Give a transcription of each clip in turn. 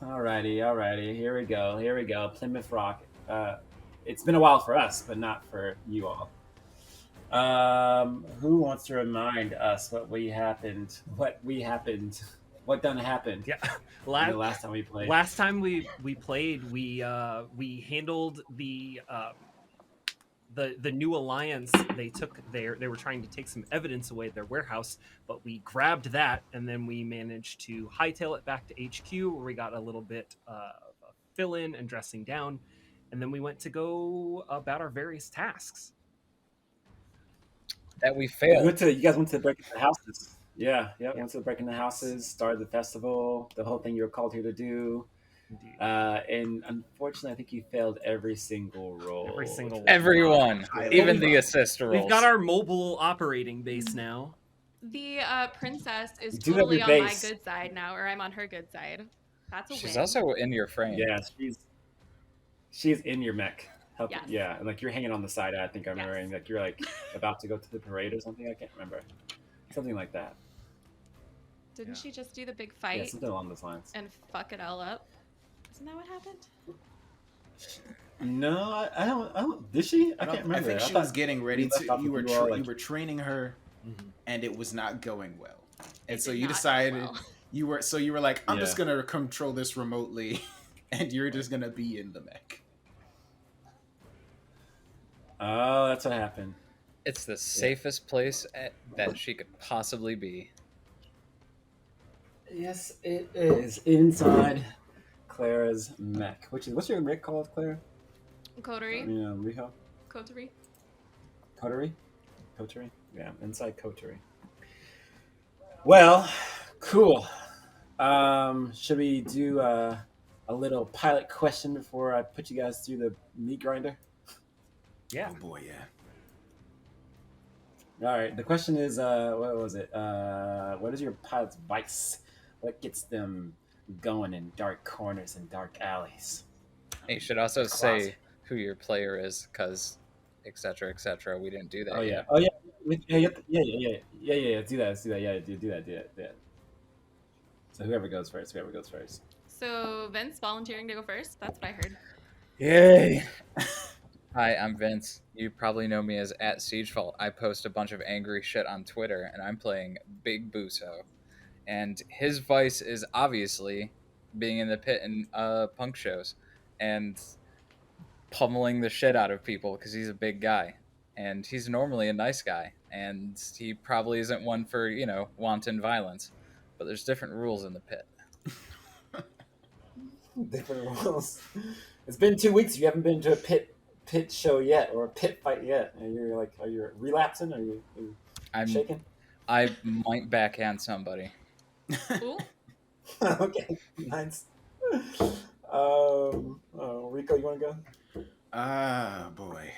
Alrighty. Here we go. Plymouth Rock. It's been a while for us, but not for you all. Who wants to remind us what done happened Yeah. in the last last time we played? last time we played, we handled the new alliance. They were trying to take some evidence away at their warehouse, but we grabbed that, and then we managed to hightail it back to HQ, where we got a little bit of fill in and dressing down, and then we went to go about our various tasks. That we You failed. guys went to breaking the houses. Yeah. Yeah. Went to breaking the Yes. houses, started the festival, the whole thing you were called here to do. Indeed. And unfortunately, I think you failed every single roll. Every single one. Everyone, even the Well, assist rolls. We've got our mobile operating base now. The princess is You do have totally your on my base. good side now, or I'm on her good side. That's a She's win. also in your frame. Yeah, she's in your mech. Yes. Yeah, and like you're hanging on the side. I think I'm Yes. remembering. Like you're like about to go to the parade or something. I can't remember. Something like that. Didn't she just do the big Yeah, fight something along those lines. and fuck it all up? Isn't that what happened? No, I don't. Did she? I can't remember. I think she was getting ready to. You were training her, and it was not going well. And so you decided you were like, I'm just gonna control this remotely, and you're just gonna be in the mech. Oh, that's what happened. It's the safest place that she could possibly be. Yes, it is inside Clara's mech. What's your mech called, Clara? Coterie. Rhio. Coterie. Coterie. Yeah, inside Coterie. Well, cool. Should we do a little pilot question before I put you guys through the meat grinder? Yeah. Oh boy, yeah. All right. The question is, what was it? What is your pilot's vice? What gets them going in dark corners and dark alleys? You should also say who your player is, because etc. We didn't do that. Yeah. Yeah. Do that. Yeah, do that. So whoever goes first. So Vince volunteering to go first. That's what I heard. Yay! Hi, I'm Vince. You probably know me as @SiegeFault. I post a bunch of angry shit on Twitter, and I'm playing Big Buso. And his vice is obviously being in the pit in punk shows and pummeling the shit out of people because he's a big guy. And he's normally a nice guy. And he probably isn't one for, wanton violence. But there's different rules in the pit. Different rules. It's been 2 weeks. You haven't been to a pit show yet, or a pit fight yet. And you're like, are you relapsing? Are you shaking? I might backhand somebody. Ooh. Okay, nice. Rico, you want to go? Boy,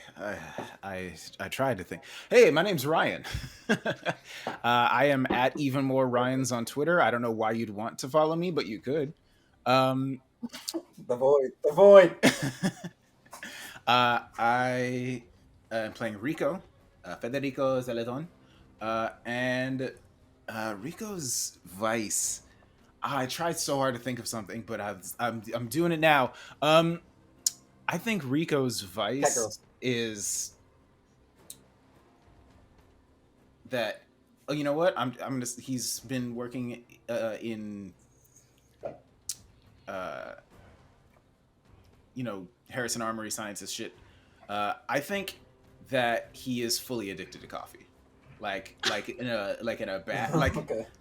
I tried to think. Hey, my name's Ryan. I am at even more Ryans on Twitter. I don't know why you'd want to follow me, but you could. The void. I am playing Rico, Federico Zeledon, and Rico's vice. I tried so hard to think of something, but I'm doing it now. I think Rico's vice is that. Oh, you know what? I'm gonna. He's been working in. Harrison Armory Sciences shit. I think that he is fully addicted to coffee. Like in a bad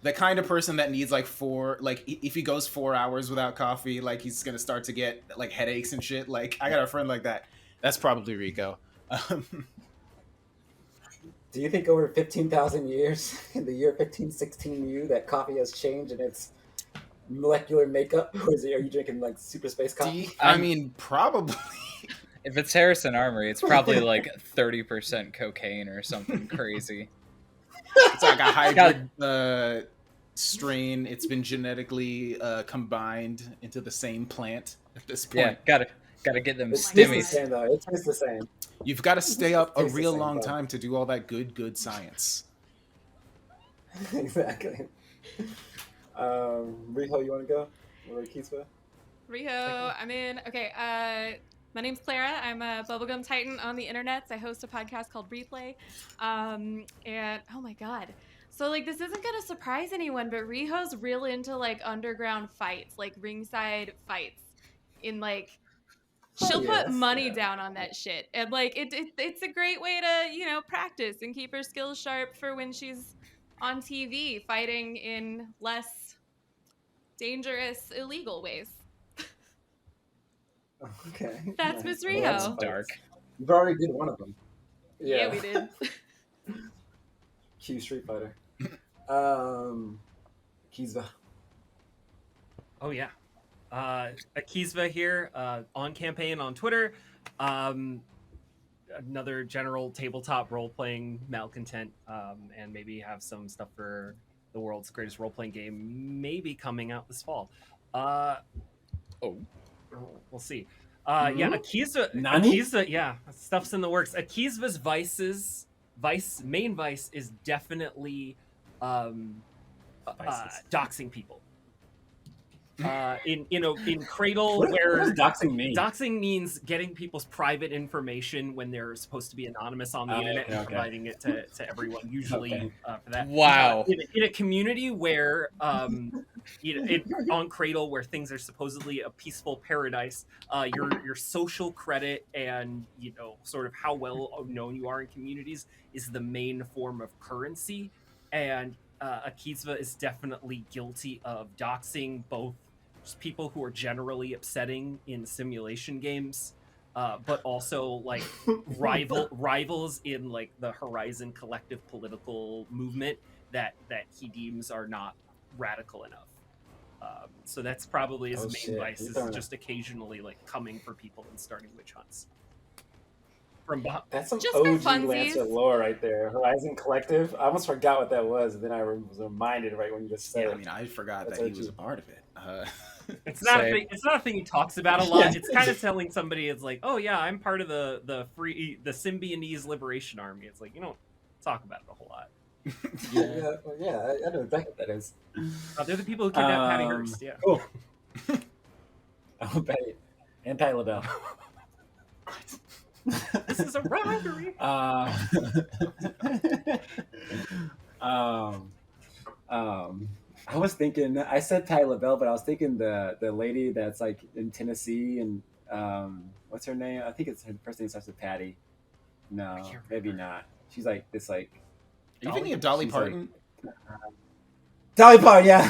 the kind of person that needs if he goes 4 hours without coffee, like he's gonna start to get like headaches and shit. Like I got a friend like that. That's probably Rico. Do you think over 15,000 years, in the year 1516 you, that coffee has changed in its molecular makeup? Or are you drinking like super space coffee? I mean, probably. If it's Harrison Armory, it's probably like 30% cocaine or something crazy. It's like a hybrid strain. It's been genetically combined into the same plant at this point. Yeah, gotta get them stimmies. It tastes the same. You've got to stay up a real long time to do all that good science. Exactly. Riho, you want to go? Or Kiswa? Rhio, I'm in. Okay, my name's Clara. I'm a bubblegum titan on the internets. I host a podcast called Replay. And oh my god. So like this isn't gonna surprise anyone, but Rio's real into like underground fights, like ringside fights in like she'll put money down on that shit. And like it's a great way to, practice and keep her skills sharp for when she's on TV fighting in less dangerous, illegal ways. Okay. That's Miss Well, Rhio. That's dark. You've already did one of them. Yeah, we did. Q Street Fighter. Kizva. Oh yeah, Akizva here, on campaign on Twitter. Another general tabletop role-playing malcontent, and maybe have some stuff for the world's greatest role-playing game maybe coming out this fall. We'll see. Yeah, Akizva, yeah, stuff's in the works. Akizva's main vice is definitely doxing people. In Cradle, where what does doxing mean? Doxing means getting people's private information when they're supposed to be anonymous on the internet and providing it to everyone. Usually for that. Wow. In a community where on Cradle, where things are supposedly a peaceful paradise, your social credit and sort of how well known you are in communities is the main form of currency, and Akizva is definitely guilty of doxing both just people who are generally upsetting in simulation games, but also like rivals in like the Horizon collective political movement that he deems are not radical enough. So that's probably his main vice, is just occasionally like coming for people and starting witch hunts. That's some just OG for funsies. Lancer lore right there. Horizon Collective. I almost forgot what that was, and then I was reminded right when you just said it. I mean, I forgot that he was a part of it. It's not a thing. It's not a thing he talks about a lot. It's kind of telling somebody, it's like, oh yeah, I'm part of the Symbionese Liberation Army. It's like, you don't talk about it a whole lot. I know exactly what that is. They're the people who kidnapped Patty Hearst. Yeah. Cool. Patty and Patty LaBelle. This is a rivalry. I was thinking. I said Patty LaBelle, but I was thinking the lady that's like in Tennessee, and what's her name? I think it's her first name starts with Patty. No, maybe not. She's like this like. Are you thinking of Dolly Parton? Dolly Parton, yeah.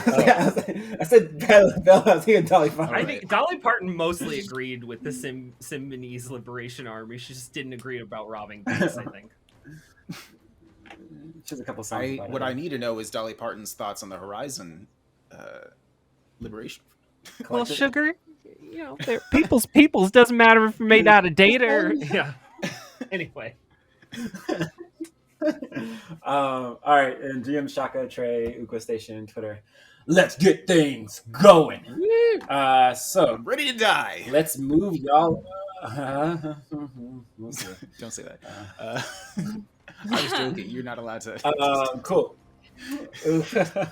I said Patty LaBelle. I was thinking Dolly Parton. I think Dolly Parton mostly agreed with the Symbionese Liberation Army. She just didn't agree about robbing banks, I think. She has a couple songs. What I need to know is Dolly Parton's thoughts on the Horizon liberation. Well, sugar, people's doesn't matter if you're made out of data or Anyway. All right, and GM Shaka, Trey, Ukuwa Station, Twitter. Let's get things going. So I'm ready to die. Let's move y'all. Don't say that. I was joking. You're not allowed to. Cool.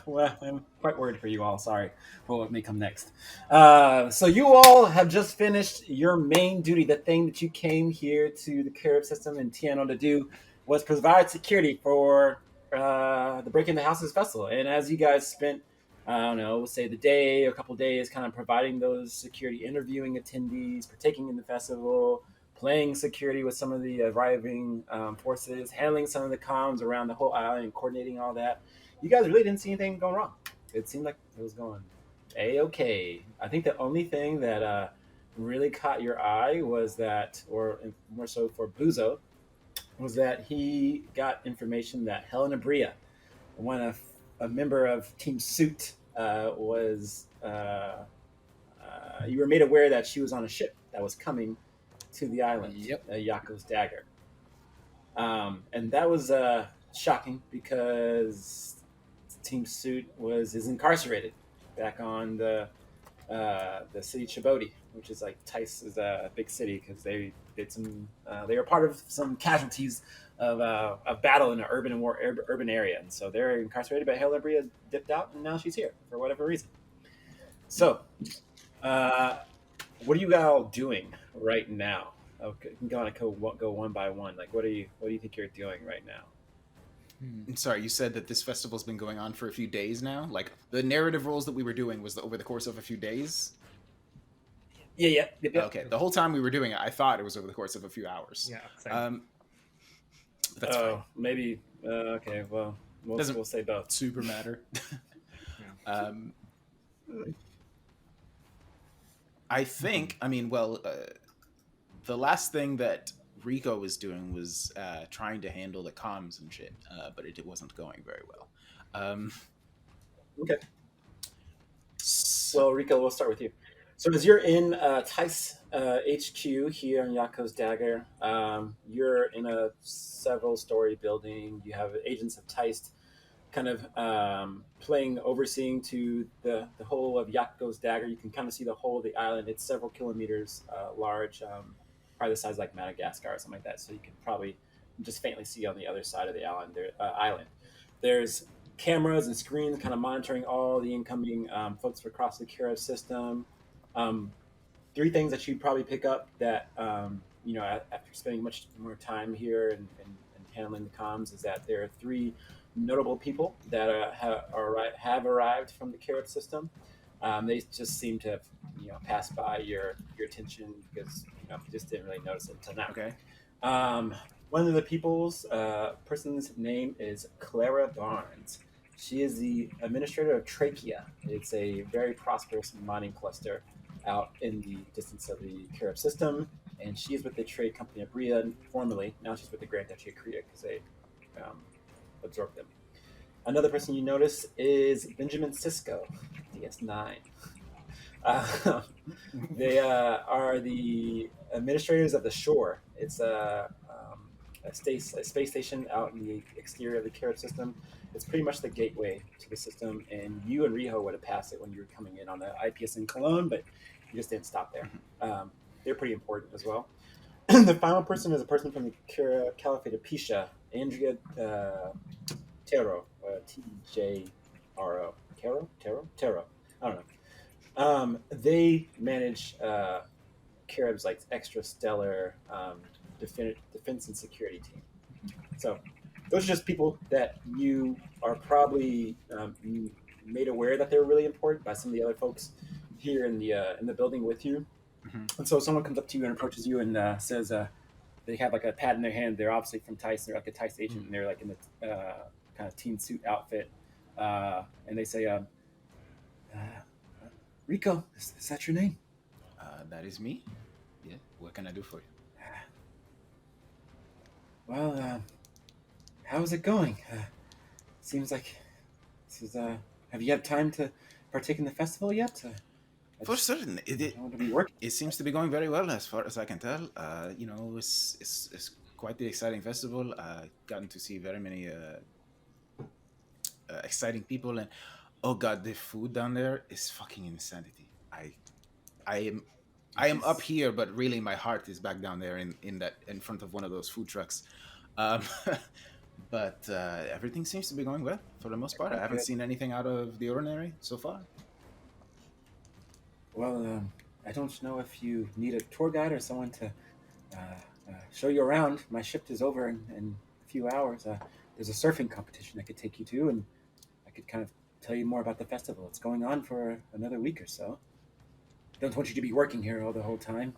Well, I'm quite worried for you all. Sorry for what may come next. So you all have just finished your main duty. The thing that you came here to the Carib system in Tiano to do was provide security for the Breaking the Houses Festival. And as you guys spent, I don't know, we'll say the day or a couple of days kind of providing those security, interviewing attendees, partaking in the festival, playing security with some of the arriving forces, handling some of the comms around the whole island, coordinating all that, you guys really didn't see anything going wrong. It seemed like it was going A-okay. I think the only thing that really caught your eye was that, or more so for Buzo, was that he got information that Helena Bria, a member of Team Suit, was you were made aware that she was on a ship that was coming to the island. Yep. Yako's Dagger. And that was shocking because Team Suit is incarcerated back on the city Chibodi, which is like Tice's big city, because they were part of some casualties of battle in an urban area, and so they're incarcerated. But Helena dipped out, and now she's here for whatever reason. So what are you all doing right now? Okay, you can go one by one. Like, what do you think you're doing right now? I'm sorry, you said that this festival's been going on for a few days now. Like the narrative roles that we were doing was over the course of a few days. Yeah. Okay, the whole time we were doing it, I thought it was over the course of a few hours. Yeah. Same. That's fine. Maybe. Okay. Well, we'll say both. Super matter. I think. I mean, well, the last thing that Rico was doing was trying to handle the comms and shit, but it wasn't going very well. Okay. Well, Rico, we'll start with you. So as you're in Tice HQ here in Yako's Dagger, you're in a several-story building. You have agents of Tice kind of overseeing to the whole of Yako's Dagger. You can kind of see the whole of the island. It's several kilometers large, probably the size like Madagascar or something like that. So you can probably just faintly see on the other side of the island. There's cameras and screens kind of monitoring all the incoming folks across the Kira system. Three things that you probably pick up that after spending much more time here and handling the comms is that there are three notable people that have arrived from the Carib system. They just seem to have passed by your attention because you just didn't really notice it until now. Okay. One of the person's name is Clara Barnes. She is the administrator of Trachea. It's a very prosperous mining cluster out in the distance of the Carib system, and she is with the trade company of Rhio formerly. Now she's with the Grand Duchy of Korea because they absorbed them. Another person you notice is Benjamin Sisko, DS9. They are the administrators of the Shore. It's a space station out in the exterior of the Carib system. It's pretty much the gateway to the system, and you and Rhio would have passed it when you were coming in on the IPS in Cologne, but you just didn't stop there. They're pretty important as well. The final person is a person from the Caliphate of Pisha, Andrea Tero, Tjro. Tero. I don't know. They manage Carib's like extra stellar defense and security team. So those are just people that you are probably made aware that they're really important by some of the other folks here in the building with you. Mm-hmm. And so someone comes up to you and approaches you and says they have like a pad in their hand. They're obviously from Tice. They're like a Tice agent, mm-hmm. and they're like in the kind of teen suit outfit. And they say, Rico, is that your name? That is me. Yeah. What can I do for you? Well, how's it going? Seems like this is. Have you had time to partake in the festival yet? For certain, it seems to be going very well as far as I can tell. It's quite the exciting festival. Gotten to see very many exciting people, and oh god, the food down there is fucking insanity. I am up here, but really my heart is back down there in front of one of those food trucks. But everything seems to be going well for the most part. I haven't seen anything out of the ordinary so far. Well, I don't know if you need a tour guide or someone to show you around. My shift is over in a few hours. There's a surfing competition I could take you to, and I could kind of tell you more about the festival. It's going on for another week or so. Don't want you to be working here all the whole time.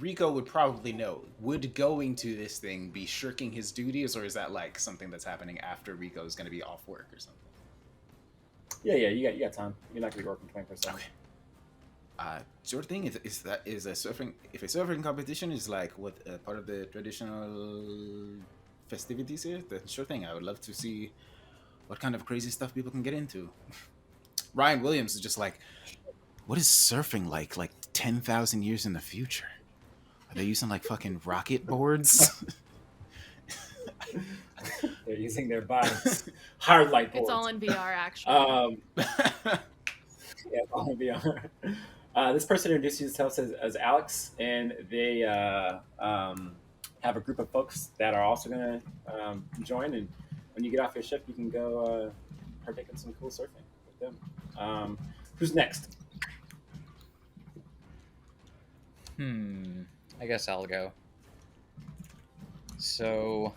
Rico would probably know. Would going to this thing be shirking his duties, or is that like something that's happening after Rico is going to be off work or something? Yeah, you got time. You're not going to be working 24/7. Okay. Sure thing. Is a surfing? If a surfing competition is like what part of the traditional festivities here, then sure thing. I would love to see what kind of crazy stuff people can get into. Ryan Williams is just like, what is surfing like 10,000 years in the future? Are they using like fucking rocket boards? They're using their bodies. Hard light boards. It's all in VR, actually. Yeah, it's all in VR. This person introduces themselves as Alex, and they have a group of folks that are also going to join. And when you get off your shift, you can go partake in some cool surfing with them. Who's next? I guess I'll go. So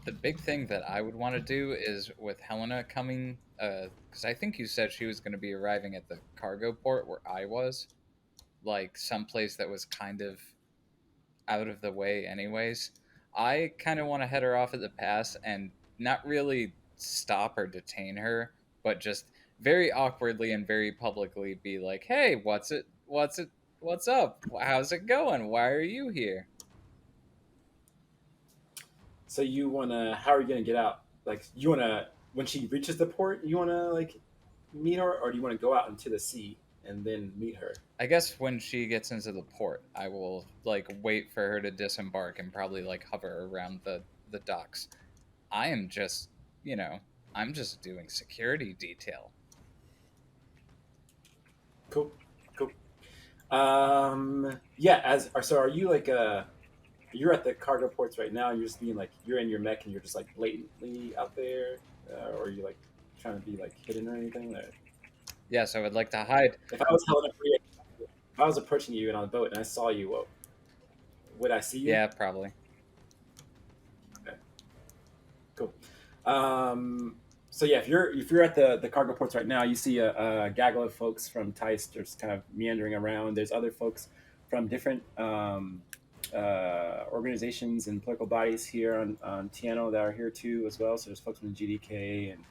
the big thing that I would want to do is with Helena coming, because I think you said she was going to be arriving at the cargo port where I was, like someplace that was kind of out of the way, anyways. I kind of want to head her off at the pass and not really stop or detain her, but just very awkwardly and very publicly be like, "Hey, what's it? What's it? What's up? How's it going? Why are you here?" So you wanna? How are you gonna get out? Like you wanna when she reaches the port, you wanna like meet her, or do you want to go out into the sea and then meet her? I guess when she gets into the port, I will like wait for her to disembark and probably like hover around the docks. I am just, you know, I'm just doing security detail. Cool, cool. Yeah. As so, are you like you're at the cargo ports right now? And you're just being like you're in your mech and you're just like blatantly out there, or are you like trying to be like hidden or anything? Or, Yes, I would like to hide. if I was Helena Free, if I was approaching you and on a boat and I saw you, what would I see you? Yeah, probably. Okay, cool. So yeah, if you're at the cargo ports right now, you see a gaggle of folks from Tice just kind of meandering around. There's other folks from different organizations and political bodies here on Tiano that are here too as well. So there's folks from the GDK and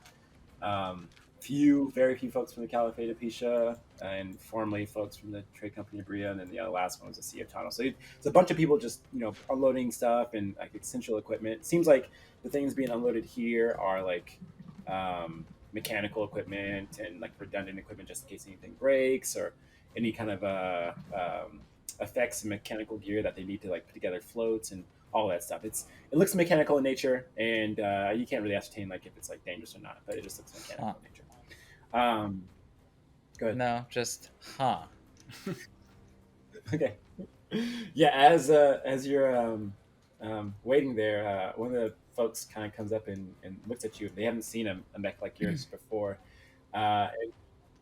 very few folks from the Caliphate of Pisha, and formerly folks from the trade company of Bria, and then the last one was the Sea of Tano. So it's a bunch of people just unloading stuff and like essential equipment. It seems like the things being unloaded here are like mechanical equipment and like redundant equipment just in case anything breaks or any kind of effects and mechanical gear that they need to like put together floats and all that stuff. It looks mechanical in nature, and you can't really ascertain like if it's like dangerous or not, but it just looks mechanical in nature. Go ahead. No, just Okay. Yeah, as you're waiting there, one of the folks kind of comes up and looks at you. They haven't seen a mech like yours before, uh,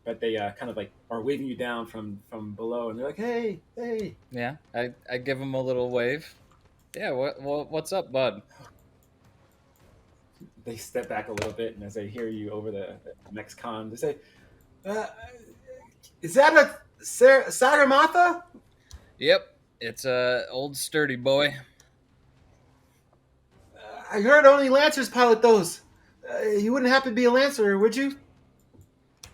but they kind of like are waving you down from below, and they're like, "Hey, hey!" Yeah, I give him a little wave. Yeah, what's up, bud? They step back a little bit, and as they hear you over the next con, they say, uh, "Is that a Sagamatha?" Yep, it's a old sturdy boy. I heard only Lancers pilot those. You wouldn't happen to be a Lancer, would you?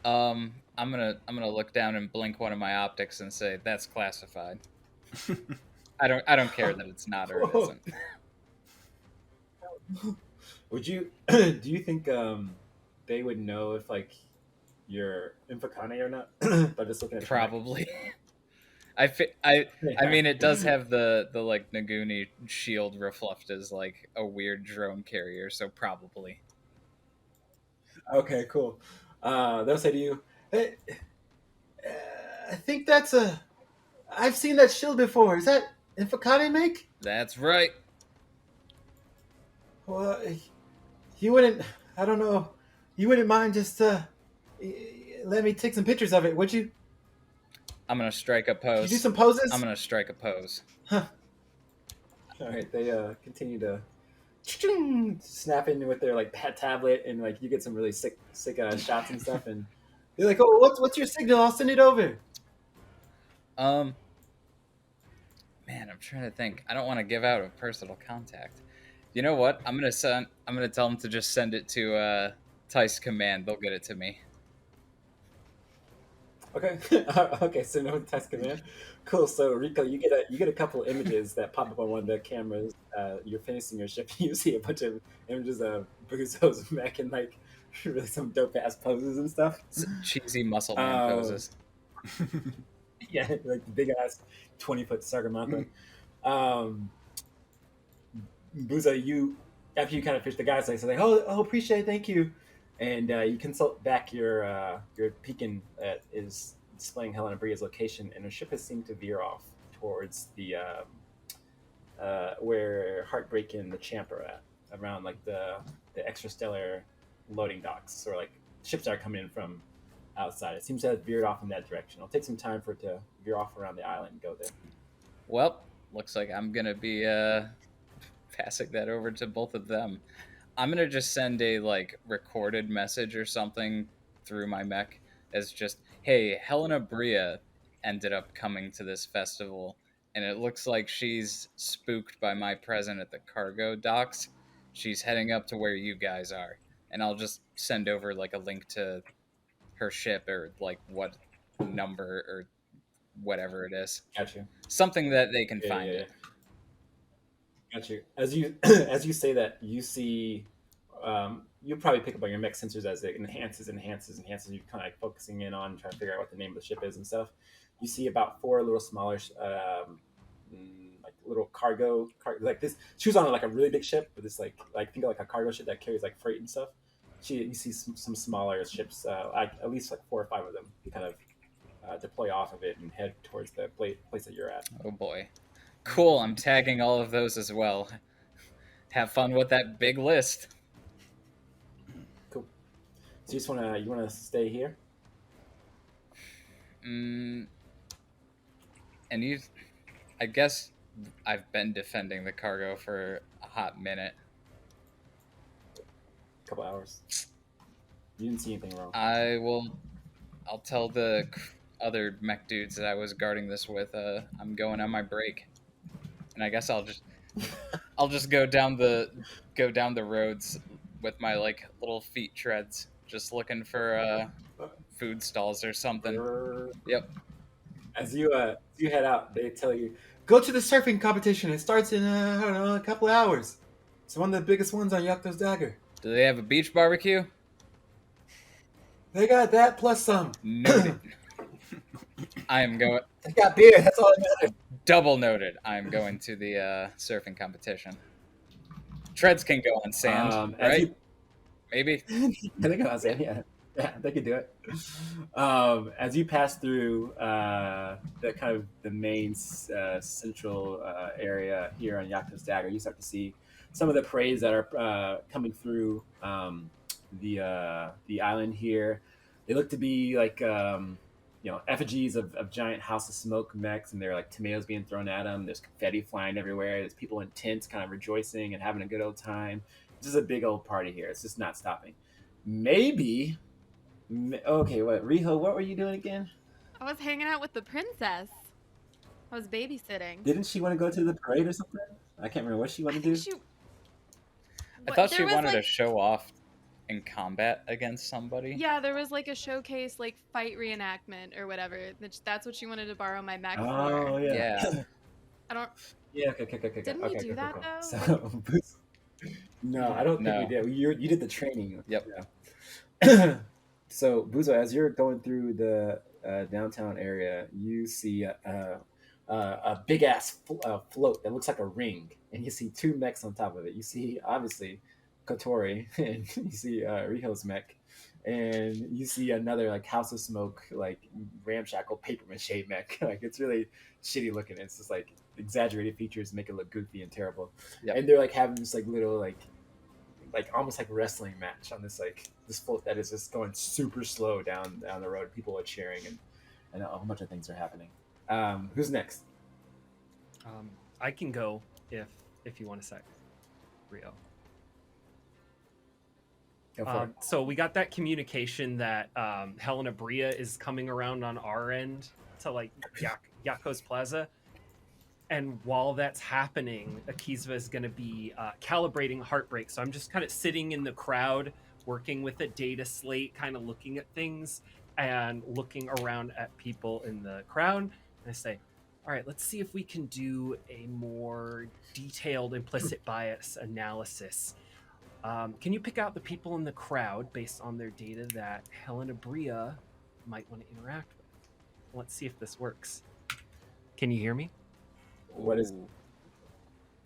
I'm gonna look down and blink one of my optics and say that's classified. I don't care that it's not or it isn't. Would you? Do you think they would know if like you're Infocane or not by just looking at Probably. I mean, it does have the like Naguni shield reflect as like a weird drone carrier, so probably. Okay, cool. They'll say to you, "Hey, I think that's a. I've seen that shield before. Is that Infocane make?" That's right. Well, you wouldn't. I don't know. You wouldn't mind just let me take some pictures of it, would you? I'm gonna strike a Can you do pose. some poses? I'm gonna strike a pose. Huh. All right, they continue to snap in with their like pat tablet, and like you get some really sick shots and stuff, and they're like, "Oh, what's your signal? I'll send it over." Um, Man, I'm trying to think. I don't want to give out a personal contact. You know what? I'm gonna tell them to just send it to Tice Command. They'll get it to me. Okay, okay. So no test command. Cool. So Rico, you get a couple of images that pop up on one of the cameras. You're finishing your ship. You see a bunch of images of Buzo's making like really some dope ass poses and stuff. Cheesy muscle man poses. Yeah, like the big ass 20-foot Sagamantha. um, Buzo, you after you kind of fish the guys like oh appreciate it, thank you, and you consult back your beacon that is displaying Helena Bria's location, and her ship has seemed to veer off towards the where Heartbreak and the Champ are at, around like the extrastellar loading docks, or like ships that are coming in from outside. It seems to have veered off in that direction. It'll take some time for it to veer off around the island and go there. Well, looks like I'm gonna be passing that over to both of them. I'm gonna just send a like recorded message or something through my mech as just, hey, Helena Bria ended up coming to this festival, and it looks like she's spooked by my presence at the cargo docks. She's heading up to where you guys are, and I'll just send over like a link to her ship or like what number or whatever it is, Got you. something that they can Yeah, find yeah, yeah. it. Got you. As you as you say that, you see, you probably pick up on your mech sensors as it enhances. You're kind of like focusing in on trying to figure out what the name of the ship is and stuff. You see about four little smaller, like little like this. She was on like a really big ship, but this like think of like a cargo ship that carries like freight and stuff. You see some smaller ships, like at least like 4 or 5 of them, kind of deploy off of it and head towards the place that you're at. Oh boy. Cool, I'm tagging all of those as well. Have fun with that big list. Cool. So you wanna stay here? And I guess I've been defending the cargo for a hot minute. A couple hours. You didn't see anything wrong. I'll tell the other mech dudes that I was guarding this with, I'm going on my break. And I guess I'll just go down the roads with my like little feet treads, just looking for food stalls or something. Yep. As you head out, they tell you, go to the surfing competition. It starts in I don't know, a couple of hours. It's one of the biggest ones on Yakto's Dagger. Do they have a beach barbecue? They got that plus some. Noted. I am going. They got beer. That's all that matters. Double noted. I'm going to the surfing competition. Treads can go on sand, right? Maybe. They go on sand. Yeah, they can do it. As you pass through the kind of the main central area here on Yakto's Dagger, you start to see some of the parades that are coming through the island here. They look to be like effigies of giant House of Smoke mechs, and there are like tomatoes being thrown at them. There's confetti flying everywhere. There's people in tents kind of rejoicing and having a good old time. This is a big old party here. It's just not stopping. Maybe. Okay, Rhio, what were you doing again? I was hanging out with the princess. I was babysitting. Didn't she want to go to the parade or something? I can't remember what she wanted to do. I thought she wanted to show off in combat against somebody. Yeah, there was like a showcase, like fight reenactment or whatever. That's what she wanted to borrow my mech for. Oh yeah. I don't. Yeah. Okay. Didn't we do that though? So, no, I don't think we did. You did the training. Yep. Yeah. So, Buzo, as you're going through the downtown area, you see a big ass float that looks like a ring, and you see 2 mechs on top of it. You see obviously Kotori, and you see Rihio's mech, and you see another like House of Smoke like ramshackle paper mache mech. Like it's really shitty looking. It's just like exaggerated features make it look goofy and terrible. Yep. And they're like having this like little like almost like wrestling match on this float that is just going super slow down the road. People are cheering and a whole bunch of things are happening. Who's next? I can go if you want a sec, Rhio. Go for it. So we got that communication that Helena Bria is coming around on our end to like Yako's Plaza. And while that's happening, Akizva is going to be calibrating Heartbreak. So I'm just kind of sitting in the crowd, working with a data slate, kind of looking at things and looking around at people in the crowd. And I say, all right, let's see if we can do a more detailed implicit bias analysis. Can you pick out the people in the crowd based on their data that Helena Bria might want to interact with? Let's see if this works. Can you hear me? What is?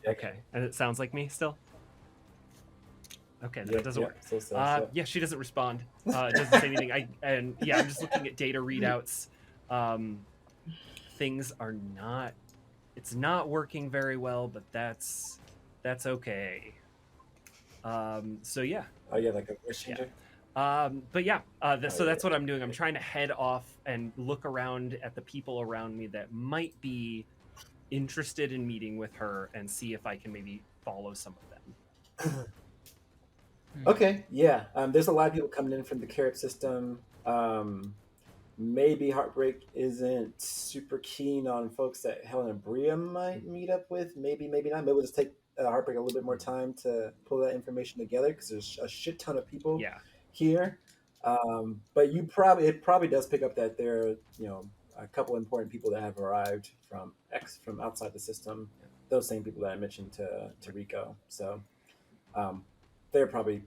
Okay, and it sounds like me still. Okay, that doesn't work. So. Yeah, she doesn't respond. It doesn't say anything. I'm just looking at data readouts. Things are not. It's not working very well, but that's okay. So yeah. Oh yeah, like a voice changer. But yeah, so that's what I'm doing. I'm trying to head off and look around at the people around me that might be interested in meeting with her and see if I can maybe follow some of them. Okay, yeah. There's a lot of people coming in from the Carib system. Maybe Heartbreak isn't super keen on folks that Helen and Bria might meet up with. Maybe, maybe not. Maybe we'll just take Heartbreak a little bit more time to pull that information together because there's a shit ton of people Yeah. here. But it probably does pick up that there are, a couple important people that have arrived from outside the system. Those same people that I mentioned to Rico. So they're probably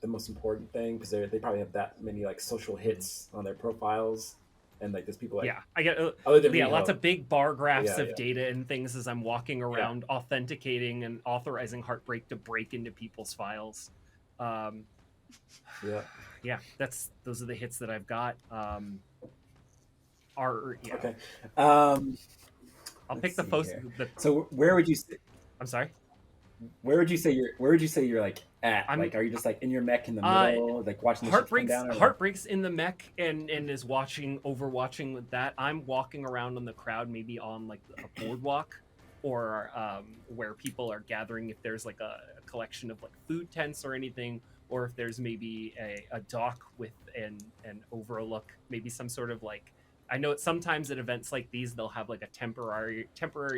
the most important thing because they probably have that many like social hits on their profiles, and like there's people like I get other than lots Rhio. of big bar graphs Yeah, of yeah. data and things as I'm walking around, authenticating and authorizing Heartbreak to break into people's files. Yeah. Those are the hits that I've got. Okay. I'll pick Let's see here. So where would you say? I'm sorry. Where would you say you're like at? Like, are you just like in your mech in the middle, like watching the ship come down? Heartbreak's in the mech and is overwatching with that. I'm walking around in the crowd, maybe on like a boardwalk, or where people are gathering. If there's like a collection of like food tents or anything, or if there's maybe a dock with an overlook, maybe some sort of like. I know sometimes at events like these they'll have like a temporary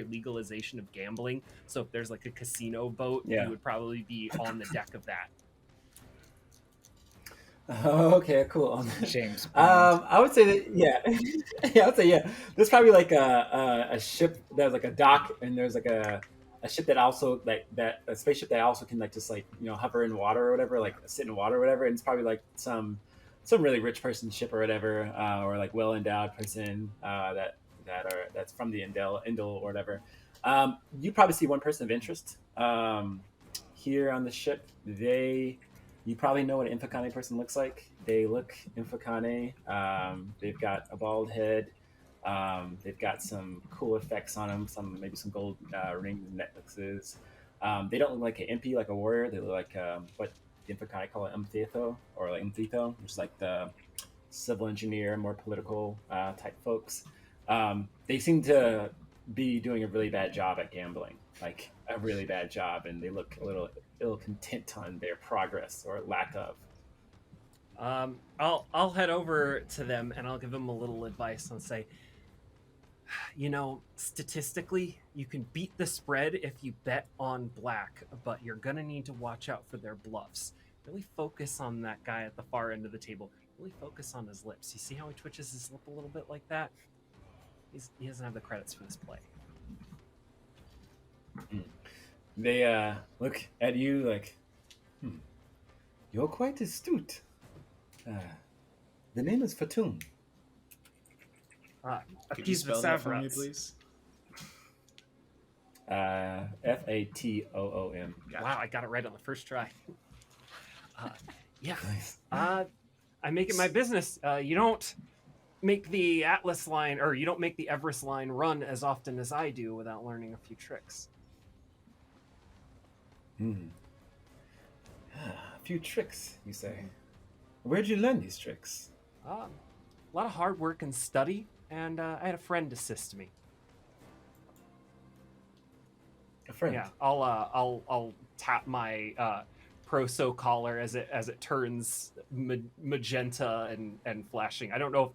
legalization of gambling. So if there's like a casino boat, you would probably be on the deck of that. Okay, cool. James. I would say that I would say There's probably like a ship. There's like a dock, and there's like a ship that also a spaceship that also can like just like hover in water or whatever, like sit in water or whatever. And it's probably like some really rich person ship or whatever, or like well endowed person that's from the Indel or whatever. You probably see one person of interest here on the ship. You probably know what an Infocane person looks like. They look Infocane. They've got a bald head. They've got some cool effects on them. Maybe some gold rings and necklaces. They don't look like an impy, like a warrior. They look like what the Infocane call an umthito, or like umthito, which is like the civil engineer, more political type folks. They seem to be doing a really bad job at gambling, like a really bad job, and they look a little ill content on their progress or lack of. I'll head over to them and I'll give them a little advice and say, statistically, you can beat the spread if you bet on black, but you're gonna need to watch out for their bluffs. Really focus on that guy at the far end of the table. Really focus on his lips. You see how he twitches his lip a little bit like that? He doesn't have the credits for this play. They look at you like, you're quite astute. The name is Fatoum. Could you spell that for me, please? Fatoom. Wow, I got it right on the first try. Nice. I make it my business. You don't make the Atlas line, or you don't make the Everest line run as often as I do without learning a few tricks. A few tricks, you say? Where'd you learn these tricks? A lot of hard work and study, and I had a friend assist me. A friend? Yeah, I'll tap my proso collar as it turns magenta and flashing. I don't know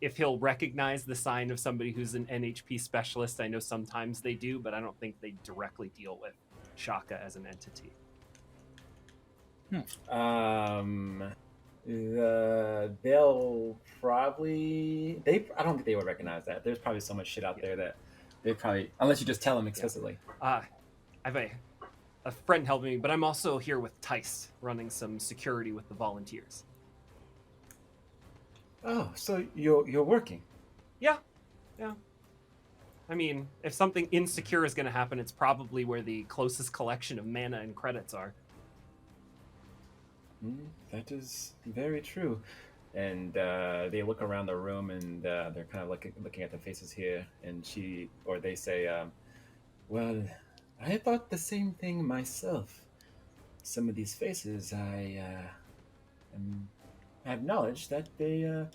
if he'll recognize the sign of somebody who's an NHP specialist. I know sometimes they do, but I don't think they directly deal with Shaka as an entity. They'll probably I don't think they would recognize that. There's probably so much shit out there that they probably, unless you just tell them explicitly. I have a friend helping me, but I'm also here with Tice, running some security with the volunteers. Oh, so you're working? Yeah. I mean, if something insecure is going to happen, it's probably where the closest collection of mana and credits are. That is very true. And they look around the room, and they're kind of looking at the faces here, and they say, well, I thought the same thing myself. Some of these faces, I have knowledge that they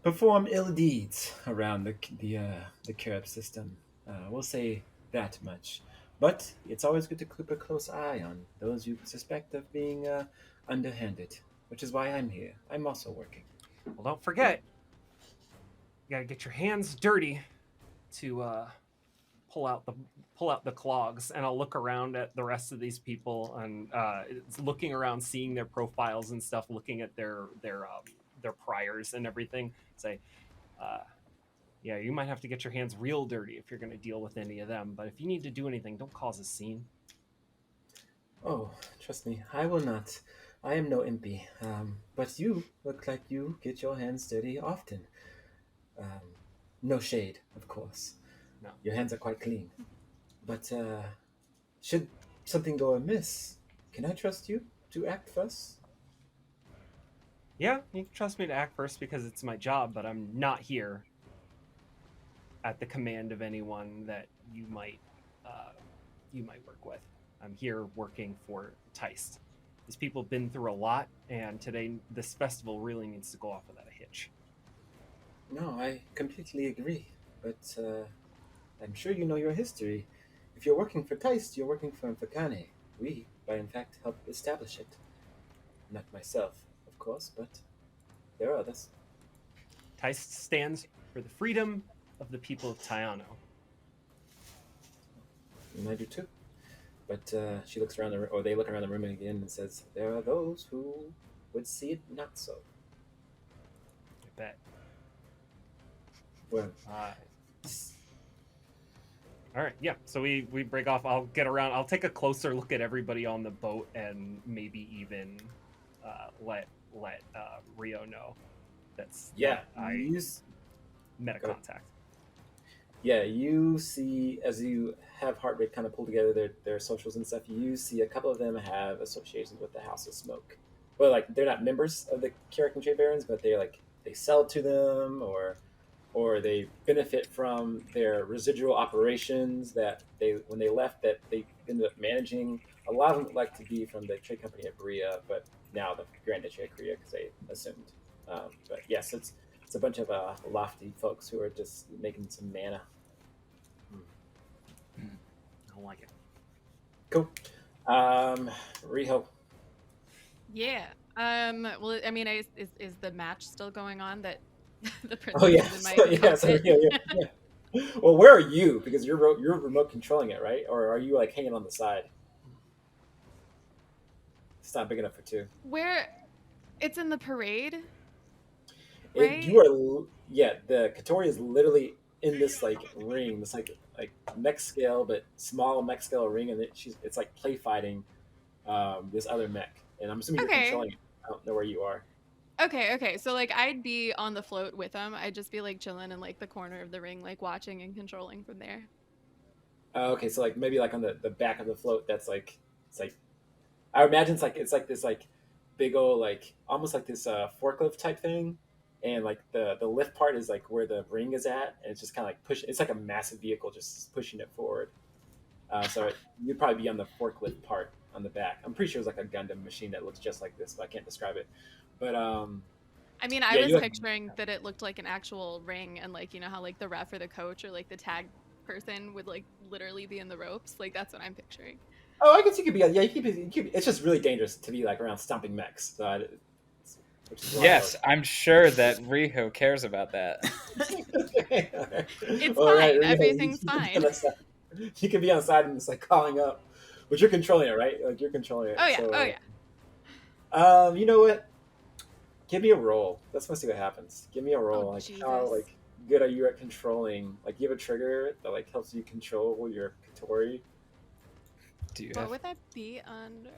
perform ill deeds around the Carib system. We'll say that much. But it's always good to keep a close eye on those you suspect of being underhanded, which is why I'm here. I'm also working. Well, don't forget, you gotta get your hands dirty to pull out the clogs. And I'll look around at the rest of these people and it's looking around, seeing their profiles and stuff, looking at their priors and everything. Say, uh, yeah, you might have to get your hands real dirty if you're going to deal with any of them. But if you need to do anything, don't cause a scene. Oh, trust me, I will not. I am no impy. But you look like you get your hands dirty often. Um, no shade, of course. No. Your hands are quite clean. But should something go amiss, can I trust you to act first? Yeah, you can trust me to act first because it's my job, but I'm not here at the command of anyone that you might work with. I'm here working for Teist. These people have been through a lot, and today this festival really needs to go off without a hitch. No, I completely agree. But I'm sure you know your history. If you're working for Teist, you're working for Mfakane. We, by in fact, helped establish it. Not myself, of course, but there are others. Teist stands for the freedom of the people of Tayano. And I do too. But she looks around the room, or they look around the room again and says, there are those who would see it not so. I bet. Well, all right, yeah. So we break off. I'll get around. I'll take a closer look at everybody on the boat, and maybe even let Rhio know that's yeah, I met a contact. Yeah, you see, as you have Heartbreak kind of pull together their socials and stuff, you see a couple of them have associations with the House of Smoke. Well, like, they're not members of the Carrick and Trade Barons, but they sell to them, or they benefit from their residual operations that when they left, that they ended up managing. A lot of them would like to be from the trade company of Korea, but now the Grand Duchy of Korea, because they assumed. But yes, it's a bunch of lofty folks who are just making some mana. I don't like it. Cool. Riho. Yeah. Well, I mean, is the match still going on that the princess Oh yeah. is in my Yeah. Well, where are you? Because you're remote controlling it, right? Or are you like hanging on the side? It's not big enough for two. Where it's in the parade, It, right? you are, yeah. The Katori is literally in this like ring, this like mech scale, but small mech scale ring, and it's like play fighting this other mech, and I'm assuming you're Okay. controlling it. I don't know where you are. Okay. So like I'd be on the float with them. I'd just be like chilling in like the corner of the ring, like watching and controlling from there. Okay, so like maybe like on the back of the float, that's like it's like I imagine it's like this like big old like almost like this forklift type thing, and like the lift part is like where the ring is at, and it's just kind of like push. It's like a massive vehicle just pushing it forward. You'd probably be on the forklift part on the back. I'm pretty sure it's like a Gundam machine that looks just like this, but I can't describe it. But I mean, I yeah, was you picturing that it looked like an actual ring, and like, you know how like the ref or the coach or like the tag person would like literally be in the ropes. Like that's what I'm picturing. oh, I guess you could be. Yeah, you could be. It's just really dangerous to be like around stomping mechs. Which is Yes, I'm sure that Rhio cares about that. It's All fine. Rhio, Everything's you can be fine. on the side. You can be on the side and it's like calling up, but you're controlling it, right? Like you're controlling it. Oh yeah. So, Oh yeah. You know what? Give me a roll. Let's see what happens. Give me a roll. Oh, Like Jesus. how like good are you at controlling? Like you have a trigger that like helps you control your Katori. Do you What have? would that be under?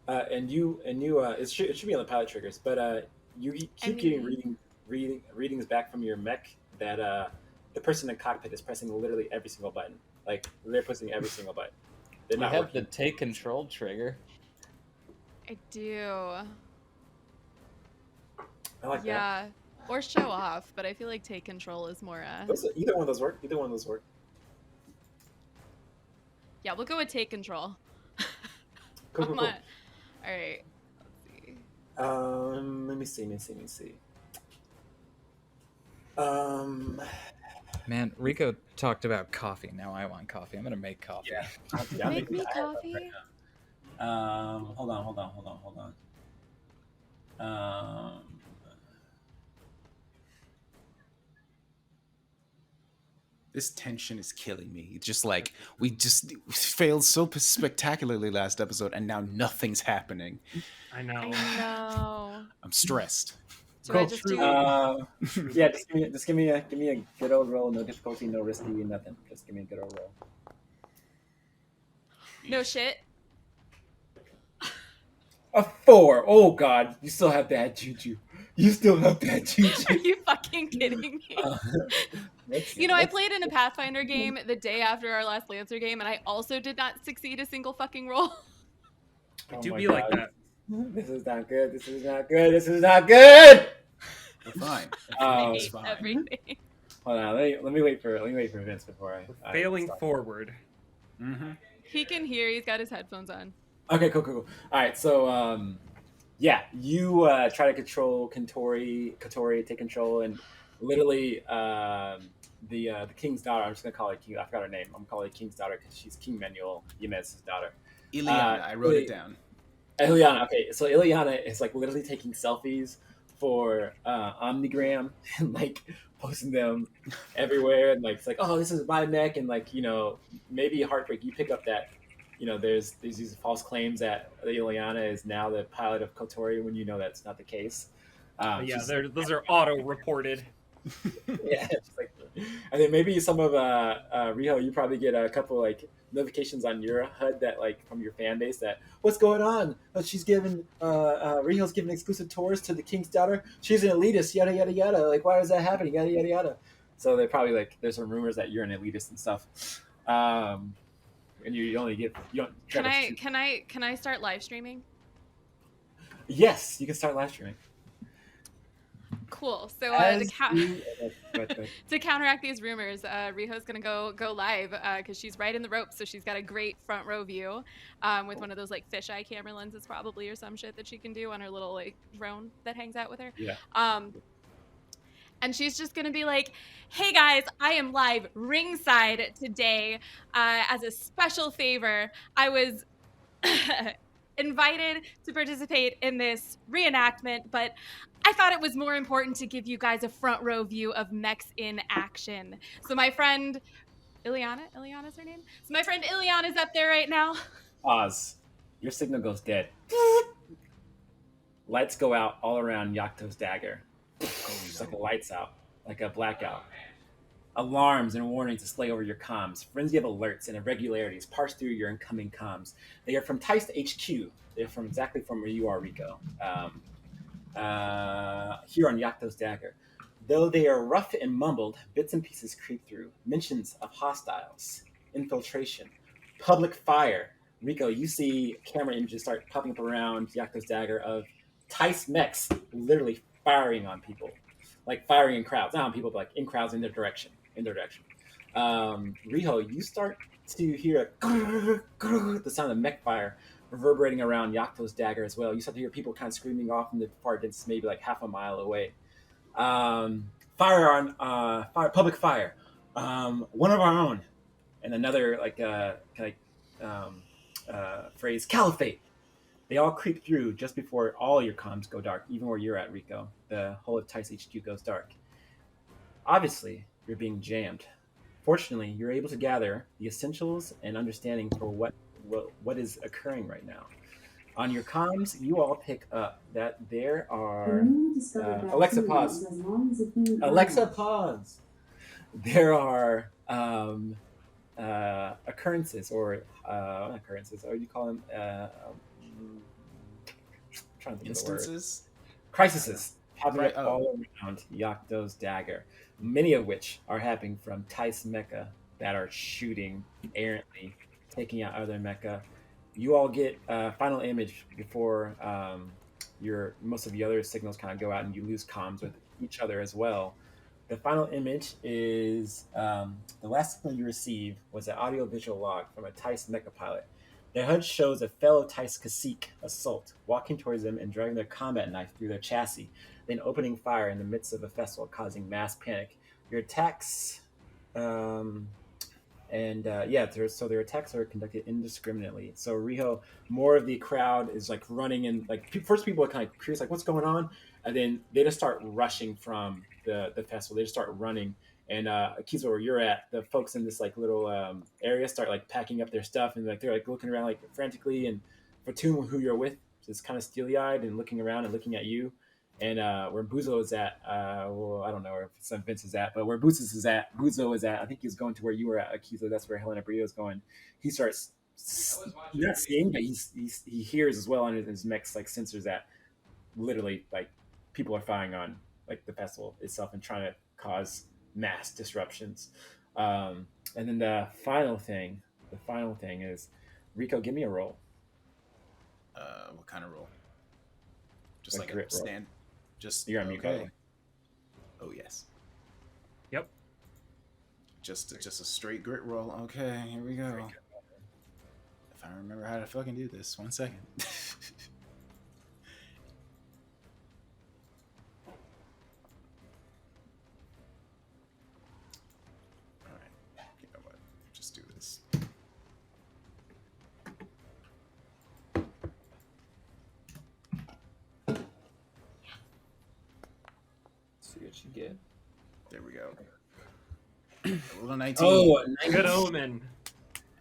And you it should be on the pilot triggers, but you keep getting readings back from your mech that the person in the cockpit is pressing literally every single button. Like they're pressing every single button. They're You not have working. the take control trigger. I do. I like that. Yeah. Or show off, but I feel like take control is more. Either one of those work. Either one of those work. Yeah, we'll go with take control. Cool. All right. Let's see. Let me see. Man, Rico talked about coffee. Now I want coffee. I'm gonna make coffee. Yeah. Dude, I'm Make making- me I have one right coffee. now. Hold on. This tension is killing me. It's just like we just failed so spectacularly last episode, and now nothing's happening. I know. I know. I'm stressed. Do I just do? Yeah, just give me a good old roll. No difficulty, no risky, nothing. Just give me a good old roll. No shit. A 4. Oh God, you still have bad juju. You still have bad Are juju. you fucking kidding me? You know, I played in a Pathfinder game the day after our last Lancer game, and I also did not succeed a single fucking roll. It do be like that. This is not good. This is not good. This is not good. We're fine. I It's hate fine. everything. Hold on. Let me wait for Vince before I Failing start. forward. Mm-hmm. He can hear. He's got his headphones on. Okay, cool. All right, so yeah, you try to control Katori, take control, and literally the king's daughter. I'm just gonna call her King. I forgot her name. I'm gonna call her King's daughter because she's King Manuel Yemez's daughter. Ileana, I wrote it down. Ileana. Okay, so Ileana is like literally taking selfies for Omnigram and like posting them everywhere, and like it's like, oh, this is my mech, and like maybe Heartbreak. You pick up that. There's these false claims that Ileana is now the pilot of Kotori when that's not the case. Yeah, those are auto-reported. Yeah, it's like, and then maybe some of Rhio, you probably get a couple like notifications on your HUD that like from your fan base that what's going on? She's giving Rio's giving exclusive tours to the King's daughter. She's an elitist, yada yada yada. Like, why is that happening? Yada yada yada. So they probably like there's some rumors that you're an elitist and stuff. And you only get you don't. Can I start live streaming? Yes, you can start live streaming. Cool. So As to you- to counteract these rumors, Riho's gonna go live because she's right in the ropes, so she's got a great front row view with one of those like fisheye camera lenses probably or some shit that she can do on her little like drone that hangs out with her. Yeah. And she's just gonna be like, "Hey guys, I am live ringside today as a special favor. I was invited to participate in this reenactment, but I thought it was more important to give you guys a front row view of mechs in action. So my friend Ileana's her name? So my friend Ileana's up there right now. Pause. Your signal goes dead. Lights go out all around Yakto's dagger. Just like a lights out, like a blackout. Alarms and warnings display over your comms. Frenzy of alerts and irregularities parse through your incoming comms. They are from Tice HQ. They're from exactly from where you are, Rico. Here on Yakto's dagger. Though they are rough and mumbled, bits and pieces creep through. Mentions of hostiles, infiltration, public fire. Rico, you see camera images start popping up around Yakto's dagger of Tice mechs literally firing on people. Like firing in crowds. Not on people, but like in crowds in their direction. Rhio, you start to hear the sound of mech fire reverberating around Yakto's dagger as well. You start to hear people kind of screaming off in the far distance, maybe like half a mile away. Public fire. One of our own, and another phrase, caliphate. They all creep through just before all your comms go dark, even where you're at, Rico. The whole of Tice HQ goes dark. Obviously, you're being jammed. Fortunately, you're able to gather the essentials and understanding for what is occurring right now. On your comms, you all pick up that there are Alexa, pause. Alexa, pause. There are occurrences or not occurrences. Or you call them? Trying to think of the word. Instances? Crises popping up Oh. all around Yakto's dagger, many of which are happening from Tice Mecha that are shooting errantly, taking out other mecha. You all get a final image before most of the other signals kind of go out and you lose comms with each other as well. The final image is the last signal you receive was an audio-visual log from a Tice mecha pilot. Their HUD shows a fellow Tice cacique assault, walking towards them and driving their combat knife through their chassis, then opening fire in the midst of a festival, causing mass panic. Your attacks Um, and yeah, so their attacks are conducted indiscriminately. So Riho, more of the crowd is like running and like first people are kind of curious, like what's going on, and then they just start rushing from the festival. They just start running, and Akiza, where you're at, the folks in this like little area start like packing up their stuff and like they're like looking around like frantically. And Fatum, who you're with, is kind of steely eyed and looking around and looking at you. And where Buzo is at, well, I don't know where Son Vince is at, but where Buzo is at, I think he's going to where you were at, Akizo. That's where Helena Brio is going. He starts not seeing, but he hears as well on his mech's like sensors that literally like people are firing on like the festival itself and trying to cause mass disruptions. And then the final thing is, Rico, give me a roll. What kind of roll? Just A like a grit roll. stand. Just You're on mute, by the way. Oh yes. Yep. Just a straight grit roll. Okay, here we go. If I remember how to fucking do this, 1 second. All right. You know what? Just do this. See what you get. There we go. A little 19. Oh, Good omen.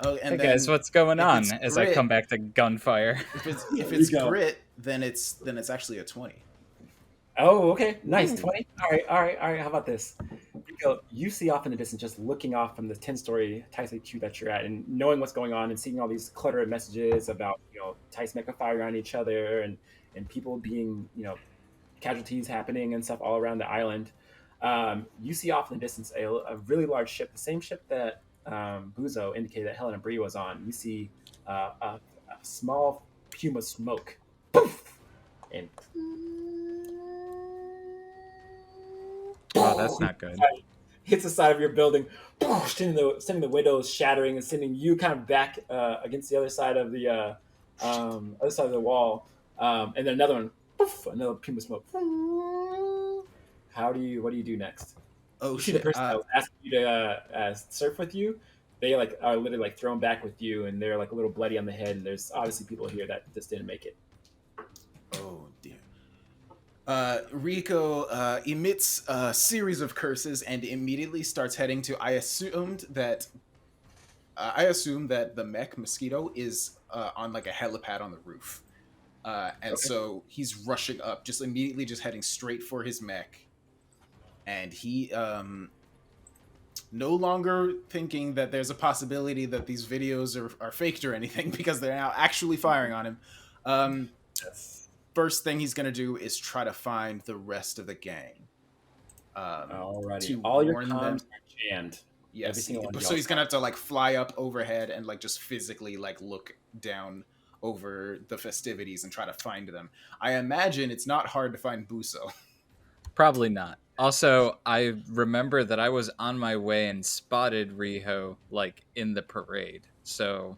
Oh, and Hey then guys, what's going if on? it's As I grit- come back to gunfire. if it's you go. grit, then it's actually a 20. Oh, okay. Nice. 20. All right. How about this? Rico, you see off in the distance, just looking off from the 10-story Tice HQ that you're at and knowing what's going on and seeing all these cluttered messages about, Tice mecha firing on each other and people being, casualties happening and stuff all around the island. You see off in the distance a really large ship, the same ship that Buzo indicated that Helena Bree was on. You see a small plume of smoke. Poof! And Oh, that's not good. hits the side of your building, sending the windows shattering and sending you kind of back against the other side of the wall. And then another one, poof, another plume of smoke. What do you do next? Oh You see the shit. person that was asking you to surf with you. They like are literally like thrown back with you, and they're like a little bloody on the head. And there's obviously people here that just didn't make it. Oh dear. Rico emits a series of curses and immediately starts heading to. I assume that the mech mosquito is on like a helipad on the roof, and so he's rushing up, just immediately just heading straight for his mech, and he no longer thinking that there's a possibility that these videos are faked or anything because they're now actually firing on him. First thing he's gonna do is try to find the rest of the gang. Alrighty, all your comms are jammed. Yes, so he's gonna have to like fly up overhead and like just physically like look down over the festivities and try to find them. I imagine it's not hard to find Buso. Probably not. Also, I remember that I was on my way and spotted Riho like in the parade. So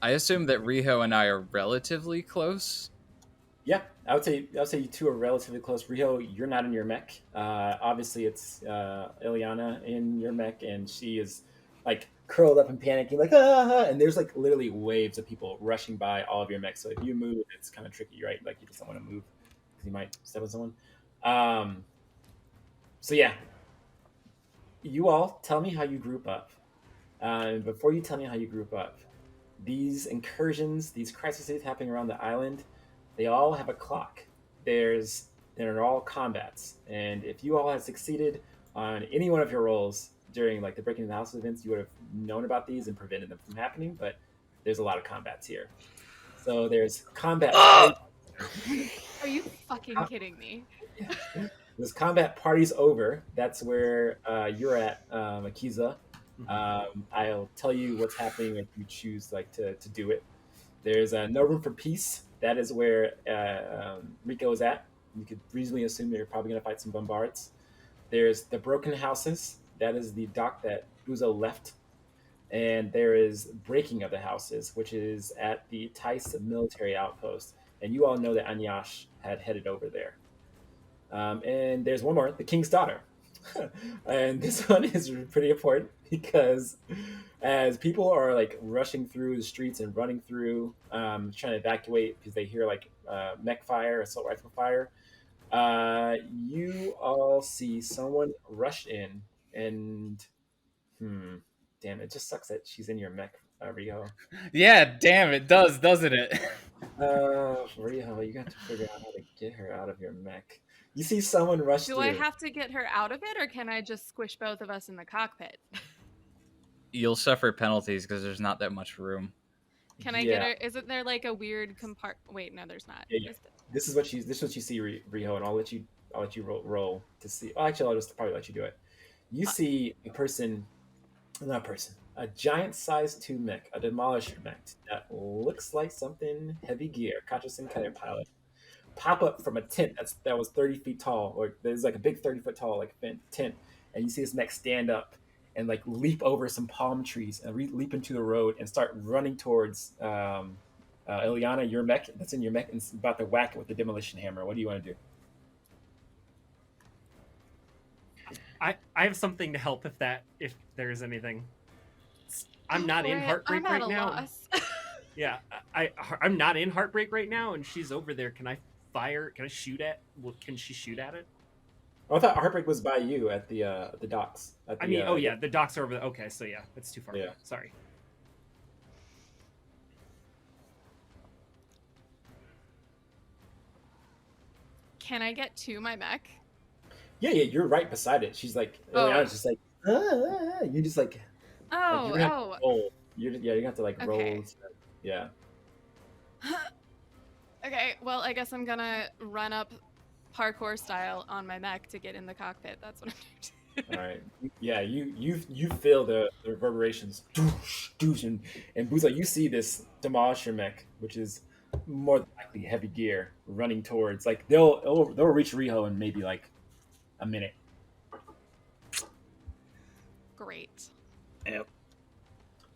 I assume that Riho and I are relatively close. Yeah, I would say you two are relatively close. Rhio, you're not in your mech. Obviously, it's Ileana in your mech, and she is like curled up and panicking, like ah! And there's like literally waves of people rushing by all of your mechs. So if you move, it's kind of tricky, right? Like you just don't want to move because you might step on someone. So yeah, you all tell me how you group up. Before you tell me how you group up, these incursions, these crises happening around the island, they all have a clock. They're all combats, and if you all had succeeded on any one of your roles during like the breaking the house events, you would have known about these and prevented them from happening. But there's a lot of combats here. So there's combat. Are you fucking kidding me? There's combat parties over. That's where you're at, Akiza. I'll tell you what's happening if you choose like to do it. There's no room for peace. That is where Rico is at. You could reasonably assume that you're probably going to fight some bombards. There's the broken houses. That is the dock that Buzo left. And there is breaking of the houses, which is at the Tice military outpost. And you all know that Anyash had headed over there. And there's one more, the King's Daughter. And this one is pretty important because as people are like rushing through the streets and running through, trying to evacuate because they hear like mech fire, assault rifle fire, you all see someone rush in and damn, it just sucks that she's in your mech, Rhio. Yeah, damn, it does, doesn't it? Rhio, you got to figure out how to get her out of your mech. You see someone rush Do I through. have to get her out of it, or can I just squish both of us in the cockpit? You'll suffer penalties because there's not that much room. Can I get her? Isn't there like a weird compartment? Wait, no, there's not. Yeah. This is what you see, Rhio, and I'll let you roll to see. Oh, actually, I'll just probably let you do it. You see a person, not a person, a giant-sized tube mech, a demolisher mech that looks like something heavy gear, Katrasin Cutter pilot, pop up from a tent that was 30 feet tall, or there's like a big 30-foot tall like tent, and you see this mech stand up and like leap over some palm trees and leap into the road and start running towards Ileana, your mech that's in your mech, and it's about to whack it with the demolition hammer. What do you want to do? I have something to help if there's anything. I'm not in heartbreak right now. Yeah, I'm not in heartbreak right now, and she's over there. Can I fire? Can I shoot at? Well, can she shoot at it? Oh, I thought heartbreak was by you at the docks. The docks are over there. Okay, so yeah, that's too far. Yeah. Sorry. Can I get to my mech? Yeah, you're right beside it. She's like, Ileana's just like, you just like, oh. Roll. You're gonna have to like roll. Okay. Yeah. Okay, well, I guess I'm gonna run up parkour style on my mech to get in the cockpit. That's what I'm doing. All right. Yeah, you feel the reverberations, doosh, doosh, and Buzo, you see this demolisher mech, which is more than likely heavy gear, running towards like they'll reach Rhio in maybe like a minute. Great. Yep.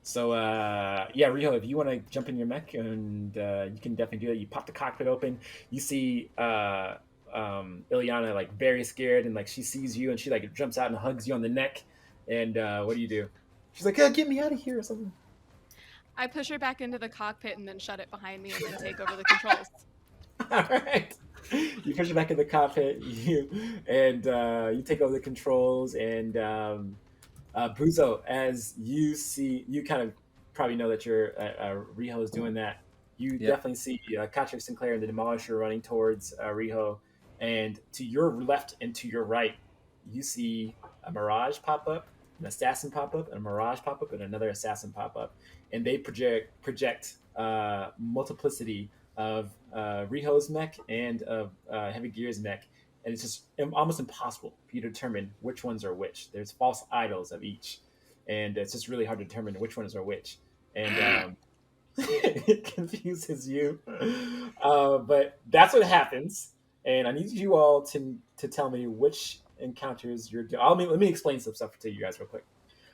So yeah, Rhio, if you want to jump in your mech, and you can definitely do that. You pop the cockpit open. You see Ileana like very scared, and like she sees you, and she like jumps out and hugs you on the neck. And what do? She's like, "Get me out of here" or something. I push her back into the cockpit and then shut it behind me and then take over the controls. All right. You push it back in the cockpit. You take over the controls, and Buzo, as you see, you kind of probably know that your Rhio is doing that. You definitely see Patrick Sinclair and the Demolisher running towards Rhio, and to your left and to your right, you see a Mirage pop up, an Assassin pop up, and a Mirage pop up, and another Assassin pop up, and they project multiplicity of Rio's mech and of Heavy Gear's mech, and it's just almost impossible for you to determine which ones are which. There's false idols of each, and it's just really hard to determine which ones are which, and it confuses you. But that's what happens, and I need you all to tell me which encounters you're doing. Let me explain some stuff to you guys real quick.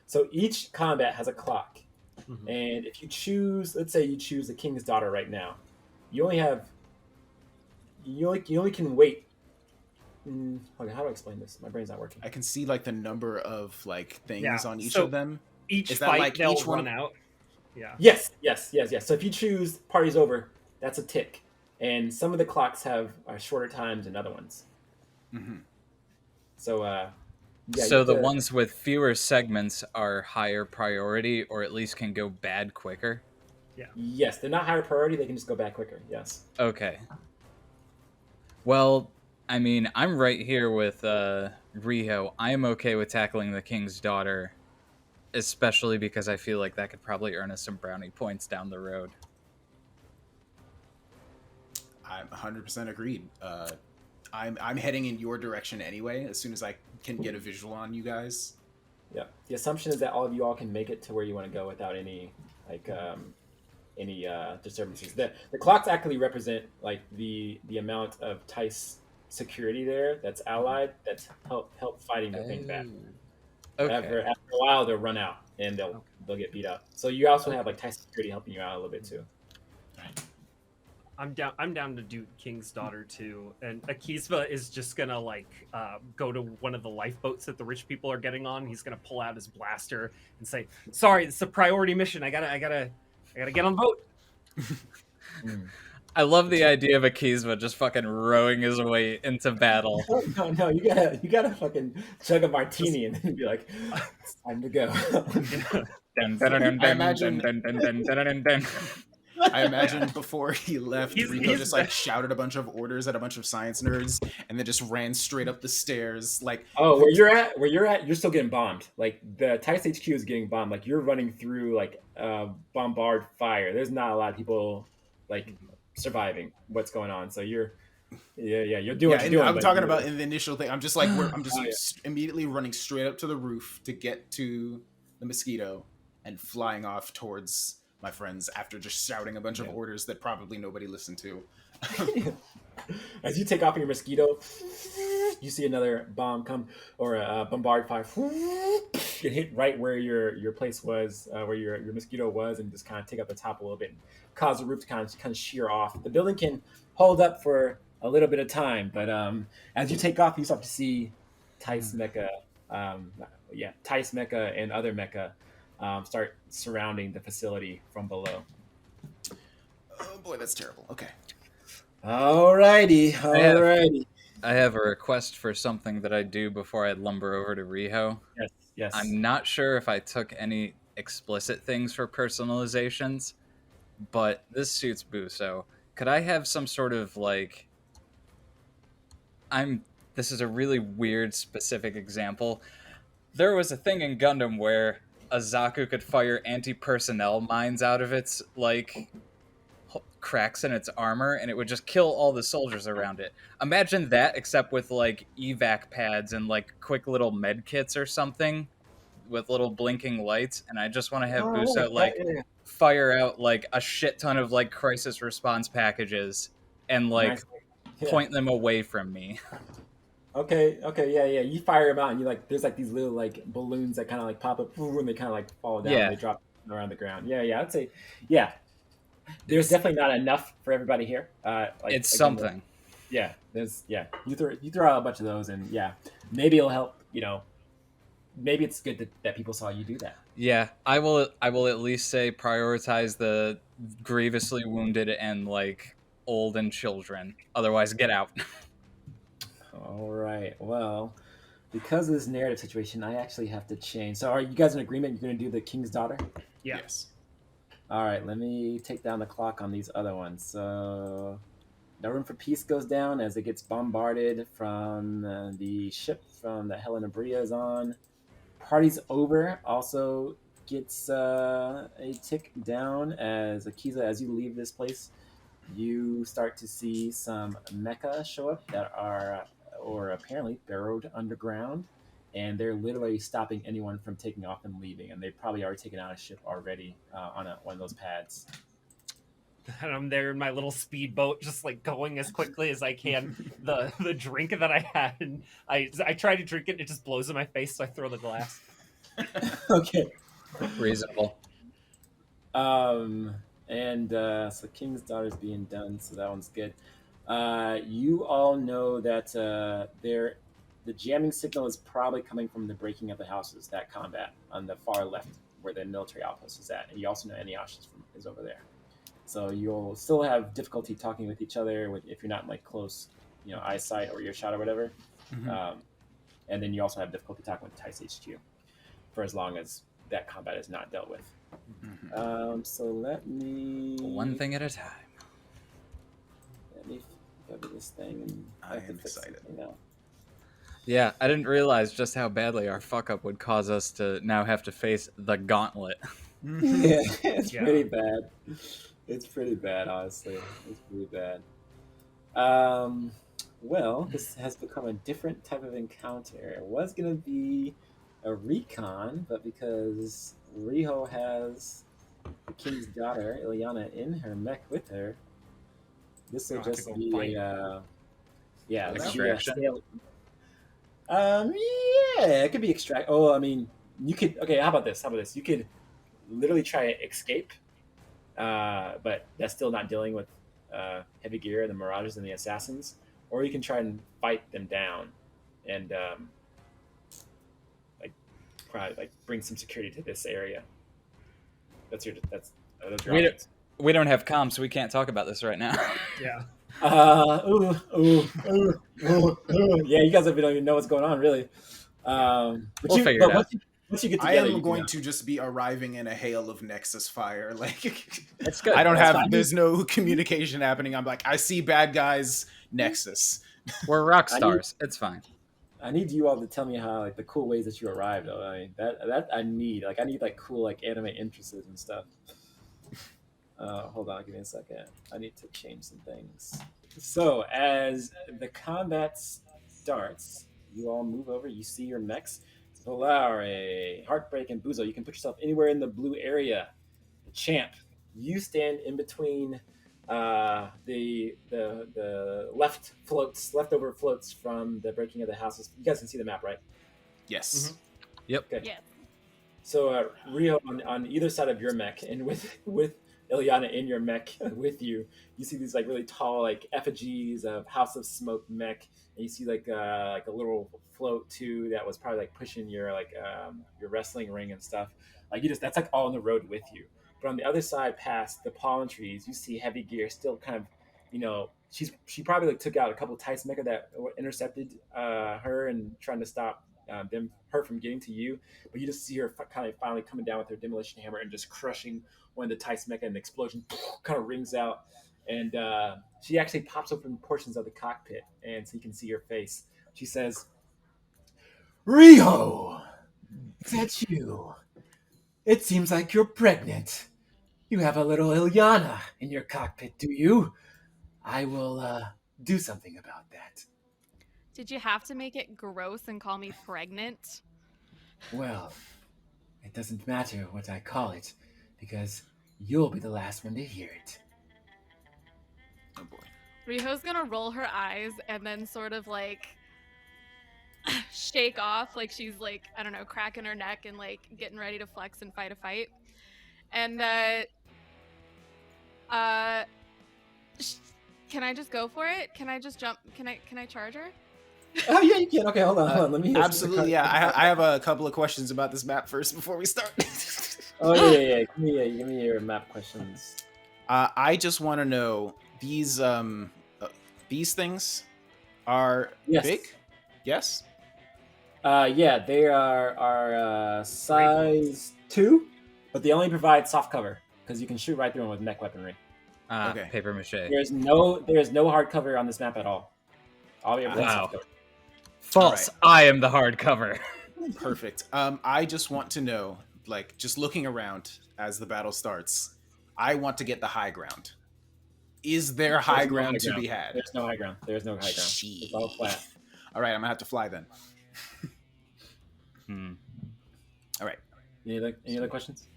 So each combat has a clock, and if you choose, let's say you choose the King's Daughter right now, you only can wait. Okay, how do I explain this? My brain's not working. I can see like the number of like things on each so of them. Each Is that, fight like, they'll each one- run out. Yeah. Yes. So if you choose party's over, that's a tick. And some of the clocks have shorter times than other ones. Mm-hmm. So so the ones with fewer segments are higher priority, or at least can go bad quicker? Yeah. Yes, they're not higher priority. They can just go bad quicker. Yes. Okay. Well, I mean, I'm right here with Rhio. I'm okay with tackling the King's Daughter, especially because I feel like that could probably earn us some brownie points down the road. I'm 100% agreed. I'm heading in your direction anyway. As soon as I can get a visual on you guys. Yeah. The assumption is that all of you all can make it to where you want to go without any disturbances. The clocks actually represent like the amount of Tice security there that's allied that's help fighting the thing back. Okay. After a while, they'll run out and they'll get beat up. So you also have like Tice security helping you out a little bit too. I'm down. I'm down to do King's Daughter too. And Akizva is just gonna go to one of the lifeboats that the rich people are getting on. He's gonna pull out his blaster and say, "Sorry, it's a priority mission. I gotta get on the boat." I love the idea of Akizva just fucking rowing his way into battle. No, you gotta fucking chug a martini and then be like, it's time to go. I imagine before he left, Rico just like shouted a bunch of orders at a bunch of science nerds, and then just ran straight up the stairs. Like, oh, where you're at, you're still getting bombed. Like the Tice HQ is getting bombed. Like you're running through like bombard fire. There's not a lot of people like surviving what's going on. So you're you're doing what you're doing. I'm talking about in the initial thing. I'm just like I'm just immediately running straight up to the roof to get to the Mosquito and flying off towards my friends after just shouting a bunch of orders that probably nobody listened to. As you take off your Mosquito, you see another bomb come, or a bombard fire. Get hit right where your place was, where your Mosquito was, and just kind of take up the top a little bit, and cause the roof to kind of shear off. The building can hold up for a little bit of time, but as you take off, you start to see Tice Mecha, Tice Mecha and other Mecha start surrounding the facility from below. Oh boy, that's terrible. Okay. Alrighty. I have a request for something that I do before I lumber over to Rhio. Yes. I'm not sure if I took any explicit things for personalizations, but this suits Buso. Could I have some sort of like... This is a really weird specific example. There was a thing in Gundam where a Zaku could fire anti-personnel mines out of its like cracks in its armor, and it would just kill all the soldiers around it. Imagine that, except with like evac pads and like quick little med kits or something with little blinking lights. And I just want to have Buso fire out like a shit ton of like crisis response packages and like point them away from me. Okay, yeah. You fire them out, and you like there's like these little like balloons that kind of like pop up, and they kind of like fall down. And they drop around the ground. Yeah. I'd say, there's definitely not enough for everybody here. It's something. You throw out a bunch of those, and maybe it'll help. Maybe it's good that people saw you do that. Yeah, I will at least say prioritize the grievously wounded and like old and children. Otherwise, get out. All right. Well, because of this narrative situation, I actually have to change. So, are you guys in agreement? You're going to do the King's Daughter? Yes. All right. Let me take down the clock on these other ones. So, No Room for Peace goes down as it gets bombarded from the ship from the Helena Bria is on. Party's Over also gets a tick down as Akiza, as you leave this place, you start to see some mecha show up that are apparently burrowed underground, and they're literally stopping anyone from taking off and leaving, and they've probably already taken out a ship already on one of those pads. And I'm there in my little speedboat, just like going as quickly as I can. The drink that I had, and I try to drink it, and it just blows in my face, so I throw the glass. Okay. Reasonable. So King's Daughter's being done, so that one's good. You all know that the jamming signal is probably coming from the breaking of the houses, that combat on the far left where the military outpost is at. And you also know Enyash is over there. So you'll still have difficulty talking with each other if you're not in like close, eyesight or earshot or whatever. Mm-hmm. And then you also have difficulty talking with Tice HQ for as long as that combat is not dealt with. Mm-hmm. So let me... One thing at a time. Let me go to this thing and I am excited. Yeah, I didn't realize just how badly our fuck up would cause us to now have to face the gauntlet. Yeah, it's pretty bad. It's pretty bad, honestly. It's pretty bad. Well, this has become a different type of encounter. It was going to be a recon, but because Rhio has the King's Daughter, Ileana, in her mech with her, this will just be extraction. It could be extract. Oh, I mean, you could. Okay, how about this? You could literally try to escape, but that's still not dealing with heavy gear, the mirages and the assassins, or you can try and fight them down, and like probably like bring some security to this area. That's your We don't, options. we don't have comms, so we can't talk about this right now. Yeah. Yeah, you guys don't even know what's going on, really. But We'll figure it out. Once you get I together, am you going can, to just be arriving in a hail of Nexus fire. Like, It's good. I don't That's have. fine. There's no communication happening. I'm like, I see bad guys. Nexus. We're rock I need- stars. It's fine. I need you all to tell me how like the cool ways that you arrived. Though I mean that I need like cool like anime entrances and stuff. Hold on, give me a second. I need to change some things. So as the combat starts, you all move over. You see your mechs. Volare, Heartbreak, and Buzo. You can put yourself anywhere in the blue area. The champ, you stand in between the leftover floats from the breaking of the houses. You guys can see the map, right? Yes. Yep. Good. Yeah. So Rhio on either side of your mech, and with Ilyana in your mech with you, you see these like really tall like effigies of House of Smoke mech, and you see like a little float too that was probably like pushing your your wrestling ring and stuff. Like that's like all on the road with you. But on the other side, past the pollen trees, you see heavy gear still kind of, she probably like took out a couple of Tice mecha that intercepted her and trying to stop her from getting to you. But you just see her kind of finally coming down with her demolition hammer and just crushing one of the Tice mecha, and the explosion kind of rings out. And she actually pops open portions of the cockpit, and so you can see her face. She says, "Rhio, is that you? It seems like you're pregnant. You have a little Ilyana in your cockpit, do you? I will do something about that." Did you have to make it gross and call me pregnant? Well, it doesn't matter what I call it, because you'll be the last one to hear it. Oh boy. Riho's gonna roll her eyes and then sort of like shake off, like she's like, I don't know, cracking her neck and like getting ready to flex and fight a fight. And uh can I just go for it? Can I just jump? Can I charge her? Oh yeah, you can. Okay, hold on. Let me Absolutely, yeah. I have a couple of questions about this map first before we start. Oh yeah. Give me your map questions. I just want to know these things are Yes. big. Yes. Yeah, they are size 2, but they only provide soft cover because you can shoot right through them with mech weaponry. Okay. Paper mache. There's no hard cover on this map at all. All you have is Wow. soft cover. False. I am the hardcover. Perfect. I just want to know, like, just looking around as the battle starts, I want to get the high ground. Is there high There's no ground high to ground. be had? There's no high ground. There's no high ground. It's all flat. All right, I'm gonna have to fly then. All right. Any other questions?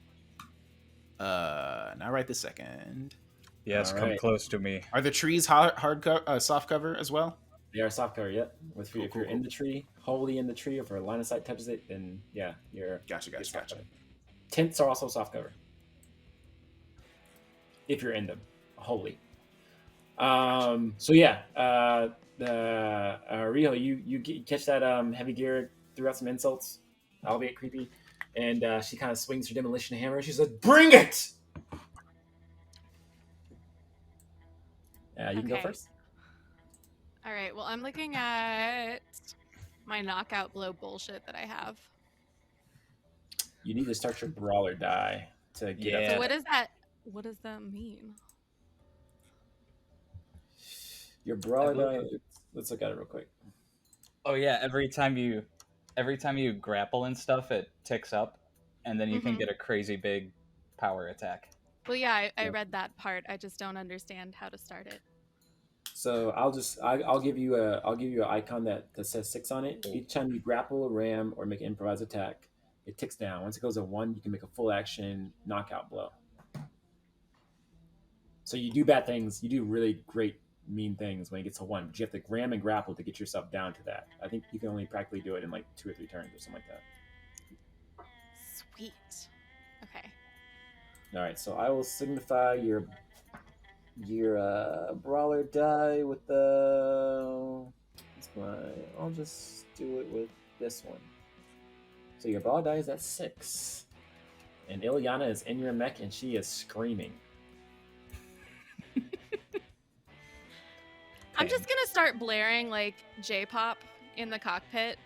Not right this second. Yes, All come right. close to me. Are the trees soft cover as well? They are soft cover, yep. If you're Cool. in the tree, wholly in the tree, if a line of sight touches it, then yeah, you're Gotcha. soft cover. Tents are also soft cover. If you're in them, wholly. So yeah, the Rhio, you catch that heavy gear, threw out some insults, albeit creepy, and she kind of swings her demolition hammer. She says, "Bring it!" You can go Okay. first. All right. Well, I'm looking at my knockout blow bullshit that I have. You need to start your brawler die to get Yeah. So up. what does that? What does that mean? Your brawler I die. Let's look at it real quick. Oh yeah, every time you grapple and stuff, it ticks up, and then you can Mhm. get a crazy big power attack. Well, yeah, I Yeah. read that part. I just don't understand how to start it. So I'll give you an icon that says 6 on it. Each time you grapple, ram, or make an improvised attack, it ticks down. Once it goes to 1, you can make a full action knockout blow. So you do bad things, you do really great mean things when it gets to 1, but you have to ram and grapple to get yourself down to that. I think you can only practically do it in like 2 or 3 turns or something like that. Sweet. Okay. All right, so I will signify your your brawler die with the. I'll just do it with this one. So your brawler dies at 6. And Ilyana is in your mech and she is screaming. I'm just gonna start blaring like J-pop in the cockpit.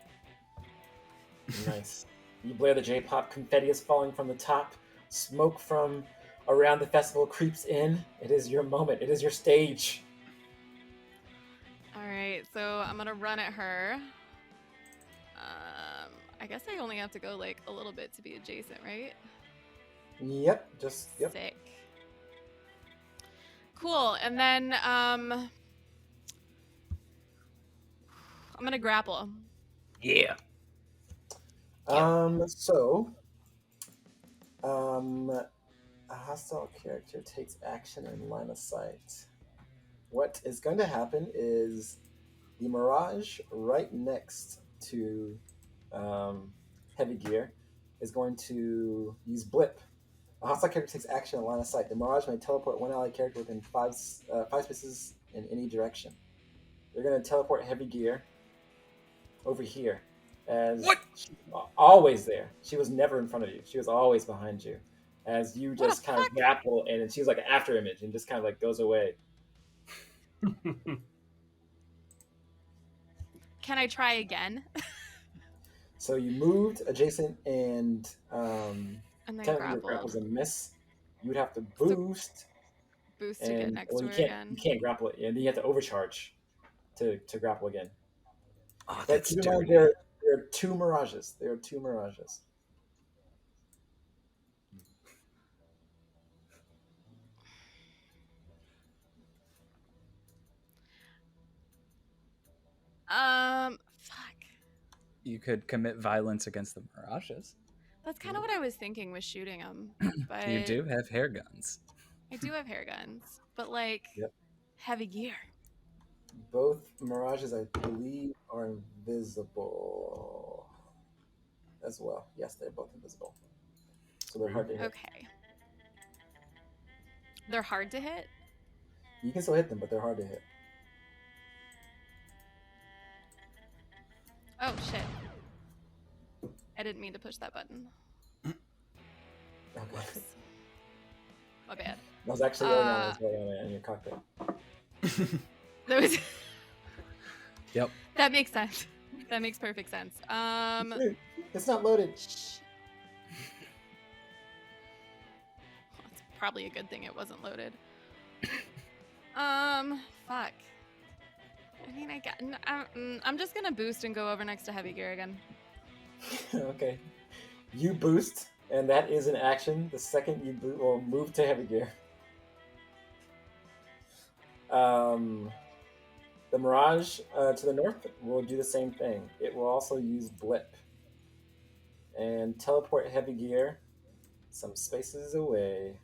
Nice. You blare the J-pop, confetti is falling from the top, smoke from around the festival creeps in. It is your moment, it is your stage. Alright, so I'm gonna run at her. I guess I only have to go like a little bit to be adjacent, right? Yep. Sick. Cool, and then I'm gonna grapple. Yeah. A hostile character takes action in line of sight. What is going to happen is the Mirage right next to Heavy Gear is going to use Blip. A hostile character takes action in line of sight. The Mirage may teleport one allied character within 5 spaces in any direction. They're going to teleport Heavy Gear over here. As what? She's always there. She was never in front of you. She was always behind you. As you just kind of grapple, and she's like an after image and just kind of like goes away. Can I try again? So you moved adjacent and then technically your grapple's a miss. You would have to boost. Boost to get next to her again. You can't grapple it, and then you have to overcharge to grapple again. Oh, But keep in mind, there are 2 mirages. Fuck. You could commit violence against the Mirages. That's kind of what I was thinking, was shooting them. But You do have hair guns. I do have hair guns, but like Heavy Gear. Both Mirages, I believe, are invisible as well. Yes, they're both invisible. So they're hard to hit. Okay. They're hard to hit? You can still hit them, but they're hard to hit. Oh, shit. I didn't mean to push that button. Okay. My bad. That was actually Ilyana in your cockpit. That was... Yep. That makes sense. That makes perfect sense. It's not loaded. It's probably a good thing it wasn't loaded. Fuck. I mean, I'm just gonna boost and go over next to Heavy Gear again. Okay. You boost, and that is an action. The second you will move to Heavy Gear. The Mirage to the north will do the same thing. It will also use Blip and teleport Heavy Gear some spaces away.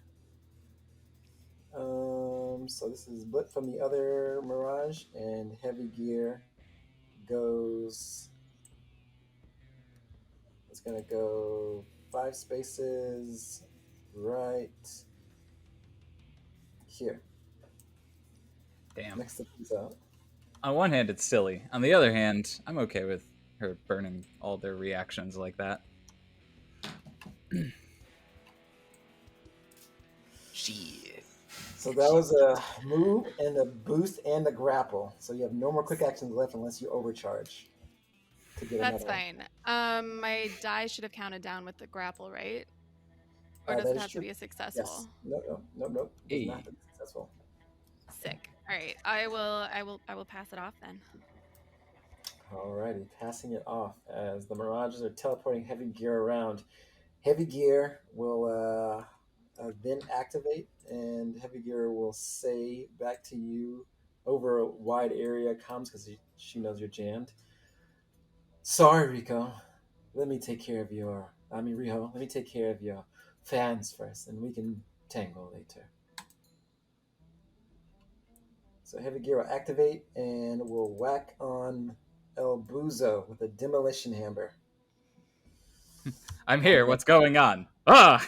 So this is Blip from the other Mirage, and Heavy Gear goes... It's going to go 5 spaces right here. Damn. Next to Pizza. On one hand, it's silly. On the other hand, I'm okay with her burning all their reactions like that. Shit. So that was a move and a boost and a grapple. So you have no more quick actions left unless you overcharge. To get That's another fine. My die should have counted down with the grapple, right? Or does it have to be a successful? Yes. Nope. It does not have to be successful. Sick. All right. I will pass it off then. Alrighty, passing it off as the Mirages are teleporting Heavy Gear around. Heavy Gear will then activate, and Heavy Gear will say back to you over a wide area comms because she knows you're jammed. Sorry, Rico. Let me take care of Rhio. Let me take care of your fans first, and we can tangle later. So Heavy Gear will activate and will whack on El Buzo with a demolition hammer. I'm here. What's going on? Ah!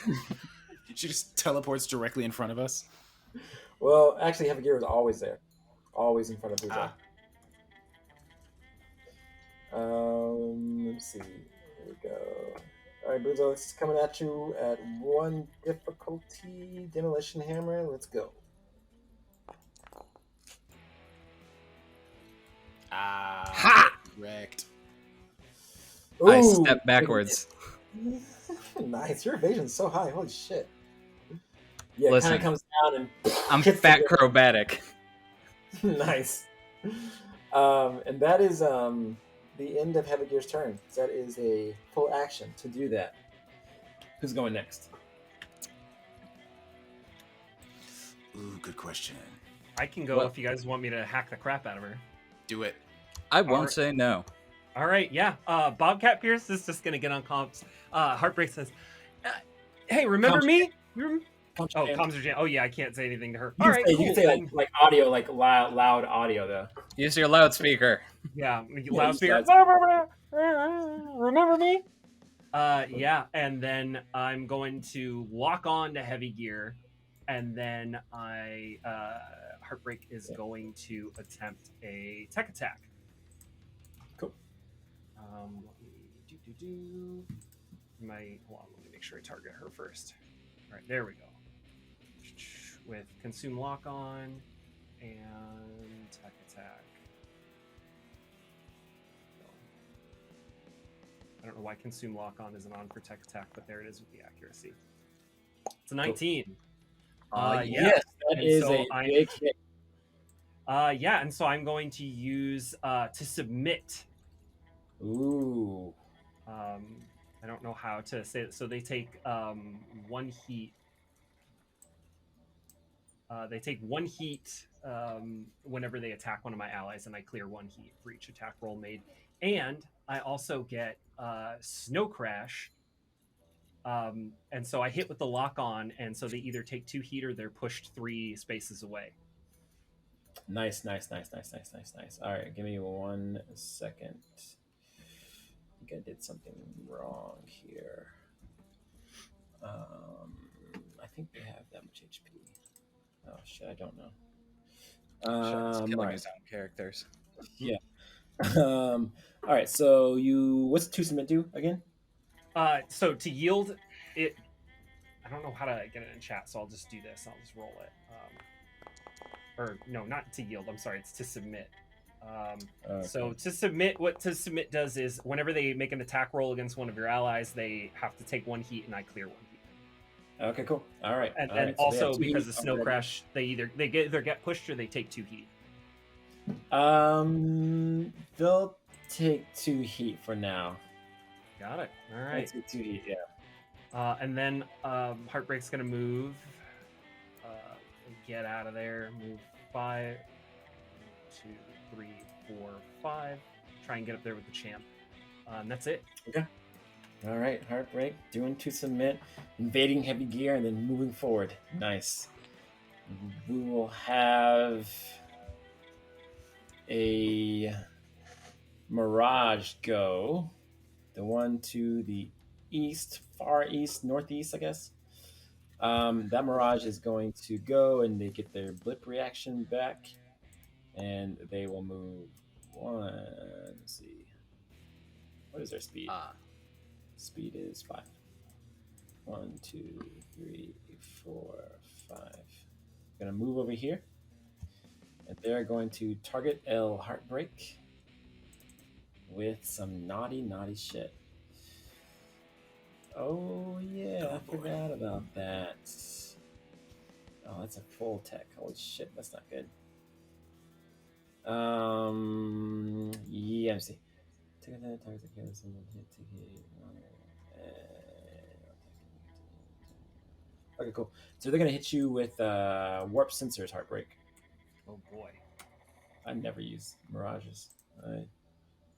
She just teleports directly in front of us. Well, actually, Heavy Gear was always there, always in front of Buzo. Let's see. Here we go. All right, Buzo, it's coming at you at 1 difficulty. Demolition Hammer. Let's go. Ha! Wrecked. I Ooh, step backwards. Nice. Your evasion's so high. Holy shit. Yeah, it kind Listen, of comes down and I'm hits the fat ground. acrobatic. Nice. And that is the end of Heavy Gear's turn. That is a full action to do that. Who's going next? Ooh, good question. I can go Well- if you guys want me to hack the crap out of her. Do it. I won't Alright. say no. All right, yeah. Bobcat Pierce is just gonna get on comms. Heartbreak says, "Hey, remember Comms- me? You rem- Comms Oh, jam. comms are jam. Oh yeah, I can't say anything to her. You All can right, say, cool. you can say then. like audio, like loud audio though. Use your loudspeaker. Yeah, use loudspeaker. Remember me? Yeah, and then I'm going to lock on to Heavy Gear, and then Heartbreak is going to attempt a tech attack. Cool. Let me hold on, let me make sure I target her first. All right, there we go. With consume lock on and tech attack. I don't know why consume lock on isn't on for tech attack, but there it is with the accuracy. It's a 19. Yeah. Yes, that And is so a I- big hit. Yeah, and so I'm going to use to submit. Ooh. I don't know how to say it. So they take one heat. They take one heat whenever they attack one of my allies, and I clear one heat for each attack roll made. And I also get Snow Crash. And so I hit with the lock on, and so they either take 2 heat or they're pushed 3 spaces away. Nice. All right, give me 1 second. I think I did something wrong here. I think they have that much HP. Oh shit, I don't know. Shut's killing Alright. his own characters. Yeah. All right. So what's 2 submit do again? So to yield it, I don't know how to get it in chat, so I'll just do this. I'll just roll it. Or no, not to yield. I'm sorry. It's to submit. Okay. So to submit, what to submit does is whenever they make an attack roll against one of your allies, they have to take 1 heat, and I clear 1 heat. Okay, cool. All right. And, All and right, so they have also 2 because heat of Snow already. Crash, they either get pushed or they take 2 heat. They'll take 2 heat for now. Got it. All They'll right. take 2 heat. Yeah. And then Heartbreak's gonna move, get out of there. Move 5, 2, 3, 4, 5. Try and get up there with the champ. And that's it. All right. Heartbreak doing to submit, invading Heavy Gear, and then moving forward. Nice. We will have a Mirage go. The one to the east, far east, northeast, I guess. That Mirage is going to go, and they get their blip reaction back, and they will move 1. Let's see. What is their speed? Speed is 5. 1, 2, 3, 4, 5. Gonna move over here, and they're going to target El Heartbreak with some naughty shit. Oh yeah, I forgot about that. Oh, that's a full tech. Holy shit, that's not good. Yeah, let me see. Okay, cool. So they're gonna hit you with warp sensors, Heartbreak. Oh boy. I never use mirages. I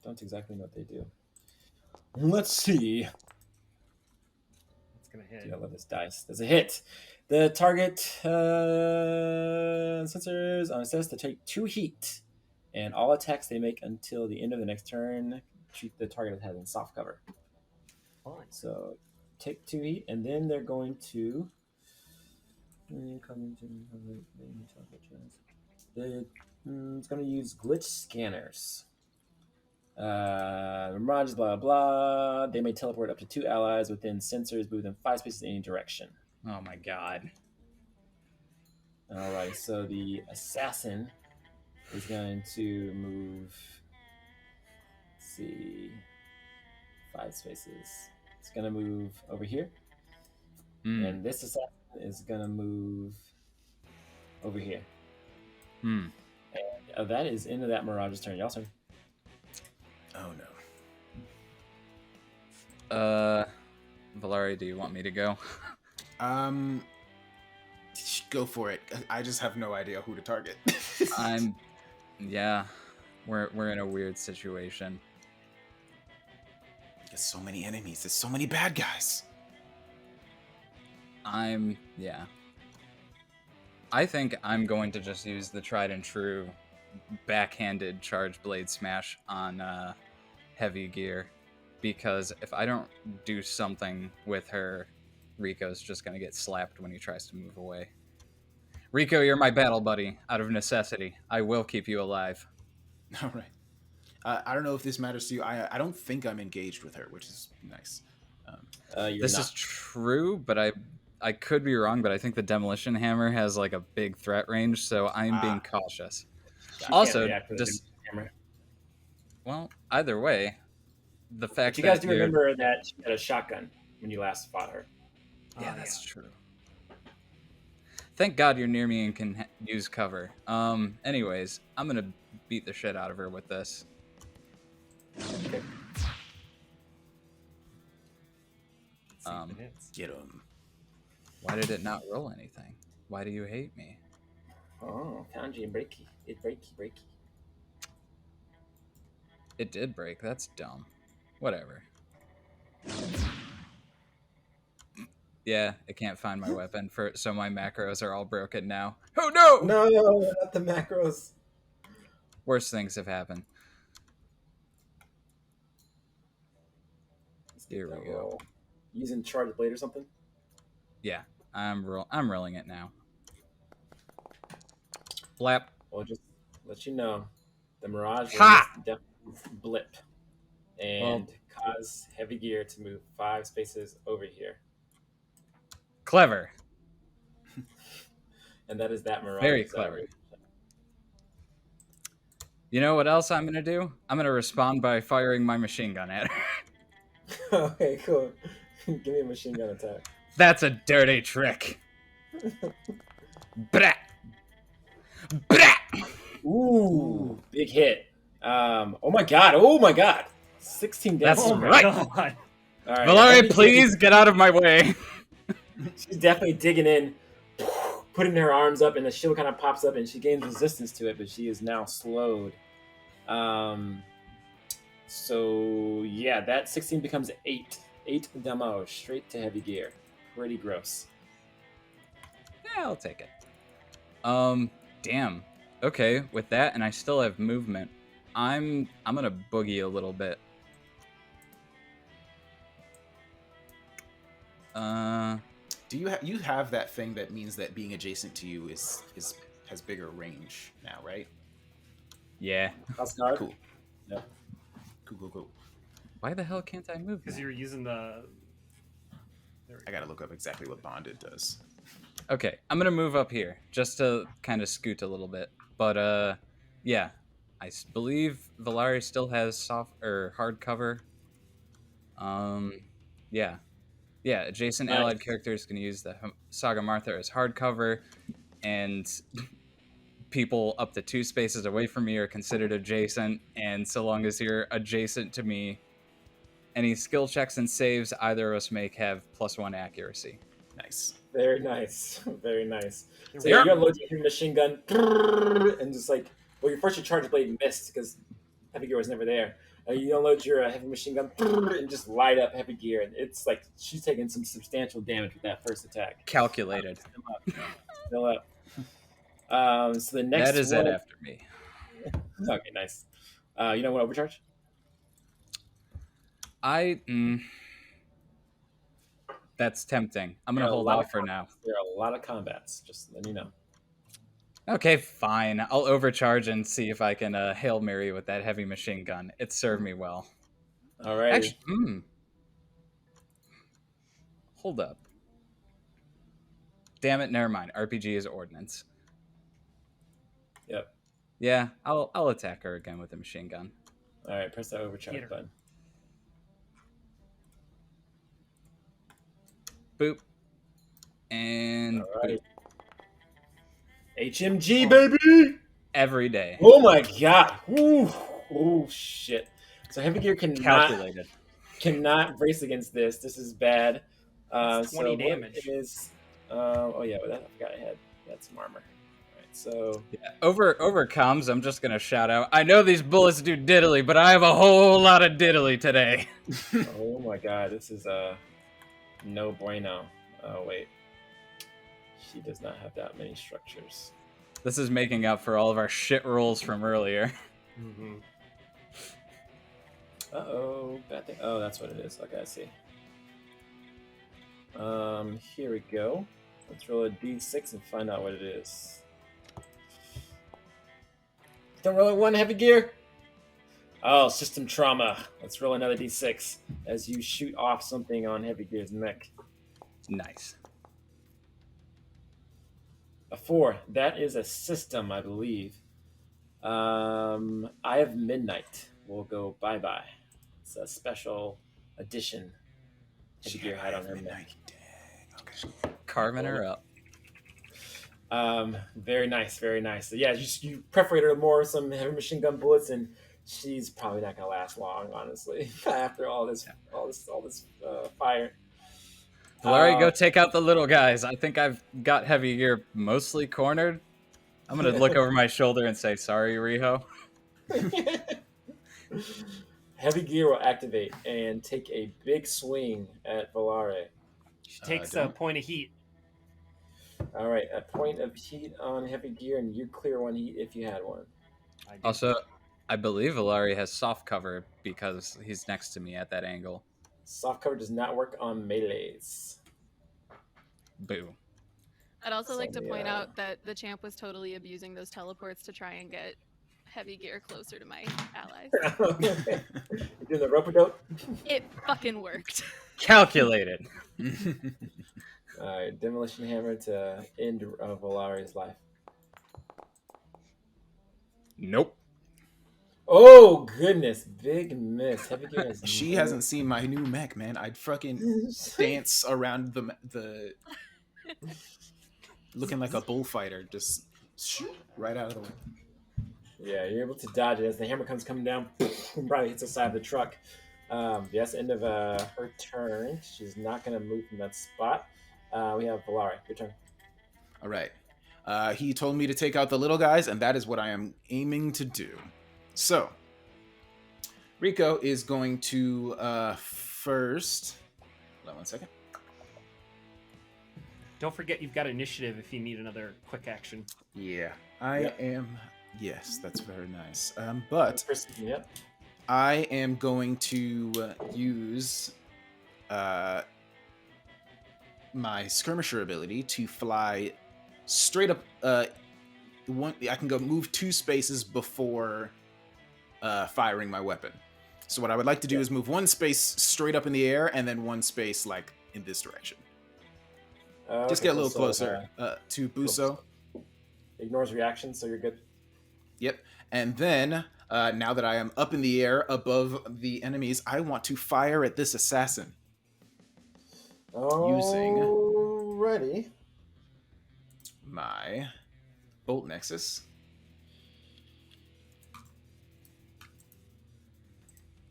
don't exactly know what they do. Let's see. It's gonna hit. Dude, I love this dice. There's a hit. The target sensors says to take 2 heat, and all attacks they make until the end of the next turn treat the target as having soft cover. Fine. So take 2 heat, and then they're going to It's going to use glitch scanners. Mirage, blah blah. They may teleport up to 2 allies within sensors, move them 5 spaces in any direction. Oh my god. All right, so the assassin is going to move. Let's see, 5 spaces. It's going to move over here, and this assassin is going to move over here. And that is into that Mirage's turn. Y'all's turn. Oh no. Valari, do you want me to go? Go for it. I just have no idea who to target. Yeah. We're in a weird situation. There's so many enemies. There's so many bad guys. Yeah. I think I'm going to just use the tried and true backhanded charge blade smash on heavy gear, because if I don't do something with her, Rico's just going to get slapped when he tries to move away. Rico, you're my battle buddy. Out of necessity, I will keep you alive. All right. I don't know if this matters to you. I don't think I'm engaged with her, which is nice. This is true, but I could be wrong, but I think the demolition hammer has like a big threat range, so I'm being cautious. Also, well, either way, the fact but you guys do remember that she had a shotgun when you last fought her. Yeah, that's true. Thank God you're near me and can use cover. Anyways, I'm gonna beat the shit out of her with this. Okay. Get him. Why did it not roll anything? Why do you hate me? Oh, Kanji and breaky. It breaky. It did break. That's dumb. Whatever. Yeah, I can't find my weapon, so my macros are all broken now. Oh no! No, not the macros. Worse things have happened. Here we go. Using charge blade or something? Yeah, I'm rolling it now. Blap. Well, just let you know, the Mirage will definitely blip and cause heavy gear to move 5 spaces over here. Clever. And that is that Mirage. Very clever. You know what else I'm going to do? I'm going to respond by firing my machine gun at her. Okay, cool. Give me a machine gun attack. That's a dirty trick. Brat. Brat. Ooh, big hit. Oh my god. 16 damage. That's right. All right. Valari, please get out of my way. She's definitely digging in, putting her arms up, and the shield kind of pops up, and she gains resistance to it, but she is now slowed. So yeah, that 16 becomes 8. 8 damage straight to heavy gear. Pretty gross. Yeah, I'll take it. Damn. Okay, with that, and I still have movement, I'm gonna boogie a little bit. Do you have that thing that means that being adjacent to you has bigger range now, right? Yeah. Cool. Yep. Cool. Why the hell can't I move? Because you're using the. I gotta look up exactly what bonded does. Okay, I'm gonna move up here just to kind of scoot a little bit, but yeah, I believe Valari still has soft or hard cover. Yeah. Adjacent allied characters can use the Saga Martha as hard cover, and people up to 2 spaces away from me are considered adjacent. And so long as you're adjacent to me, any skill checks and saves either of us make have +1 accuracy. Nice. Very nice. Very nice. So you're gonna load your machine gun and just like, well, your charge blade missed because heavy gear was never there. You unload your heavy machine gun and just light up heavy gear, and it's like she's taking some substantial damage with that first attack. Calculated. Still up. So the next that is one... it after me. Okay, nice. You know what overcharge? That's tempting. I'm There gonna are a hold lot off of for now. There are a lot of combats. Just let me know. Okay, fine. I'll overcharge and see if I can Hail Mary with that heavy machine gun. It served me well. Alrighty. Actually, hold up. Damn it, never mind. RPG is ordnance. Yep. Yeah, I'll attack her again with the machine gun. All right. Press that overcharge button. Boop. And Alright. boop. HMG, baby! Every day. Oh my god. Ooh. Oh shit. So heavy gear Calculated. cannot brace against this. This is bad. That's 20 so damage. What is oh yeah, but I forgot I had some armor. Alright, so Yeah. Over comms, I'm just gonna shout out, I know these bullets do diddly, but I have a whole lot of diddly today. oh my god, this is no bueno. Oh wait. She does not have that many structures. This is making up for all of our shit rolls from earlier. Mm-hmm. Uh-oh, bad thing. Oh, that's what it is. Okay, I see. Here we go. Let's roll a d6 and find out what it is. Don't roll a 1 heavy gear. Oh, system trauma. Let's roll another d6 as you shoot off something on heavy gear's neck. Nice. A 4. That is a system, I believe. I have midnight. We'll go bye-bye. It's a special edition heavy gear had on her neck. Okay. Carving her up. Very nice, very nice. So yeah, you perforate her more with some heavy machine gun bullets, and she's probably not gonna last long, honestly. After all this fire. Valari, go take out the little guys. I think I've got heavy gear mostly cornered. I'm gonna look over my shoulder and say, "Sorry, Rhio." Heavy gear will activate and take a big swing at Valare. She takes a point of heat. All right, a point of heat on heavy gear, and you clear 1 heat if you had one. Also, I believe Valari has soft cover because he's next to me at that angle. Soft cover does not work on melees. Boo. I'd also So like to point yeah. out that the champ was totally abusing those teleports to try and get heavy gear closer to my allies. You doing the rope-a-dope? It fucking worked. Calculated. All right, demolition hammer to end Valari's life. Nope. Oh goodness, big miss. Heavy gear has She hasn't seen my new mech, man. I'd fucking dance around the looking like a bullfighter, just right out of the way. Yeah, you're able to dodge it as the hammer comes coming down. Probably hits the side of the truck. Yes, end of her turn. She's not going to move from that spot. We have Valari. Your turn. All right. He told me to take out the little guys, and that is what I am aiming to do. So, Rico is going to first. Hold on 1 second. Don't forget you've got initiative if you need another quick action. Yeah, I am. Yes, that's very nice. But Yep. I am going to use my skirmisher ability to fly straight up. I can go move 2 spaces before firing my weapon. So what I would like to do is move 1 space straight up in the air, and then 1 space like in this direction. Just get a little closer to Buso. Ignores reaction, so you're good. Yep. And then, now that I am up in the air above the enemies, I want to fire at this assassin. Alrighty. My Bolt Nexus.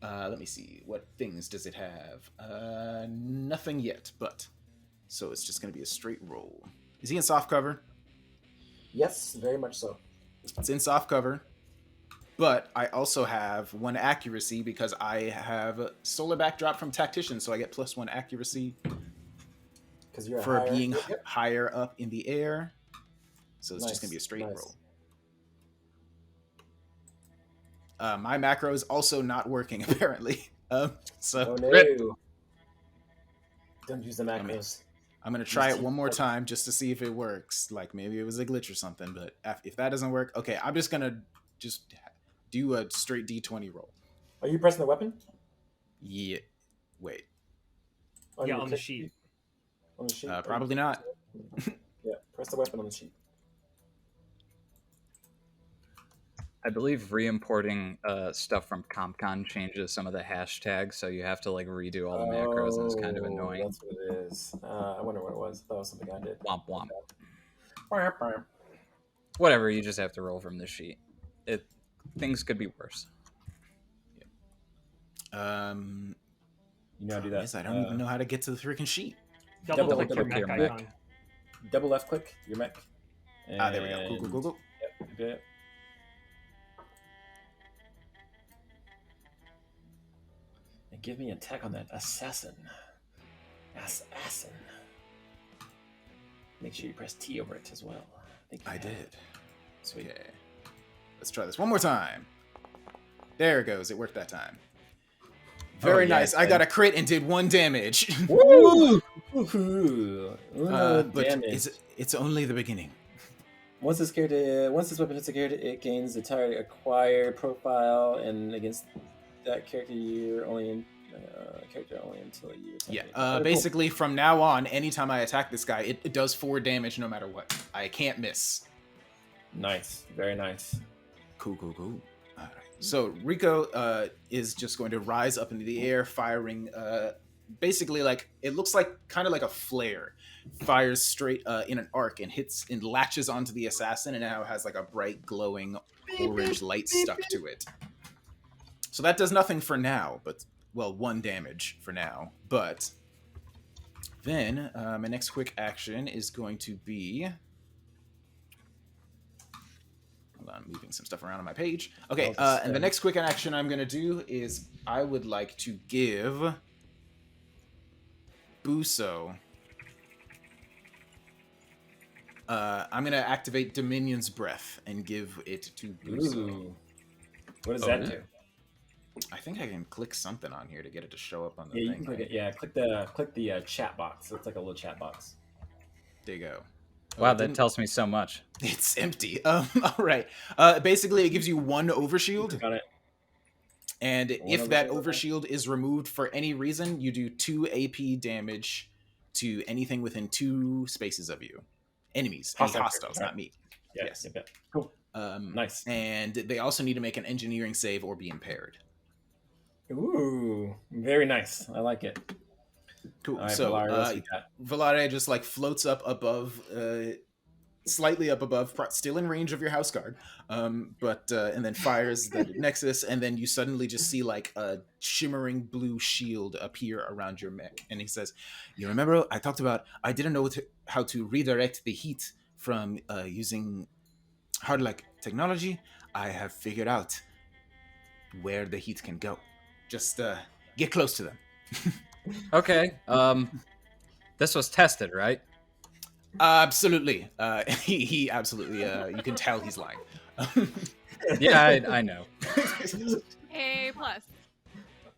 Let me see. What things does it have? Nothing yet, but... So it's just going to be a straight roll. Is he in soft cover? Yes, very much so. It's in soft cover. But I also have 1 accuracy because I have solar backdrop from Tactician, so I get +1 accuracy Because you're for higher. being Yep. higher up in the air. So it's Nice, just going to be a straight nice. roll. My macro is also not working, apparently. So Oh no. Rip. Don't use the macros. I'm gonna try it one more time just to see if it works. Like maybe it was a glitch or something. But if that doesn't work, okay, I'm just gonna do a straight D20 roll. Are you pressing the weapon? Yeah. Wait. Yeah, on the sheet. On the sheet? Probably not. Yeah, press the weapon on the sheet. I believe re-importing stuff from CompCon changes some of the hashtags, so you have to like redo all the macros, and it's kind of annoying. That's what it is. I wonder what it was. I thought it was something I did. Womp womp. Whatever, you just have to roll from the sheet. Things could be worse. You know how to do that. Yes, I don't even know how to get to the freaking sheet. Double Double click your click mech your icon. Double left click your mech. There we go. Cool, cool, cool. Yep. And give me an attack on that assassin. Assassin. Make sure you press T over it as well. I did. Sweet. Okay. Let's try this one more time. There it goes. It worked that time. Very nice. I got a crit and did 1 damage. Woo! But damage. it's only the beginning. Once this weapon hits a character, it gains the entire acquired profile, and against that character, you're only in character only until you attack. Yeah. Basically, from now on, anytime I attack this guy, it does 4 damage no matter what. I can't miss. Nice. Very nice. Cool. All right. So Rico is just going to rise up into the air, firing. Basically, like it looks like kind of like a flare, fires straight in an arc and hits and latches onto the assassin, and now has like a bright, glowing orange light stuck to it. So that does nothing for now, but 1 damage for now. But then my next quick action is going to be. Hold on, I'm moving some stuff around on my page. Okay, and the next quick action I'm going to do is I would like to give Buso. I'm going to activate Dominion's Breath and give it to Buso. Ooh. What does that do? I think I can click something on here to get it to show up on the Yeah, thing. you can click it. Yeah, click the chat box. It's like a little chat box. There you go. Wow, that tells me so much. It's empty. All right. Basically, it gives you 1 overshield. Got it. And if that overshield is removed for any reason, you do 2 AP damage to anything within 2 spaces of you. Enemies. Hostiles, not me. Yeah, yes. Yeah. Cool. Nice. And they also need to make an engineering save or be impaired. Ooh, very nice. I like it. Cool. Right, So Valare just like floats up above, slightly up above, still in range of your house guard, but and then fires the nexus, and then you suddenly just see like a shimmering blue shield appear around your mech, and he says, "You remember I talked about I didn't know how to redirect the heat from using hard-like technology. I have figured out where the heat can go. Just get close to them." Okay. This was tested, right? Absolutely. He absolutely. You can tell he's lying. Yeah, I know. A+.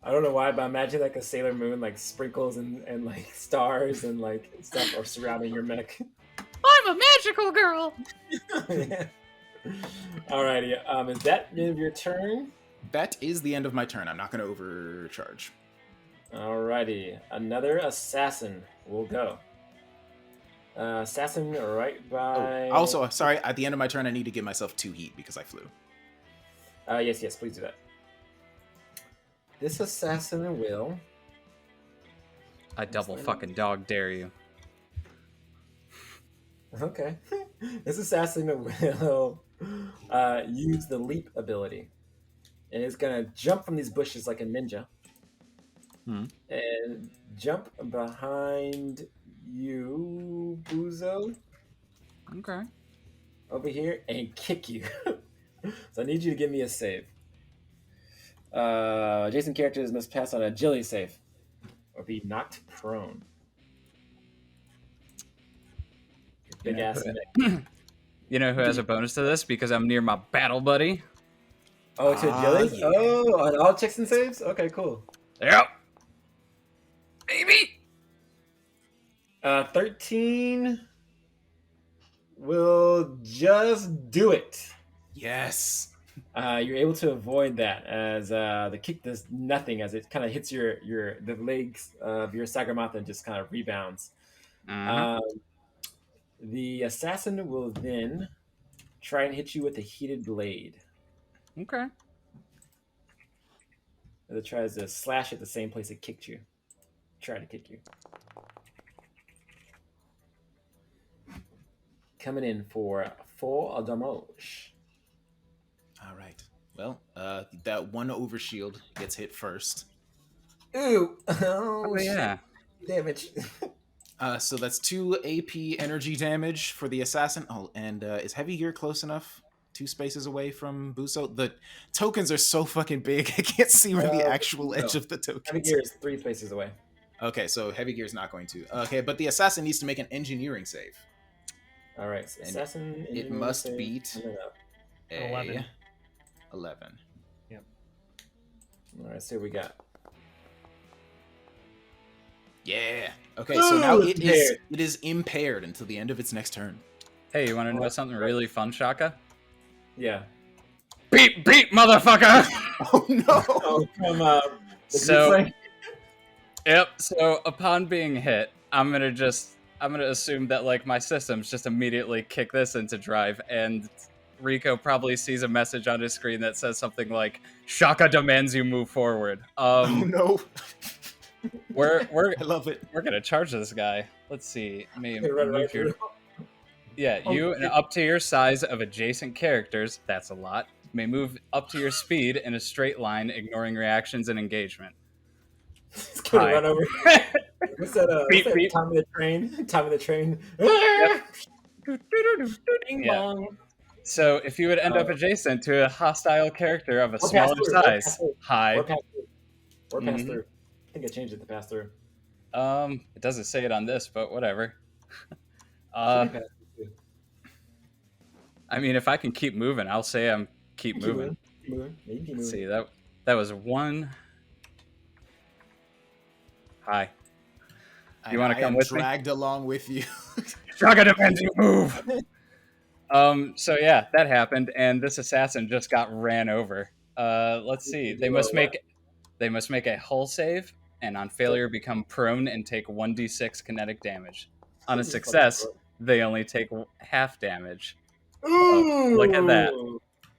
I don't know why, but imagine like a Sailor Moon, like sprinkles and like stars and like stuff are surrounding your mech. I'm a magical girl. Yeah. Alrighty. Is that the end of your turn? That is the end of my turn. I'm not going to overcharge. Alrighty. Another assassin will go. Assassin right by... Also, sorry, at the end of my turn, I need to give myself 2 heat because I flew. Yes, please do that. This assassin will... I double fucking dog dare you. Okay. This assassin will use the leap ability. And it's going to jump from these bushes like a ninja. And jump behind you, Buzo. Okay. Over here and kick you. So I need you to give me a save. Adjacent characters must pass on an agility save or be knocked prone. Big ass neck. You know who has a bonus to this? Because I'm near my battle buddy. Oh, to agility? Yeah. Oh, on all checks and saves? Okay, cool. Yep. Baby. 13 will just do it. Yes. You're able to avoid that as the kick does nothing as it kind of hits the legs of your Sagamata and just kind of rebounds. Mhm. The assassin will then try and hit you with a heated blade. Okay. As it tries to slash at the same place it kicked you. Try to kick you. Coming in for full damage. All right. Well, that one overshield gets hit first. Ooh! Oh, Oh yeah. shit. Damage. So that's 2 AP energy damage for the assassin. Oh, and is heavy gear close enough? 2 spaces away from Buso. The tokens are so fucking big. I can't see where the actual edge of the Heavy tokens. gear is 3 spaces away. Okay, so heavy gear is not going to. Okay, but the assassin needs to make an engineering save. All right, so And assassin. it must beat An 11. 11. Yep. All right, so what we got. Yeah. Okay, so now Ooh, it is impaired until the end of its next turn. Hey, you want to know something really fun, Shaka? Yeah. Beep, beep, motherfucker! Oh no! Oh, from the So- Greek Yep. So upon being hit, I'm gonna assume that like my systems just immediately kick this into drive, and Rico probably sees a message on his screen that says something like "Shaka demands you move forward." Oh no! We're I love it. we're gonna charge this guy. Let's see. May They run right move your through. Yeah, you and up to your size of adjacent characters, that's a lot, may move up to your speed in a straight line, ignoring reactions and engagement. He's gonna Hi. run over. What's that? Beep, What's that beep. Time of the train. Time of the train. Bing Yeah. bong. So if you would end up adjacent to a hostile character of a Or pass smaller through, or pass size, through. hi. Or pass through. Or pass Mhm. through. I think I changed it to pass through. It doesn't say it on this, but whatever. Should be pass through, too. I mean, if I can keep moving, I'll say I'm keep moving. Keep moving. Yeah, you keep Let's moving. see, that was one. Hi. You wanna I come am with me? dragged along with you. Shaka demands you move. So yeah, that happened, and this assassin just got ran over. Let's see. They must make a hull save, and on failure become prone and take 1d6 kinetic damage. On a success, they only take half damage. Ooh! Look at that.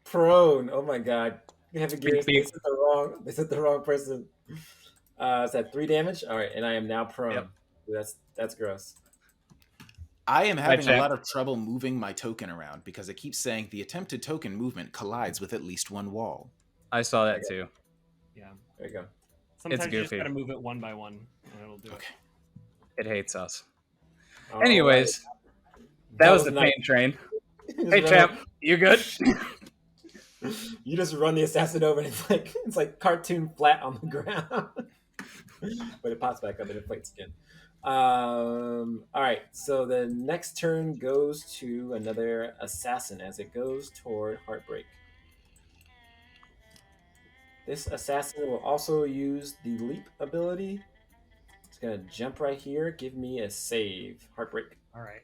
Prone. Oh my god. Heavy gear. Beep, beep. They said the wrong person. Is that 3 damage? All right, and I am now prone. Yep. Ooh, that's gross. I am having a champ. lot of trouble moving my token around because it keeps saying the attempted token movement collides with at least one wall. I saw that too. Yeah. There you go. Sometimes you just goofy. gotta move it one by one, and it'll do Okay. It hates us. All Anyways, right. that was the nice. pain train. Just Hey run champ, over- you good? You just run the assassin over, and it's like cartoon flat on the ground, but it pops back up and it inflates again. All right, so the next turn goes to another assassin as it goes toward Heartbreak. This assassin will also use the leap ability. It's gonna jump right here. Give me a save. Heartbreak. All right.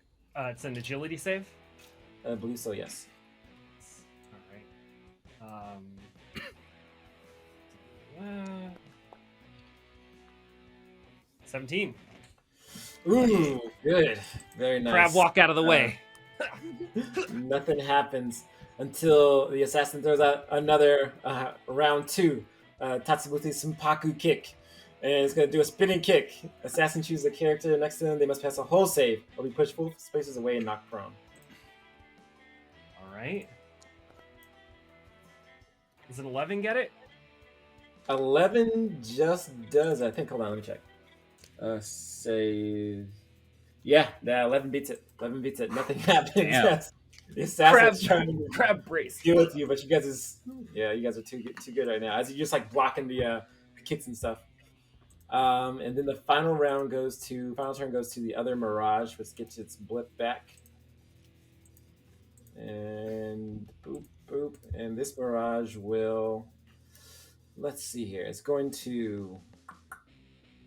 It's an agility save. I believe so. Yes. All right. 17. Ooh, good. Very nice. Crab walk out of the way. Nothing happens until the assassin throws out another round 2 Tatsubuti Sumpaku kick. And it's going to do a spinning kick. Assassin chooses a character next to them. They must pass a whole save or be pushed full spaces away and knocked prone. All right. Does an 11 get it? 11 just does, I think. Hold on, let me check. Save. Yeah, 11 beats it. 11 beats it. Nothing happens. Damn. Yes. The assassin's trying to Crab brace. deal with you, but you guys are too good right now. As you're just like blocking the kicks and stuff. And then the final turn goes to the other Mirage, which gets its blip back. And boop, boop. And this Mirage will, let's see here. It's going to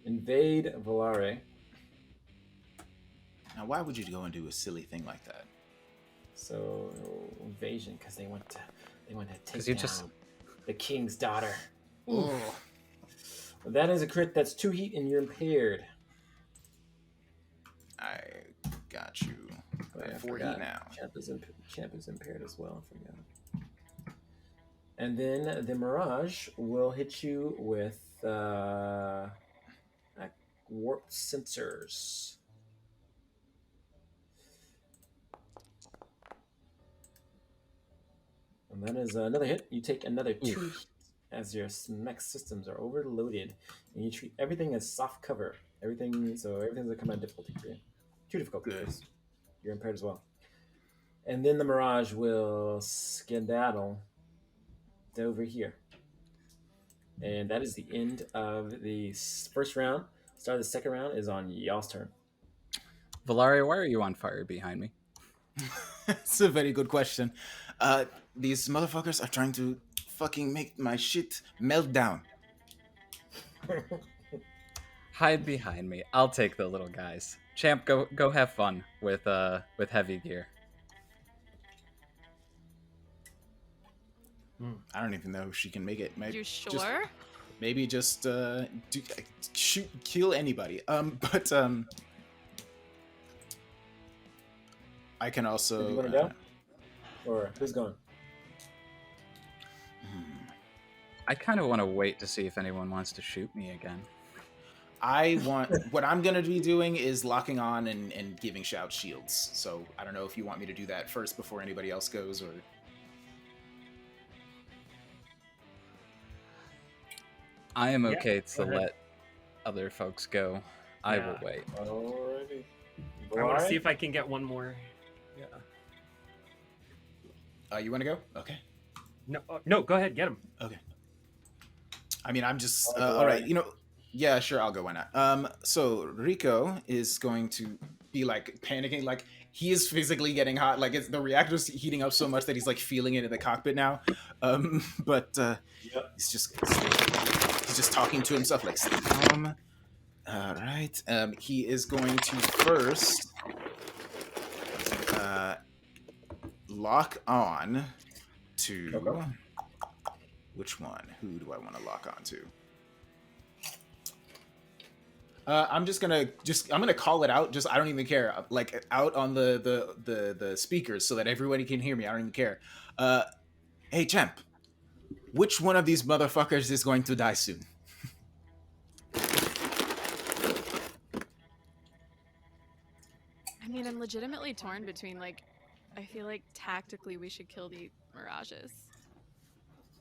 invade Volare. Now, why would you go and do a silly thing like that? So invasion, because they want to take 'Cause you down just- the king's daughter. Oh, That is a crit. That's 2 heat, and you're impaired. I got you. Oh, yeah, I 4 forgot. heat now. Champ is impaired as well. I forgot. And then the Mirage will hit you with warp sensors. And that is another hit. You take another 2 heat as your mech systems are overloaded, and you treat everything as soft cover. Everything's a command difficulty for you. 2 difficulty. Good. You're impaired as well. And then the Mirage will skedaddle over here. And that is the end of the first round. Start of the second round is on y'all's turn. Valaria, why are you on fire behind me? It's a very good question. These motherfuckers are trying to fucking make my shit melt down. Hide behind me. I'll take the little guys. Champ, go have fun with heavy gear. I don't even know if she can make it. You sure? Maybe just kill anybody. But I can also. Do you want to go? Or who's going? I kind of want to wait to see if anyone wants to shoot me again. What I'm gonna be doing is locking on and giving shout shields. So I don't know if you want me to do that first before anybody else goes, or. I am Yeah, okay go to ahead. let other folks go. I will wait. Alrighty. I want to see if I can get one more. Yeah. You want to go? Okay. No, go ahead, get him. Okay. I mean, I'm just Okay, all right. alright. You know, yeah, sure, I'll go. Why not? So Rico is going to be like panicking, like he is physically getting hot, like the reactor's heating up so much that he's like feeling it in the cockpit now. But Yep. he's just talking to himself, like stay calm. All right. He is going to first lock on to. Okay. Which one? Who do I want to lock on to? I'm gonna call it out. Just I don't even care. Like out on the speakers so that everybody can hear me. I don't even care. Hey champ, which one of these motherfuckers is going to die soon? I mean, I'm legitimately torn between like, I feel like tactically we should kill the Mirages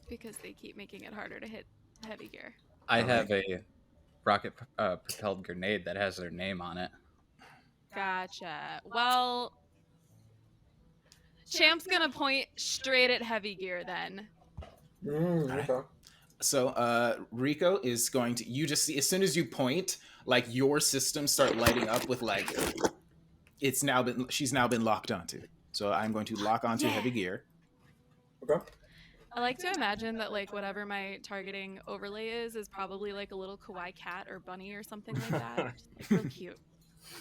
because they keep making it harder to hit heavy gear. I All have a rocket propelled grenade that has their name on it. Gotcha. Well, Champ's gonna point straight at heavy gear then. Alright. Okay. So Rico is going to. You just see as soon as you point, like your systems start lighting up with like. She's now been locked onto. So I'm going to lock onto heavy gear. Okay. I like to imagine that like whatever my targeting overlay is probably like a little kawaii cat or bunny or something like that. Just, like real cute,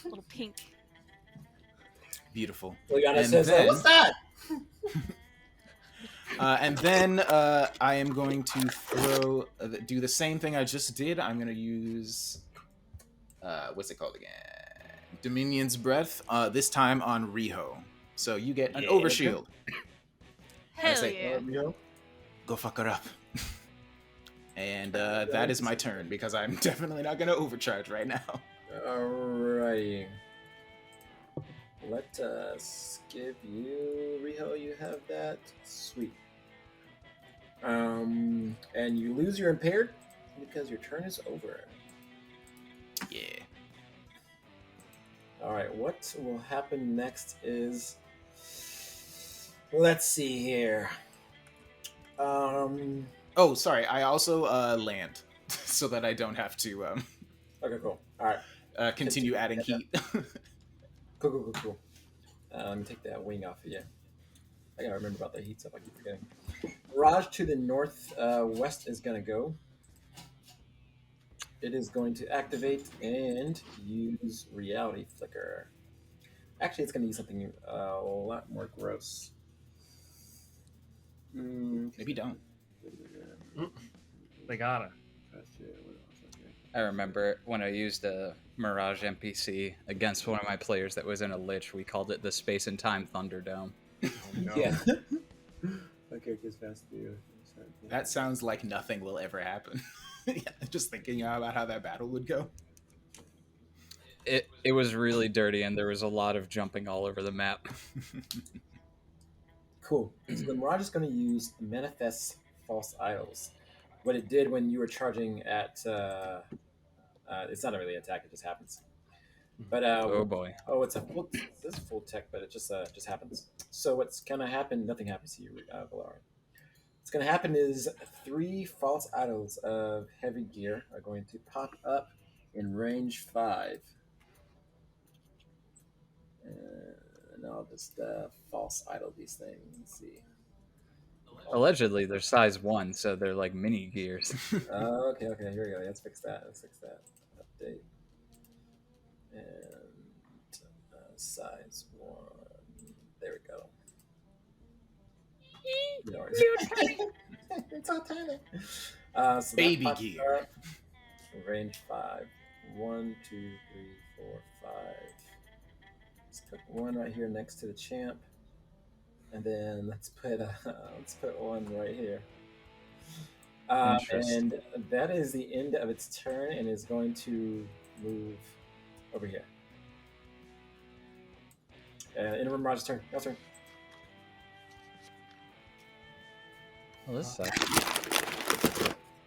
little pink. Beautiful. Liliana And says, then- "What's that?" And then I am going to do the same thing I just did. I'm going to use what's it called again? Dominion's Breath. This time on Rhio. So you get an Yeah, overshield. Hell say, yeah! Go fuck her up. And that is my turn because I'm definitely not going to overcharge right now. Alrighty. Let us give you Rhio. You have that. Sweet. And you lose your impaired because your turn is over. Yeah. Alright, what will happen next is, let's see here. Oh, sorry. I also land so that I don't have to Okay, cool. Alright. continue adding heat. Cool. Let me take that wing off of you. I gotta remember about the heat stuff. I keep forgetting. Mirage to the north west is gonna go. It is going to activate and use Reality Flicker. Actually, it's going to use something a lot more gross. Maybe don't. They gotta. I remember when I used a Mirage NPC against one of my players that was in a Lich, we called it the Space and Time Thunderdome. Oh, no. Yeah. Okay, gets fast through. That sounds like nothing will ever happen. Just thinking about how that battle would go. It was really dirty, and there was a lot of jumping all over the map. Cool. So the Mirage is going to use Manifest False Idols. What it did when you were charging at... it's not a really attack, it just happens. But Oh boy. Oh, it's a full. This is full tech, but it just happens. So what's gonna happen? Nothing happens to you, Valari. What's gonna happen is 3 false idols of heavy gear are going to pop up in range 5, and I'll just false idol these things. Let's see. Allegedly, they're size 1, so they're like mini gears. Okay, here we go. Let's fix that. Update. And size 1. There we go. It's all tiny. So Baby gear. Range 5. 1, 2, 3, 4, 5. Let's put 1 right here next to the champ, and then let's put one right here. And that is the end of its turn, and is going to move over here. Interim Mirage's turn. No turn. Well, this sucks.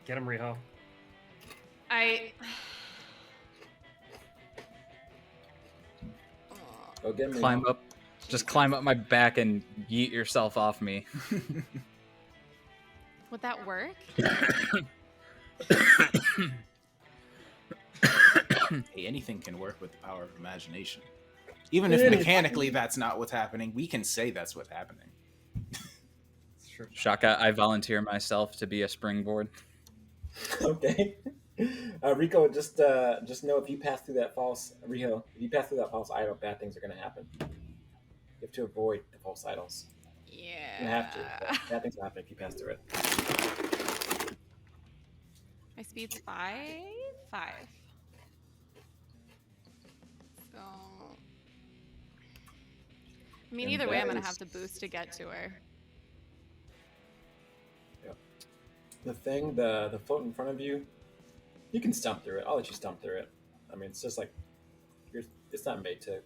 Get him, Rhio. Go get him. Climb up. Just climb up my back and yeet yourself off me. Would that work? Hey, anything can work with the power of imagination. Even if mechanically that's not what's happening, we can say that's what's happening. Shaka, I volunteer myself to be a springboard. Okay. Rico, just know if you pass through that false idol, bad things are going to happen. You have to avoid the false idols. Yeah. You have to. Bad things will happen if you pass through it. My speed's 5. So, I mean, either way, I'm gonna have to boost to get to her. Yep. The float in front of you, you can stomp through it. I'll let you stomp through it. I mean, it's just like it's not made to.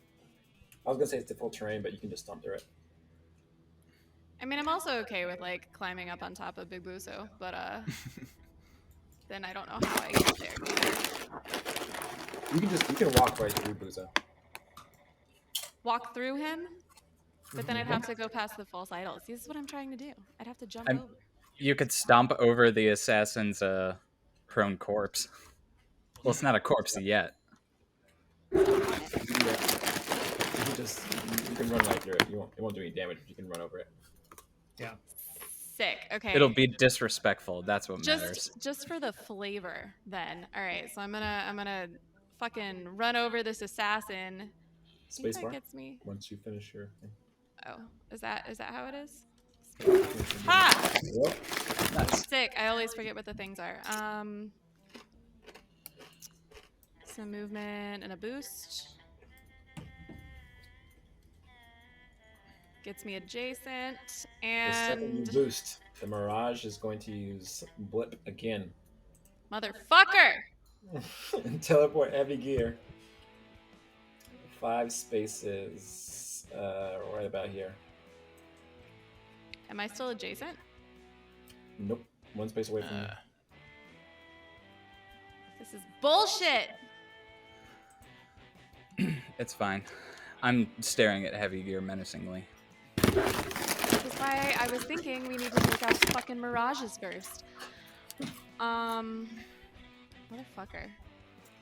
I was gonna say it's difficult terrain, but you can just stomp through it. I mean, I'm also okay with like climbing up on top of Big Buso, but then I don't know how I get there either. You can walk right through Buzo. Walk through him, but then I'd have to go past the false idols. This is what I'm trying to do. I'd have to jump over. You could stomp over the assassin's prone corpse. Well, it's not a corpse yet. You can run right through it. It won't do any damage, but you can run over it. Yeah. Sick. Okay. It'll be disrespectful. That's what matters. Just for the flavor, then. All right. So I'm gonna fucking run over this assassin. Space bar. Gets me. Once you finish your thing. Oh, is that how it is? Ha! Yep. Nice. Sick. I always forget what the things are. Some movement and a boost. Gets me adjacent, The second you and boost, the Mirage is going to use Blip again. motherfucker! And teleport heavy gear. 5 spaces, right about here. Am I still adjacent? Nope. 1 space away from you. This is bullshit. It's fine. I'm staring at heavy gear menacingly. Which is why I was thinking we need to take out fucking mirages first. Motherfucker.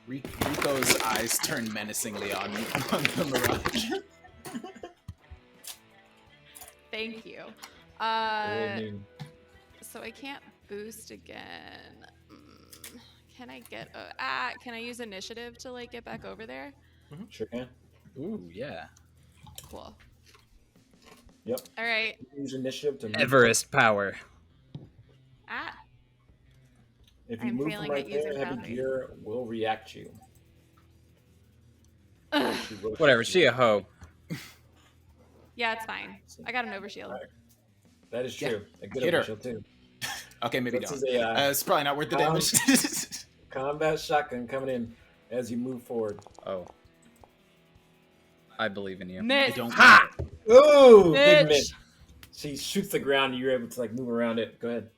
Rico's eyes turn menacingly on the Mirage. Thank you. So I can't boost again. Can I get can I use initiative to like get back over there? Sure can. Ooh, yeah. Cool. Yep. All right. Use initiative to move. Everest power. Ah. If you I'm move from failing right at there, using heavy coffee. gear will react you. Ugh. She will Whatever, shoot she you. a hoe. Yeah, it's fine. I got an overshield. Alright. That is Yeah. true. A good Hit her. overshield too. Okay, maybe This don't. is a It's probably not worth the damage. combat shotgun coming in as you move forward. Oh. I believe in you. Miss. Don't. Ha! Ooh, big Bitch. miss. She shoots the ground. And you're able to like move around it. Go ahead.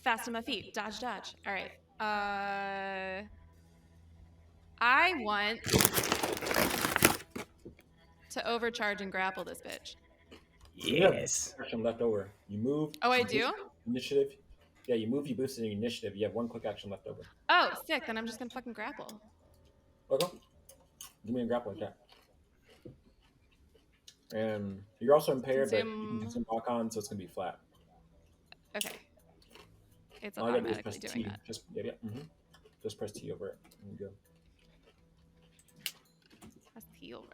Fast on my feet. Dodge, dodge. All right. I want to overcharge and grapple this bitch. You have Yes. action left over. You move. Oh, I you do? boost initiative. Yeah, you move. You boosted your initiative. You have one quick action left over. Oh, sick. Then I'm just gonna fucking grapple. Okay. Give me a grappling attack. And you're also impaired, but you can Consume- consume lock on, so it's gonna be flat. Okay. It's All you gotta do is automatically press doing T. that. Just Just press T over it. There you go. That's T over.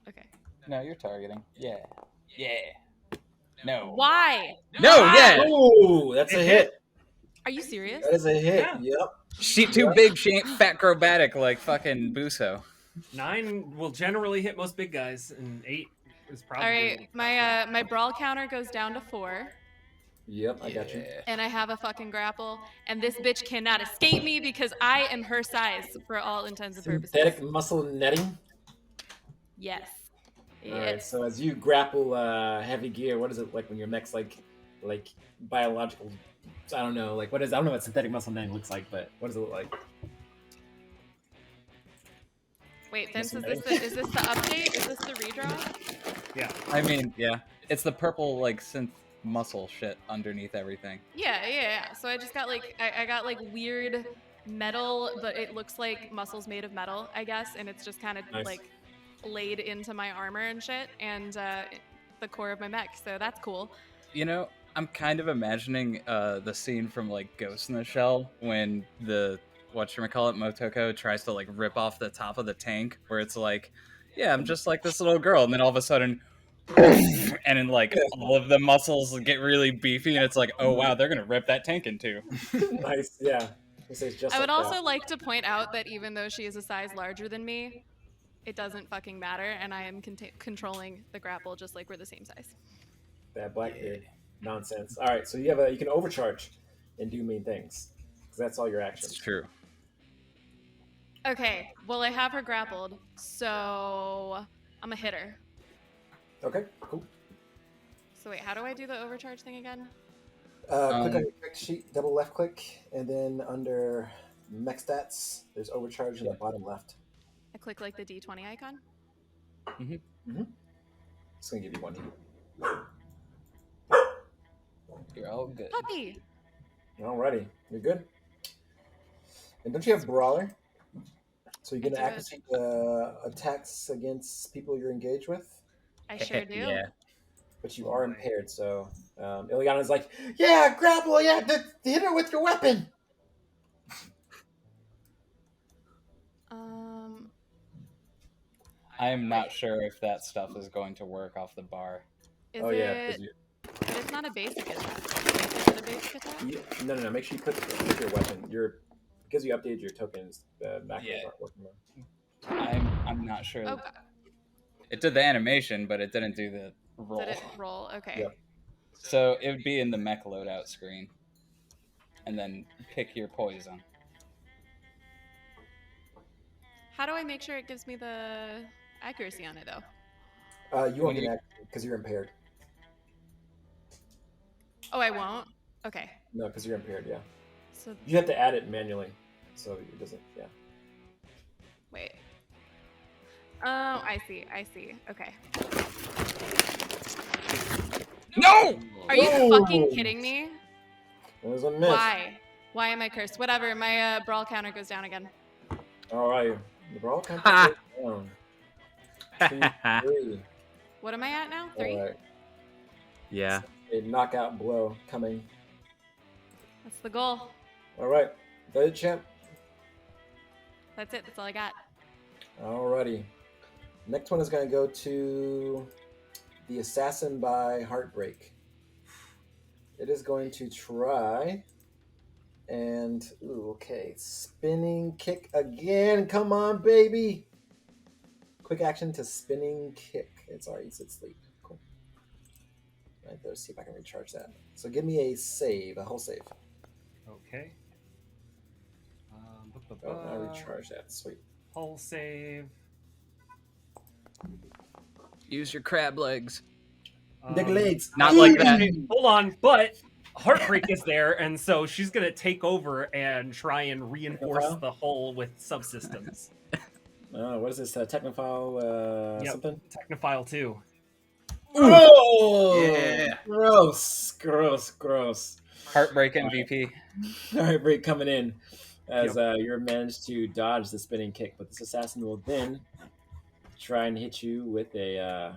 Okay. No, you're targeting. Yeah. Yeah. No. Why? No, Why? yeah. Oh, that's a hit. Are you serious? That is a hit. Yeah. Yep. She too big, she ain't fat acrobatic like fucking Buso. 9 will generally hit most big guys, and 8 is probably. All right. My brawl counter goes down to 4, Yep, I got you. and I have a fucking grapple, and this bitch cannot escape me because I am her size for all intents and purposes. Synthetic muscle netting. Yes. All right. Yes. So as you grapple heavy gear, what is it like when your mech's like biological? I don't know. Like what is? I don't know what synthetic muscle netting looks like, but what does it look like? Wait, Vince, is this the update? Is this the redraw? Yeah. I mean, yeah. It's the purple like synth muscle shit underneath everything. Yeah. So I just got like I got like weird metal, but it looks like muscles made of metal, I guess, and it's just kind of Nice. like laid into my armor and shit, and the core of my mech. So that's cool. You know, I'm kind of imagining the scene from like Ghost in the Shell when the whatchamacallit Motoko tries to like rip off the top of the tank, where it's like, yeah, I'm just like this little girl, and then all of a sudden and then like all of the muscles get really beefy, and it's like, oh wow, they're gonna rip that tank in two. Nice. Yeah. This is just I would like also that. like to point out that even though she is a size larger than me, it doesn't fucking matter, and I am controlling the grapple just like we're the same size. That Blackbeard nonsense. All right. So you can overcharge and do mean things because that's all your actions. It's true. Okay, well I have her grappled, so I'm a hitter. Okay. Cool. So wait, how do I do the overcharge thing again? Click on your character sheet, double left click, and then under mech stats, there's overcharge in the bottom left. I click like the D20 icon. It's gonna give you one. You're all good. Puppy! Alrighty, you're good. And don't you have brawler? So you're gonna I do. activate attacks against people you're engaged with, I sure do. Yeah. but you are impaired. So Ileana's like, yeah, grapple, yeah, hit her with your weapon. I am not sure if that stuff is going to work off the bar. Is Oh yeah, it? 'cause you- But it's not a basic attack. Is it a basic attack? no. Make sure you put your weapon. Because you updated your tokens. The macros Yeah. aren't working well. I'm not sure. Oh, God. It did the animation, but it didn't do the roll. Did it roll? Okay. Yep. So it would be in the mech loadout screen, and then pick your poison. How do I make sure it gives me the accuracy on it, though? You won't When get you- an because you're impaired. Oh, I won't? Okay. No, because you're impaired. Yeah, So, you have to add it manually, so it doesn't. Yeah. wait. Oh, I see. Okay. No! Are you Whoa! fucking kidding me? That was a miss. Why? Why am I cursed? Whatever, my brawl counter goes down again. All right, the brawl counter Ha! goes down. 2, 3. What am I at now? 3? All right, Yeah. a knockout blow coming. That's the goal. All right, that it, champ. That's it. That's all I got. Alrighty. Next one is going to go to the assassin by Heartbreak. It is going to try and spinning kick again. Come on, baby. Quick action to spinning kick. It's already asleep. Cool. Right, let's see if I can recharge that. So give me a save, a whole save. Okay. Oh, I recharge that. Sweet. Hull save. Use your crab legs. Big legs. Not like that. Hey, hold on, but Heartbreak is there, and so she's gonna take over and try and reinforce Technophile? the hull with subsystems. What is this? Technophile Yep. something? Technophile 2. Oh! Yeah. Gross. Heartbreak MVP. All right, break coming in as you're managed to dodge the spinning kick, but this assassin will then try and hit you with a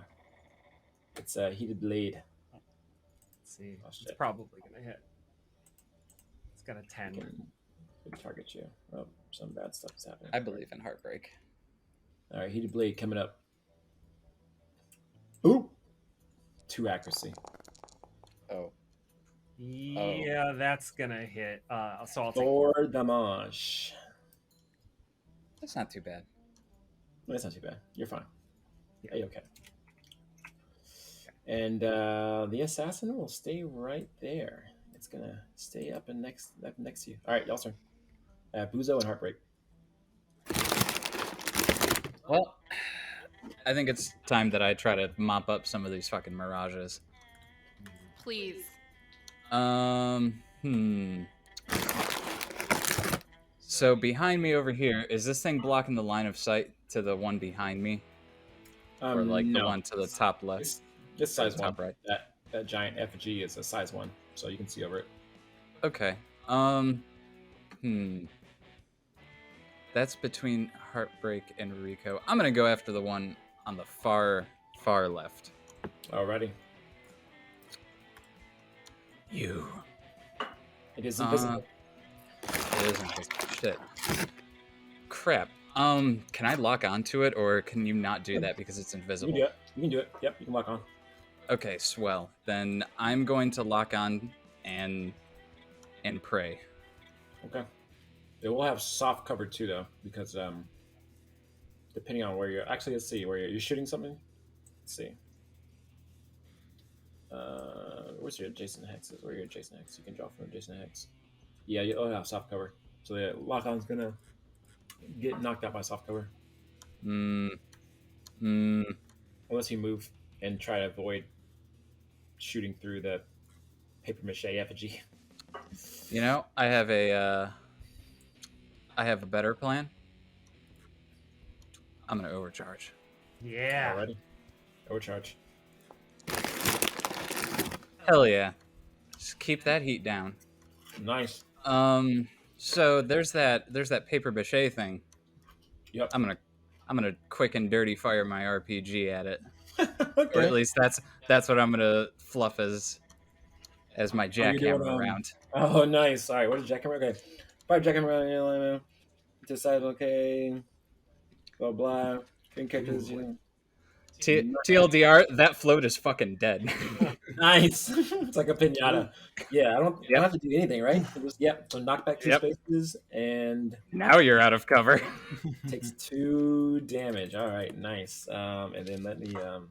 it's a heated blade. Let's see. Oh, It's shit. probably gonna hit. It's got a 10. Can target you. Oh, some bad stuff is happening. I believe in Heartbreak. All right, heated blade coming up. Ooh, 2 accuracy. Oh. Yeah, that's gonna hit. So I'll take For 4. damage. That's not too bad. That's not too bad. You're fine. Yeah. Hey, okay. And the assassin will stay right there. It's gonna stay up next to you. All right, y'all's turn. Buzo and Heartbreak. Well, I think it's time that I try to mop up some of these fucking mirages. Please. So behind me over here, is this thing blocking the line of sight to the one behind me? Or like no. the one to the top left? This size Top 1. right. That giant effigy is a size 1, so you can see over it. Okay. That's between Heartbreak and Rico. I'm gonna go after the one on the far left. Alrighty. You. It is invisible. It is invisible. Shit. Crap. Can I lock onto it, or can you not do that because it's You invisible? can do it. You can do it. Yep, you can lock on. Okay, swell. Then I'm going to lock on and pray. Okay. It will have soft cover too, though, because depending on where you're actually, let's see, where you're shooting something. Let's see. Where's your adjacent hexes? Where your adjacent hex? You can draw from adjacent hex. Yeah, you'll have soft cover, so the lock on's gonna get knocked out by soft cover unless you move and try to avoid shooting through the paper mache effigy. You know, I have a better plan. I'm gonna overcharge. Yeah. Already, overcharge. Hell yeah! Just keep that heat down. Nice. So there's that paper mache thing. Yep. I'm gonna quick and dirty fire my RPG at it, Okay. or at least that's what I'm gonna fluff as my you're doing, jackhammer round. Oh, nice. All right, what is jackhammer? Okay. Fire jackhammer. Decide, okay. Blah, blah. Green characters, TLDR, that float is fucking dead. Nice. It's like a pinata. Yeah, I don't have to do anything, right? So knock back 2 spaces and Now you're out of cover. takes 2 damage. All right, nice. And then let me I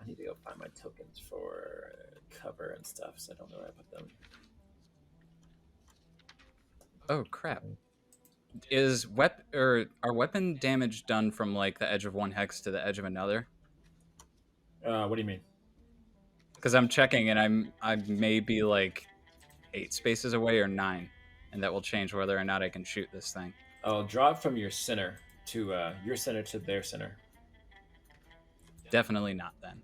need to go find my tokens for cover and stuff, so I don't know where I put them. Oh crap. Are weapon damage done from like the edge of one hex to the edge of another? What do you mean? Because I'm checking and I may be like 8 spaces away or 9, and that will change whether or not I can shoot this thing. Oh, draw it from your center to your center to their center. Definitely not then.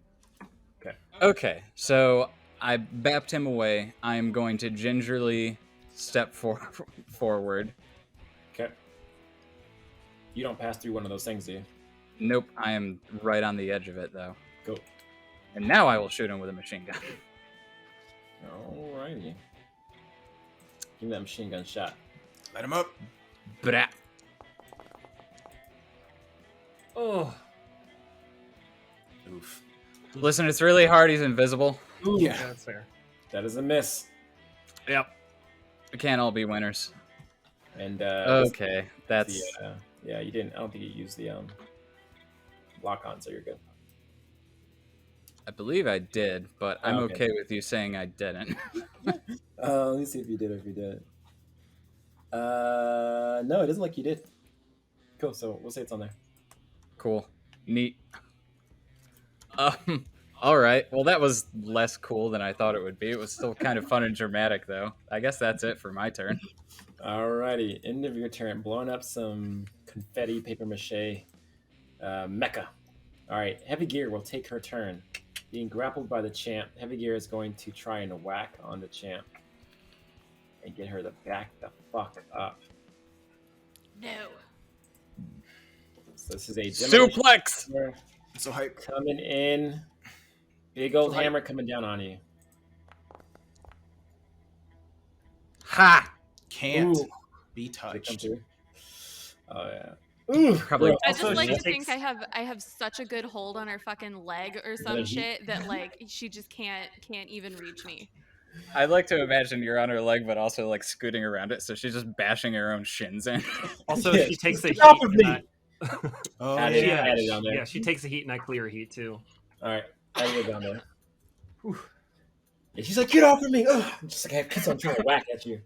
Okay. Okay, so I bapped him away. I'm going to gingerly step forward. Okay. You don't pass through one of those things, do you? Nope, I am right on the edge of it though. Go. And now I will shoot him with a machine gun. Alrighty. Give me that machine gun shot. Light him up. Brah. Oh, Listen, it's really hard. He's invisible. Ooh, Yeah. That's fair. that is a miss. Yep. We can't all be winners. And Okay, that's. yeah, you didn't. I don't think you used the lock on, so you're good. I believe I did, but I'm Okay. okay with you saying I didn't. Let me see if you did. No, it doesn't look like you did. Cool. So we'll say it's on there. Cool. Neat. All right. Well, that was less cool than I thought it would be. It was still kind of fun and dramatic, though. I guess that's it for my turn. Alrighty, end of your turn. Blowing up some confetti, paper mache, mecha. All right, Heavy Gear will take her turn. Being grappled by the champ, Heavy Gear is going to try and whack on the champ and get her to back the fuck up. No. So this is a demolition Suplex! hammer So hype. coming in. Big old So hype. hammer coming down on you. Ha! Can't Ooh. be Did it come touched. through? Oh yeah. Ooh, Probably- bro. I just Also, like she to think takes- I have such a good hold on her fucking leg or some then he- shit that like she just can't even reach me. I like to imagine you're on her leg, but also like scooting around it, so she's just bashing her own shins in. Also, Yeah, she takes a get heat. off of and me! I- Oh, Add it, yeah. add it on there. yeah, she takes a heat and I clear a heat too. All right, add it down there. Yeah, she's like, get off of me! Ugh. I'm just like, because I'm trying to whack at you.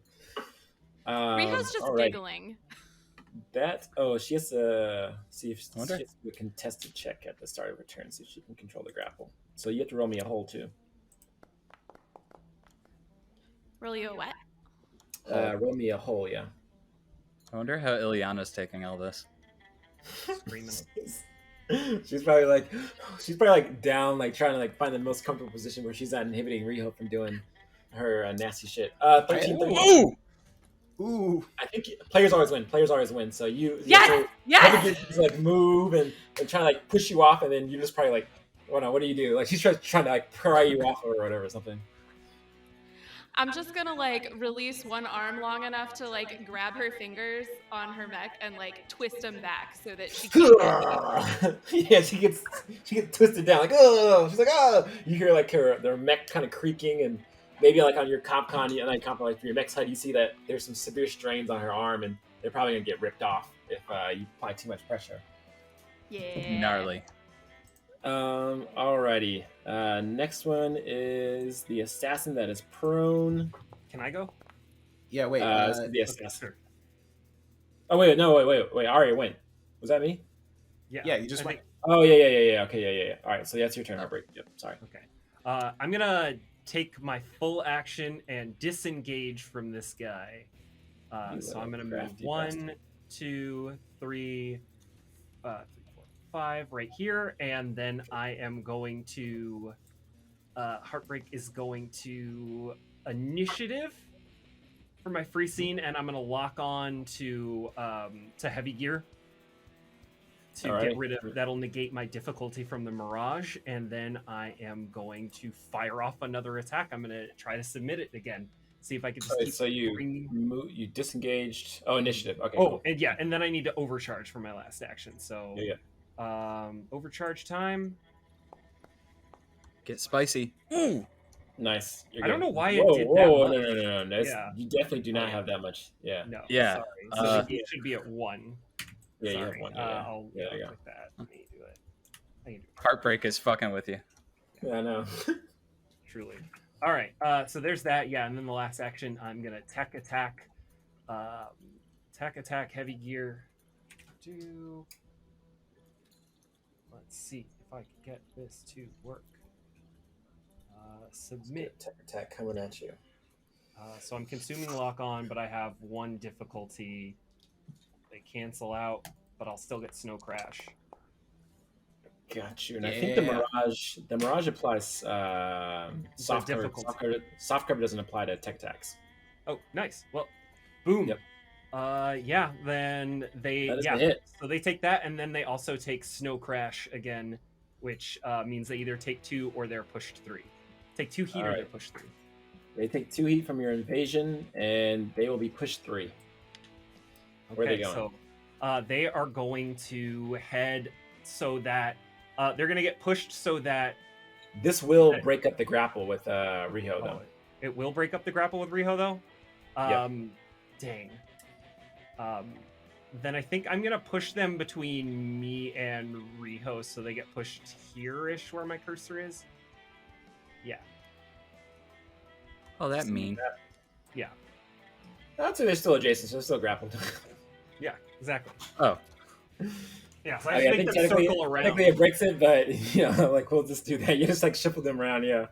Riho's just alright. giggling. That she has to see if she Wonder. has to do a contested check at the start of her turn, see if she can control the grapple. So you have to roll me a hole too. Roll you a what? Roll me a hole, yeah. I wonder how Ileana's taking all this. Screaming. she's probably like down, like trying to like find the most comfortable position where she's not inhibiting Riho from doing her nasty shit. 13, 13. Ooh! Ooh. I think players always win. Players always win. So Yes! So Yes! Heavy gets to like move and try to like push you off, and then you just probably like, oh no, what do you do? Like she's trying to like pry you off or whatever, something. I'm just gonna like release one arm long enough to like grab her fingers on her mech and like twist them back so that she can't. Yeah, she gets twisted down, like oh, she's like oh. You hear like their mech kind of creaking, and maybe like on your compcon, like for your mech side, you see that there's some severe strains on her arm, and they're probably gonna get ripped off if you apply too much pressure. Yeah. Gnarly. Alrighty. Next one is the assassin that is prone. Can I go? Yeah, wait. It's the Okay, assassin. sure. Oh wait, no, wait. Aria went. Was that me? Yeah, you just I went. think- Oh yeah. Okay, yeah. All right, so that's your turn. Heartbreak. Yep. Sorry. Okay. I'm gonna take my full action and disengage from this guy. You So I'm gonna move crafty 1, 2, 3, 3, 4, 5 right here, and then I am going to. Heartbreak is going to initiative for my free scene, and I'm gonna lock on to Heavy Gear to All right. get rid of. That'll negate my difficulty from the Mirage, and then I am going to fire off another attack. I'm gonna try to submit it again. See if I can just Alright, keep so bringing- you disengaged. Oh, initiative. Okay. Oh, Cool. and then I need to overcharge for my last action. So, Yeah. Overcharge time. Get spicy. Ooh! Nice. You're I don't good. know why it Whoa, did whoa, that whoa, much. no. That's, Yeah. You definitely do not Oh, yeah. have that much. Yeah. No. Yeah, Sorry. So uh, it should be at 1. Yeah, you have Sorry. one. Yeah. I'll Yeah, there you go. click that. Let me do it. I can do it. Heartbreak is fucking with you. Yeah, I know. Truly. All right. So there's that. Yeah, and then the last action, I'm gonna tech attack. Heavy gear. Let's see if I can get this to work. Submit. Tech attack coming at you. So I'm consuming lock on, but I have 1 difficulty. They cancel out, but I'll still get snow crash. Got you. And I think the Yeah. Mirage applies soft cover. difficulty. Soft cover doesn't apply to tech attacks. Oh, nice. Well, boom. Yep. Yeah. Then they That is yeah. a hit. So they take that, and then they also take snow crash again, which means they either take 2 or they're pushed 3. Take 2 heat or Alright. they're pushed 3. They take 2 heat from your invasion, and they will be pushed 3. Where are they going? So they are going to head so that they're going to get pushed so that This will break up the grapple with Rhio, Oh, though. it will break up the grapple with Rhio, though? Yep. Dang. Then I think I'm going to push them between me and Rhio so they get pushed here-ish where my cursor is. Yeah. Oh, that mean. Yeah. That's they're still adjacent, so they're still grappled. Yeah, exactly. Oh, Yeah, so I I just think make them technically, circle around. technically it breaks it, but like we'll just do that. You just like shuffle them around, yeah.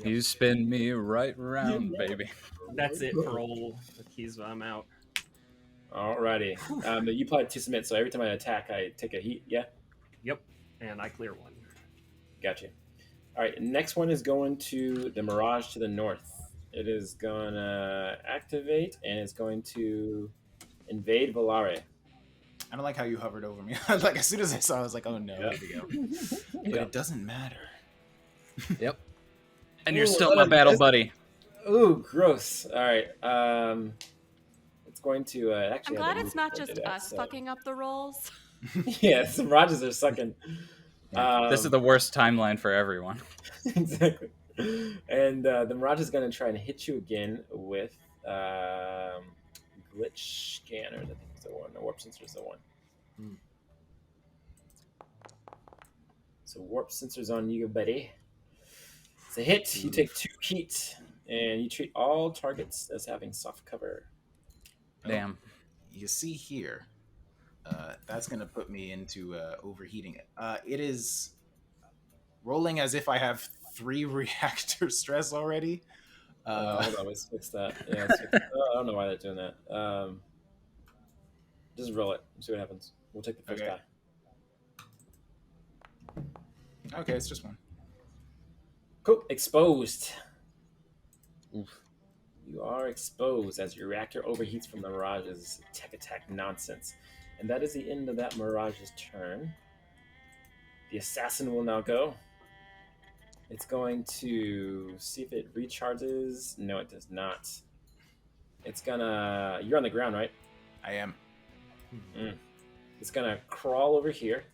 you spin me right round, baby. That's it for old Akiza. I'm out. Alrighty. You probably to submit, so every time I attack, I take a heat. Yeah, Yep, and I clear one. got you. All right, next one is going to the Mirage to the north. It is gonna activate and it's going to invade Volare. I don't like how you hovered over me. Like as soon as I saw, I was like, "Oh no, Yep. here we go." But Yep. it doesn't matter. Yep. And you're Ooh, still my battle buddy. Ooh, gross. All right. It's going to actually. I'm have glad a it's move not before I just do that, us so- fucking up the rolls. Yeah, some Rogers are sucking. This is the worst timeline for everyone. Exactly. And the Mirage is going to try and hit you again with glitch scanners. I think it's the one. The warp sensor is the one. Hmm. So warp sensors on you, buddy. It's a hit. You take 2 heat, and you treat all targets as having soft cover. Damn. You see here, that's gonna put me into overheating it. It is rolling as if I have 3 reactor stress already. Hold on, let's fix that. Yeah, let's fix that. I don't know why they're doing that. Just roll it. See what happens. We'll take the first Okay. die. Okay, it's just 1. Cool. Exposed. Oof. You are exposed as your reactor overheats from the Mirage's tech attack nonsense. And that is the end of that Mirage's turn. The assassin will now go. It's going to see if it recharges. No, it does not. It's gonna... You're on the ground, right? I am. It's gonna crawl over here.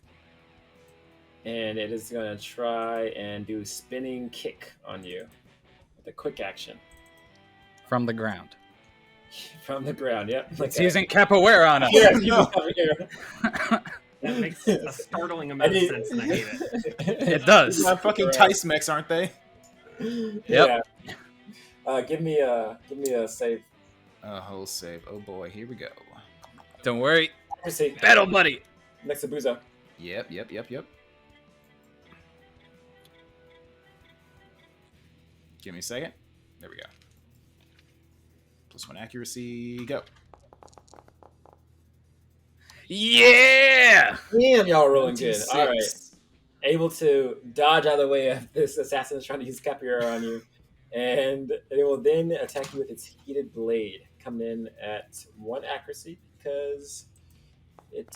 And it is gonna try and do spinning kick on you. With a quick action. From the ground. From the ground, yep. It's using capoeira on us. Yeah, No. That makes a startling amount of sense, and I hate it. It does. These are fucking Tice mechs, aren't they? Yeah. Give me a save. A whole save. Oh boy, here we go. Don't worry. Accuracy. Battle buddy. Next to Buzo. Yep. Give me a second. There we go. +1 accuracy, go. Yeah. Damn, y'all are rolling good. 26. All right. Able to dodge out of the way of this assassin is trying to use Capoeira on you. And it will then attack you with its heated blade. Come in at 1 accuracy because it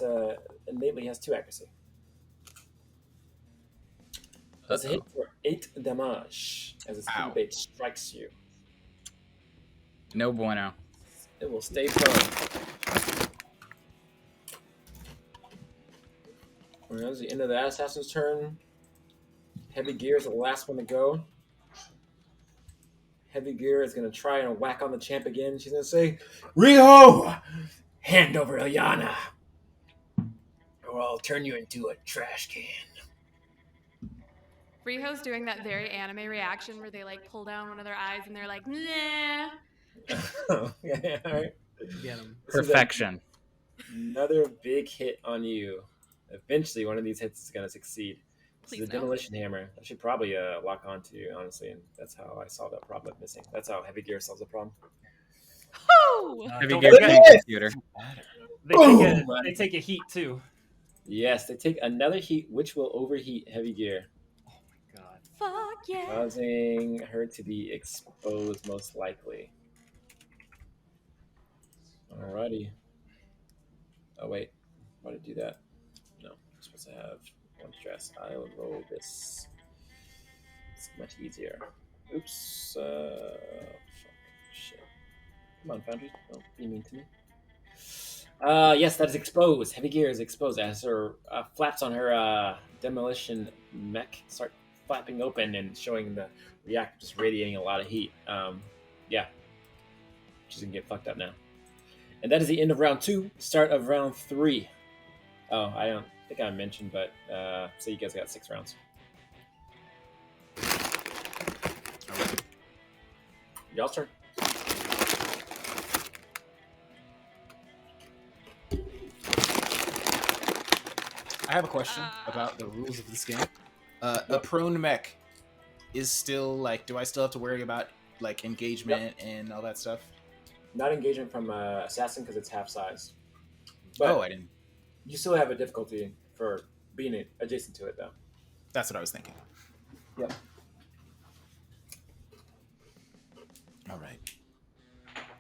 innately has 2 accuracy. That's a hit for 8 damage as its Ow. heated blade strikes you. No bueno. It will stay prone. Well, that's the end of that assassin's turn. Heavy Gear is the last one to go. Heavy Gear is going to try and whack on the champ again. She's going to say, Rhio! Hand over Ilyana, or I'll turn you into a trash can. Rihos doing that very anime reaction where they like pull down one of their eyes and they're like, nah. Yeah, all right. Get him. This is Perfection. another big hit on you. Eventually, one of these hits is going to succeed. This Please is a no. demolition hammer. I should probably lock onto you, honestly, and that's how I solve that problem of missing. That's how Heavy Gear solves the problem. Woo! Heavy Don't gear forget, playing computer. they take a heat too. Yes, they take another heat, which will overheat Heavy Gear, Oh my god. Fuck yeah. causing her to be exposed most likely. Alrighty. Oh wait, why did I do that? No, I'm supposed to have 1 stress. I will roll this. It's much easier. Oops. Fuck. Shit. Come on, Foundry. Don't be mean to me. Yes, that is exposed. Heavy Gear is exposed as her flaps on her demolition mech start flapping open and showing the reactor just radiating a lot of heat. Yeah, she's gonna get fucked up now. And that is the end of round 2. Start of round 3. Oh, I don't think I mentioned, but so you guys got 6 rounds. Y'all's turn. I have a question about the rules of this game. A prone mech is still like, do I still have to worry about like engagement and all that stuff? Not engagement from assassin because it's half size. But Oh, I didn't. you still have a difficulty for being adjacent to it, though. That's what I was thinking. Yep. All right.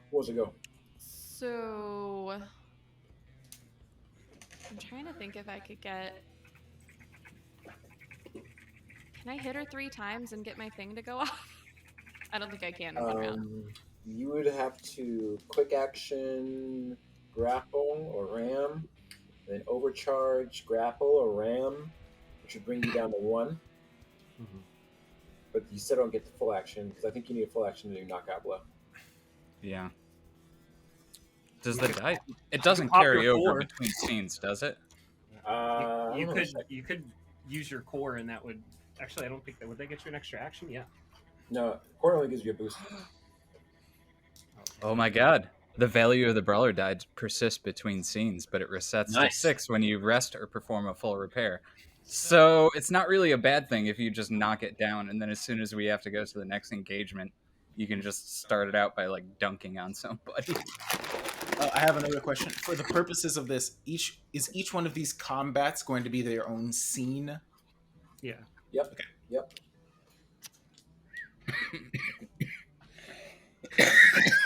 What was it go? So I'm trying to think if I could get. Can I hit her 3 times and get my thing to go off? I don't think I can in 1 round. You would have to quick action, grapple or ram, then overcharge, grapple or ram, which would bring you down to 1. Mm-hmm. But you still don't get the full action because I think you need a full action to do knockout blow. Yeah. Does the die? It doesn't pop carry your over core. between scenes, does it? You could use your core, and that would actually. I don't think that would they get you an extra action. Yeah. No, core only gives you a boost. Oh my god. The value of the brawler die persists between scenes, but it resets to 6 when you rest or perform a full repair. So it's not really a bad thing if you just knock it down, and then as soon as we have to go to the next engagement, you can just start it out by like dunking on somebody. I have another question. For the purposes of this, each one of these combats going to be their own scene? Yeah. Yep. Okay. Yep.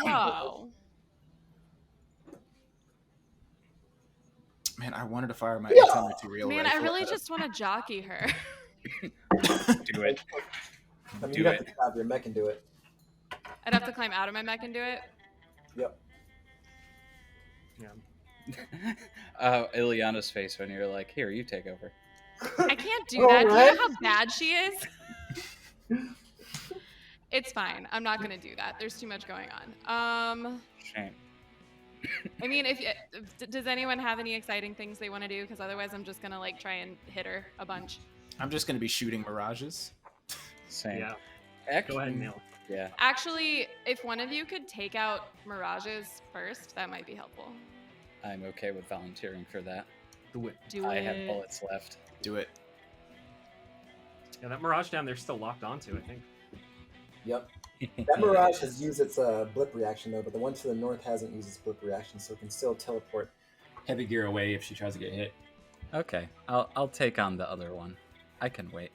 Wow. Man, I wanted to fire my anti-material Man, rifle. I really just want to jockey her. Do it. I mean, Do you have it. to have your mech and do it. I'd have to climb out of my mech and do it. Yep. Yeah. Ileana's face when you're like, here, you take over. I can't do that. Do you know how bad she is? It's fine. I'm not gonna do that. There's too much going on. Shame. I mean, does anyone have any exciting things they want to do? Because otherwise, I'm just gonna like try and hit her a bunch. I'm just going to be shooting mirages. Same. Yeah. Actually, Go ahead, Neil. Yeah. Actually, if one of you could take out mirages first, that might be helpful. I'm okay with volunteering for that. Do it. Do I it. have bullets left. Do it. Yeah, that Mirage down there's still locked onto, I think. Yep. That Mirage has used its blip reaction, though, but the one to the north hasn't used its blip reaction, so it can still teleport Heavy Gear away if she tries to get hit. Okay, I'll take on the other one. I can wait.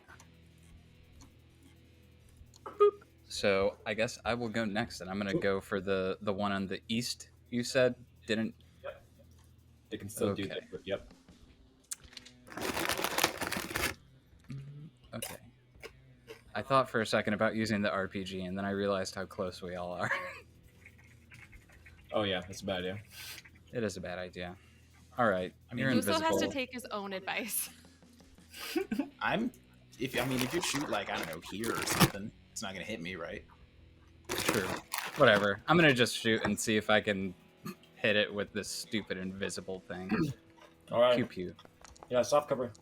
Boop. So I guess I will go next, and I'm gonna go for the one on the east. You said didn't. Yep. They can still do Okay. that. But yep. Okay. I thought for a second about using the RPG, and then I realized how close we all are. Oh yeah, that's a bad idea. It is a bad idea. All right, I mean, you're Uso invisible. has to take his own advice. If you shoot like, I don't know, here or something, it's not going to hit me, right? True. Whatever. I'm gonna just shoot and see if I can hit it with this stupid invisible thing. All right. Pew pew. Yeah, soft cover.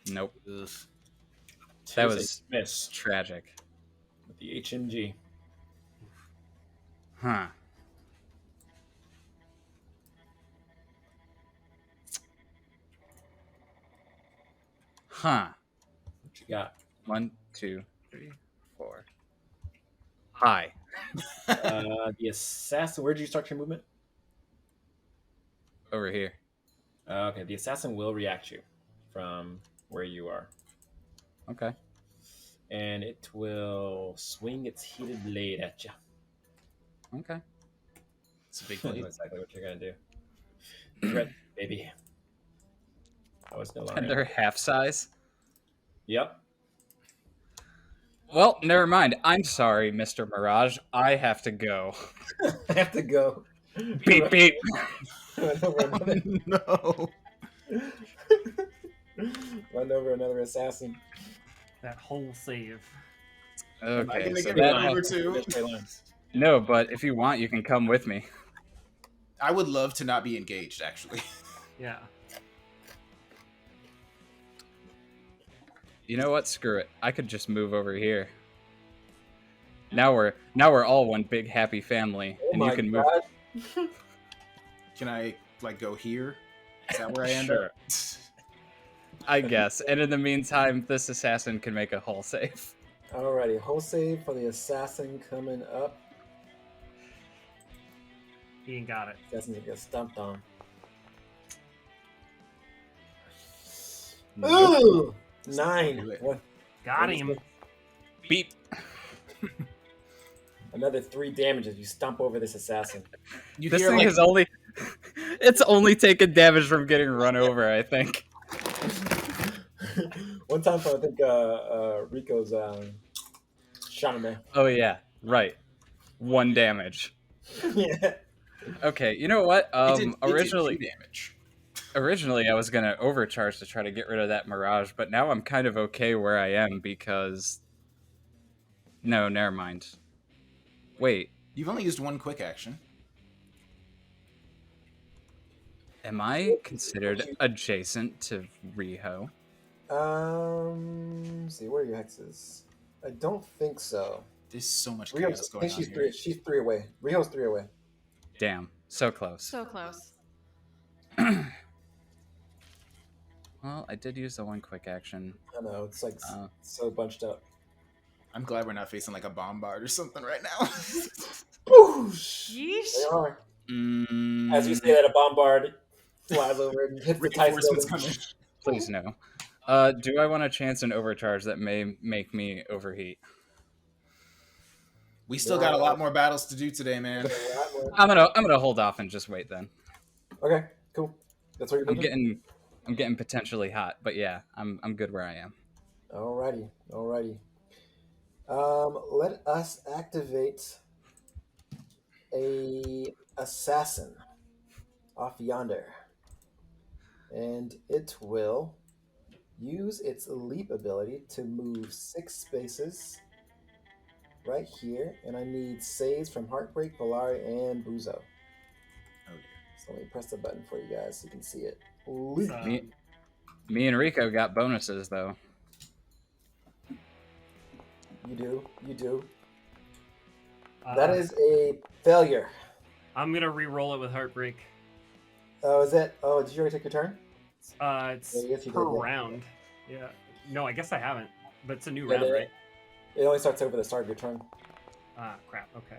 Nope. Ugh. That Here's a was miss tragic. with the HMG. Huh. Huh. What you got? 1, 2, 3, 4. Hi. The assassin. Where did you start your movement? Over here. Okay, the assassin will react you from where you are, Okay. and it will swing its heated blade at you. Okay. It's a big I know blade. exactly what you're gonna do. Threat, baby. I was no And longer. they're half size. Yep. Well, never mind. I'm sorry, Mr. Mirage. I have to go. I have to go. Beep beep. Run over another, No. run over another assassin. That whole save. Am I Okay, gonna so get that run over helps. too? No, but if you want, you can come with me. I would love to not be engaged, actually. Yeah. You know what? Screw it. I could just move over here. Now we're all one big happy family, Oh and you my can move. god. Can I like go here? Is that where I end Sure. up? I guess. And in the meantime, this assassin can make a hull save. Alrighty, whole save for the assassin coming up. He ain't got it. Assassin's gonna get stumped on. Nope. Ooh! Do 9. it. What? Got him. Beep. Another 3 damage as you stomp over this assassin. You This hear thing like has only. It's only taken damage from getting run over, I think. One time for I think Rico's Shaman. Oh yeah, right. 1 damage. Yeah. Okay, you know what? it did 2 Originally damage. I was gonna overcharge to try to get rid of that mirage, but now I'm kind of okay where I am because. No, never mind. Wait, You've only used 1 quick action. am I considered adjacent to Rhio? See where are your hexes? I don't think so. There's so much Rio's, chaos I going think on she's here. 3 away. Rio's 3 away. Damn, so close. So close. Well, I did use the 1 quick action. I know, it's like Uh, so bunched up. I'm glad we're not facing like a bombard or something right now. Boosh! Yeesh. They are. mm, As you say that, a bombard flies over and hits the Tice Reinforcements building. coming. Please no. Do I want to chance an overcharge that may make me overheat? We still got a lot more battles to do today, man. I'm gonna hold off and just wait then. Okay, cool. That's what you're thinking? I'm getting potentially hot, but yeah, I'm good where I am. Alrighty. Let us activate a assassin off yonder, and it will use its leap ability to move 6 spaces right here, and I need saves from Heartbreak, Valari, and Buzo. Oh dear. So let me press the button for you guys so you can see it. Leap. Me and Rico got bonuses though. You do. That is a failure. I'm gonna re-roll it with Heartbreak. Oh, is that? Oh, did you already take your turn? It's Yeah, yes, you per did, yeah. round. Yeah. No, I guess I haven't. But it's a new Yeah, round, right? It only starts over the start of your turn. Ah, crap. Okay.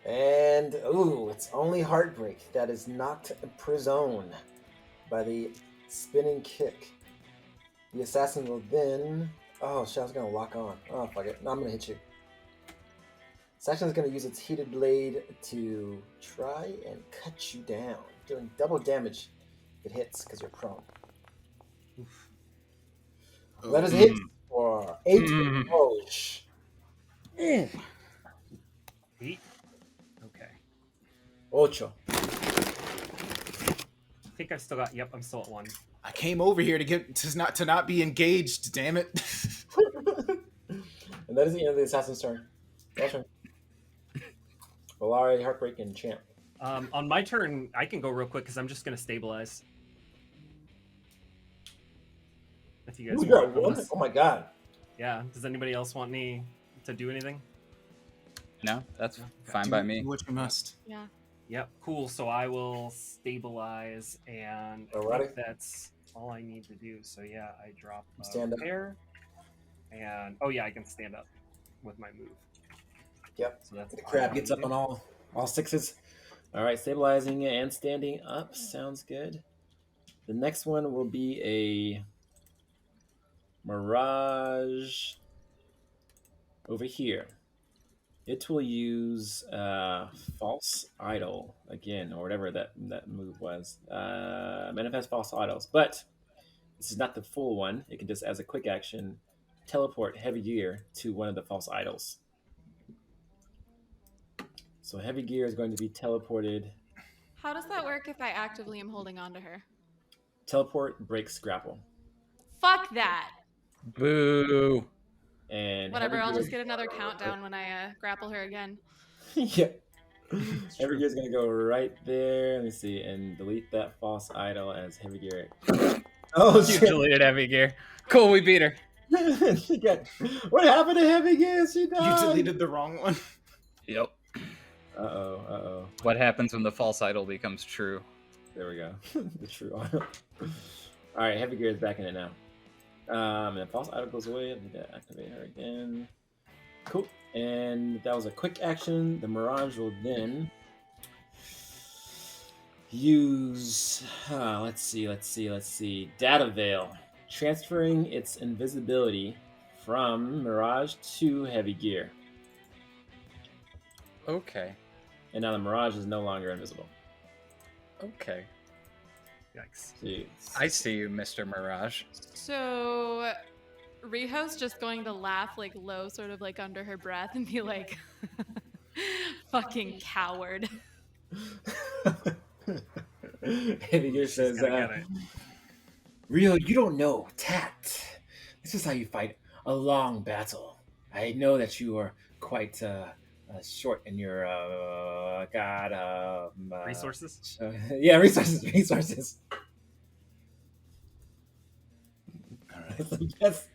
And ooh, it's only Heartbreak that is knocked prison by the spinning kick. The assassin will then. Oh shit! I was gonna lock on. Oh fuck it! No, I'm gonna hit you. Assassin is gonna use its heated blade to try and cut you down, doing double damage if it hits because you're prone. Oof. Let us hit for 8 damage. 8. Okay. Ocho. I think I've still got. Yep, I'm still at 1. I came over here to not be engaged. Damn it! And that is the end of the assassin's turn. Your turn. Valari, Heartbreak, and Champ. On my turn, I can go real quick because I'm just gonna stabilize. If you guys Ooh, you're want at 1? this. Oh my god. Yeah. Does anybody else want me to do anything? No, that's fine by me. Do what you must. Yeah. Yep. Cool. So I will stabilize, and I Alrighty. think that's all I need to do. So yeah, I drop Stand up. there, and oh yeah, I can stand up with my move. Yep. So that's The all crab I gets need up to on do. all 6s. All right, stabilizing and standing up sounds good. The next one will be a Mirage over here. It will use False Idol again, or whatever that move was. Manifest False Idols. But this is not the full one. It can just, as a quick action, teleport Heavy Gear to one of the False Idols. So Heavy Gear is going to be teleported. How does that work if I actively am holding on to her? Teleport breaks grapple. Fuck that. Boo. And Whatever, I'll Heavy just get another countdown when I grapple her again. yeah. Heavy true. Gear's gonna go right there. Let me see, and delete that false idol as Heavy Gear. Oh You shit! deleted Heavy Gear. Cool, we beat her. She got. What happened to Heavy Gear? She You died. deleted the wrong one. Yep. Uh-oh. What happens when the false idol becomes true? There we go. The true idol. All right, Heavy Gear is back in it now. And the false idol goes away. Let me activate her again. Cool. And that was a quick action. The Mirage will then use. Let's see. Data Veil, transferring its invisibility from Mirage to Heavy Gear. Okay. And now the Mirage is no longer invisible. Okay. Yikes. Jeez. I see you, Mr. Mirage. So Rio's just going to laugh like low, sort of like under her breath, and be like, "Fucking coward." Heavy Gear She's says, gonna get it. Rhio, you don't know tact. This is how you fight a long battle. I know that you are quite short in your Resources? Yeah, resources. All right. That's the best.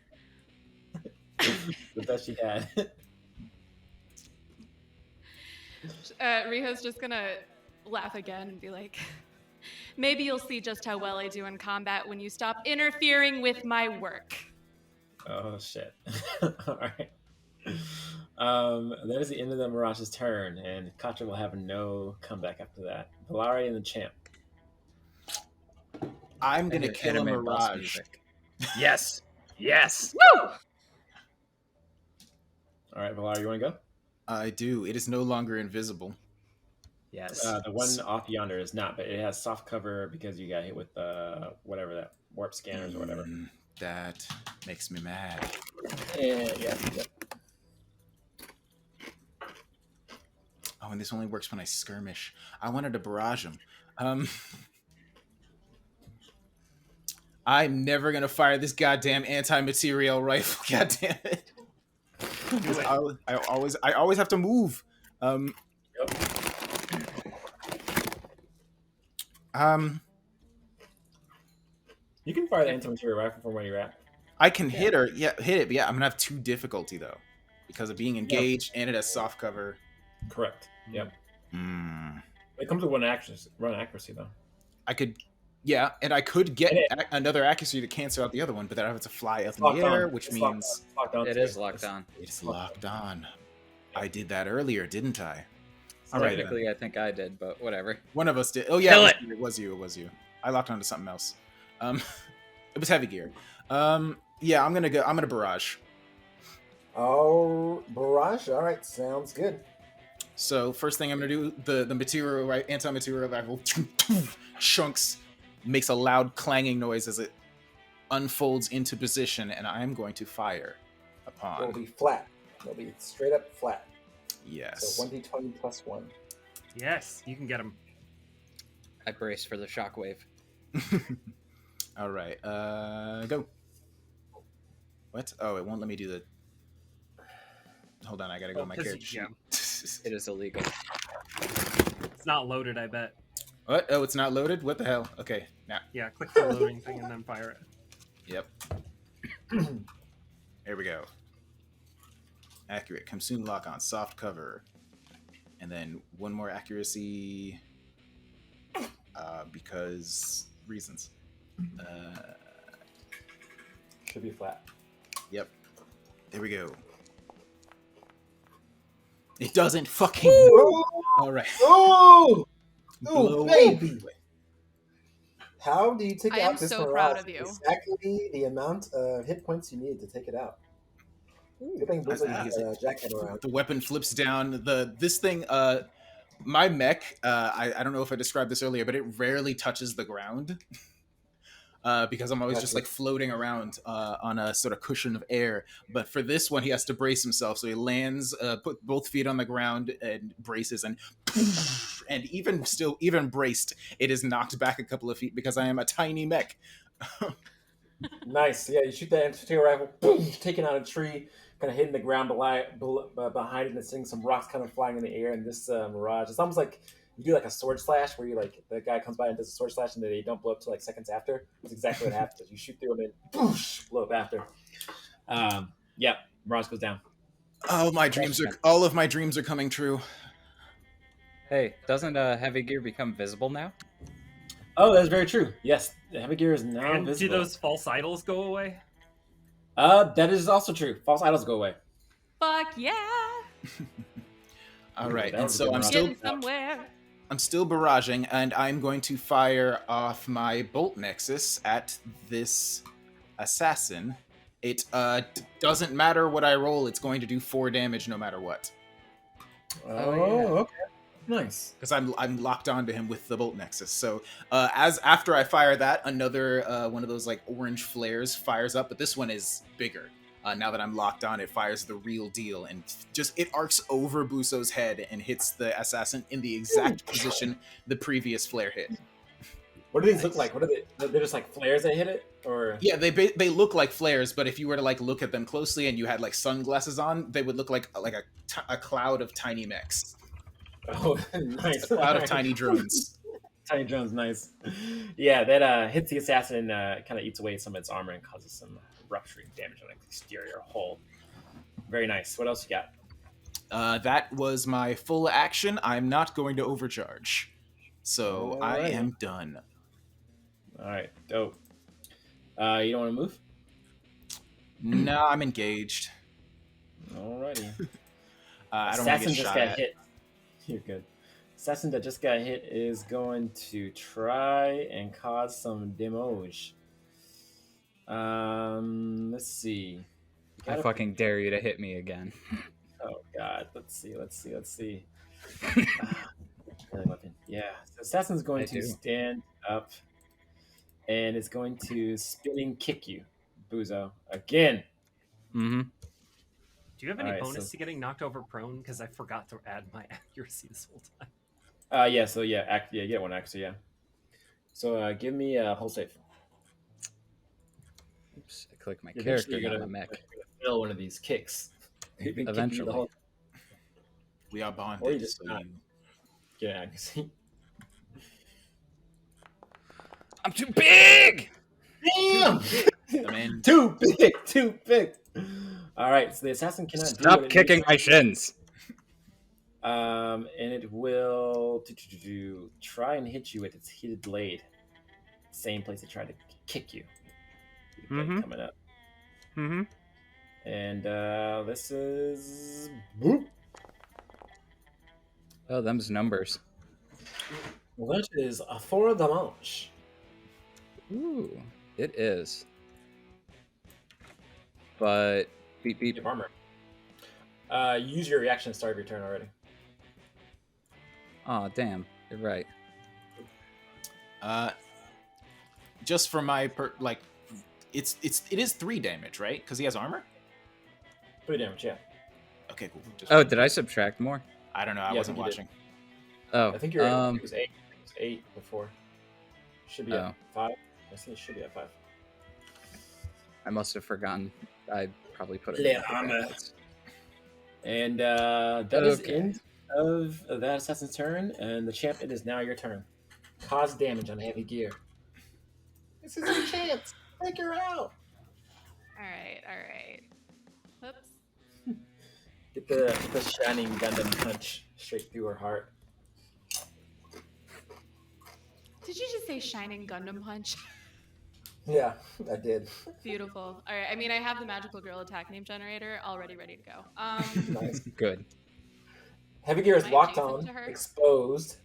The best she had. Rio's just gonna laugh again and be like, "Maybe you'll see just how well I do in combat when you stop interfering with my work." Oh shit! All right. That is the end of the Mirage's turn, and Katra will have no comeback after that. Valari and the champ. I'm gonna kill a Anime boss Mirage. music. Yes. Yes. Woo! All right, Valari, you want to go? I do. It is no longer invisible. Yes. The one off yonder is not, but it has soft cover because you got hit with whatever that warp scanners or whatever. That makes me mad. Yeah. Oh, and this only works when I skirmish. I wanted to barrage him. I'm never gonna fire this goddamn anti-material rifle. God damn it! I always have to move. Yep. You can fire the anti-material rifle from where you're at. I can hit her. Yeah, hit it. But yeah, I'm gonna have 2 difficulty though, because of being engaged and it has soft cover. Correct. Yep. Mm. It comes with one accuracy though. I could, yeah, and I could get And another accuracy to cancel out the other one, but then I have to fly up in Locked the air, on. which It's means locked on It too. is locked on. it's locked on. I did that earlier, didn't I? All right, then. Technically, I think I did, but whatever. One of us did. Oh yeah, Kill it was you. I locked onto something else. It was Heavy Gear. Yeah, I'm gonna barrage. Oh, barrage. All right, sounds good. So first thing I'm gonna do, the material anti-material rifle chunks, makes a loud clanging noise as it unfolds into position, and I am going to fire upon. It'll be flat. It'll be straight up flat. Yes. So 1d20 plus 1. Yes, you can get him. I brace for the shockwave. All right. Go. What? Oh, it won't let me do the. Hold on, I gotta go to my 'cause character sheet. It is illegal. It's not loaded, I bet. What? Oh, it's not loaded? What the hell? Okay, now. Yeah, click the loading thing and then fire it. Yep. Here we go. Accurate. Consume lock on. Soft cover. And then one more accuracy. Because reasons. Should be flat. Yep. There we go. It doesn't fucking work. All right. Oh! Blow baby! How do you take I out am this so Mirage? proud of you. Exactly the amount of hit points you need to take it out. Good thing Blizzard jacket around. The weapon flips down. This thing, my mech, I don't know if I described this earlier, but it rarely touches the ground. Because I'm always just like floating around on a sort of cushion of air. But for this one, he has to brace himself. So he lands, put both feet on the ground and braces, and even braced, it is knocked back a couple of feet because I am a tiny mech. Nice. Yeah, you shoot that anti-tank rifle, boom, taking out a tree, kind of hitting the ground behind it, and seeing some rocks kind of flying in the air. And this mirage, it's almost like you do like a sword slash, where you like the guy comes by and does a sword slash, and then they don't blow up till like seconds after. That's exactly what happens. You shoot through them and boosh, blow up after. Yeah, mirage goes down. Oh, all of my dreams are coming true. Hey, doesn't heavy gear become visible now? Oh, that's very true. Yes, the heavy gear is now And visible. do those false idols go away? That is also true. False idols go away. Fuck yeah. All right, That and was a so good I'm mirage. still Getting somewhere. barraging, and I'm going to fire off my bolt nexus at this assassin. It doesn't matter what I roll; it's going to do 4 damage no matter what. Oh, yeah. okay. Nice. Because I'm locked onto him with the bolt nexus. So after I fire that, another one of those like orange flares fires up, but this one is bigger. Now that I'm locked on, it fires the real deal, and just it arcs over Buso's head and hits the assassin in the exact position the previous flare hit. What do these look like? What are they? They're just like flares that hit it, or Yeah, they look like flares, but if you were to like look at them closely and you had like sunglasses on, they would look like a cloud of tiny mechs, oh, nice. a cloud of tiny drones. Tiny drones, nice. Yeah, that hits the assassin and kind of eats away some of its armor and causes some rupturing damage on the exterior hull. Very nice. What else you got? That was my full action. I'm not going to overcharge, so I Alright. am done. All right, dope. You don't want to move? No, I'm engaged. Alrighty. I don't want to Assassin get just shot got at. hit. You're good. Assassin that just got hit is going to try and cause some damage. Let's see. I fucking dare you to hit me again. Oh God. Let's see. Melee weapon. Yeah. So Assassin's going I to do. stand up and is going to spinning kick you, Buzo, again. Mm-hmm. Do you have any Alright, bonus so- to getting knocked over prone? Because I forgot to add my accuracy this whole time. Yeah. So yeah, you get one actually. Yeah. So give me a whole save. Oops, I clicked my Eventually character, you're not gonna, my mech. you're gonna fail one of these kicks. You've been kicking me the Eventually. whole- We are Or you bonded. just So not. Yeah, I see. I'm too big! Damn! the man. Too big. All right, so the assassin cannot do what Stop it kicking needs. my shins! And it will try and hit you with its heated blade. Same place it tried to kick you. Heated blade Mhm. coming up. Mm-hmm. And this is boop. Oh, them's numbers. Which is a 4 damage. Ooh, it is. But beep beep. Your armor. Use your reaction to start your turn already. Oh damn, you're right. Just for my it is 3 damage, right? Because he has armor. 3 damage, yeah. Okay, cool. Just, Oh, did I subtract more? I don't know. I Yeah, I wasn't think you did. watching. Oh, I think it was 8. It was 8 before. Should be Oh. at 5. I think it should be at 5. I must have forgotten. I probably put it. Le in the armor. brackets. And that is Okay. end of that assassin's turn. And the champ, it is now your turn. Cause damage on heavy gear. This is your chance. Take her out. All right. Whoops. Get the shining Gundam punch straight through her heart. Did you just say shining Gundam punch? Yeah, I did. Beautiful. All right. I mean, I have the magical girl attack name generator already ready to go. Nice. Good. Heavy gear is Am I locked adjacent on, to her? exposed.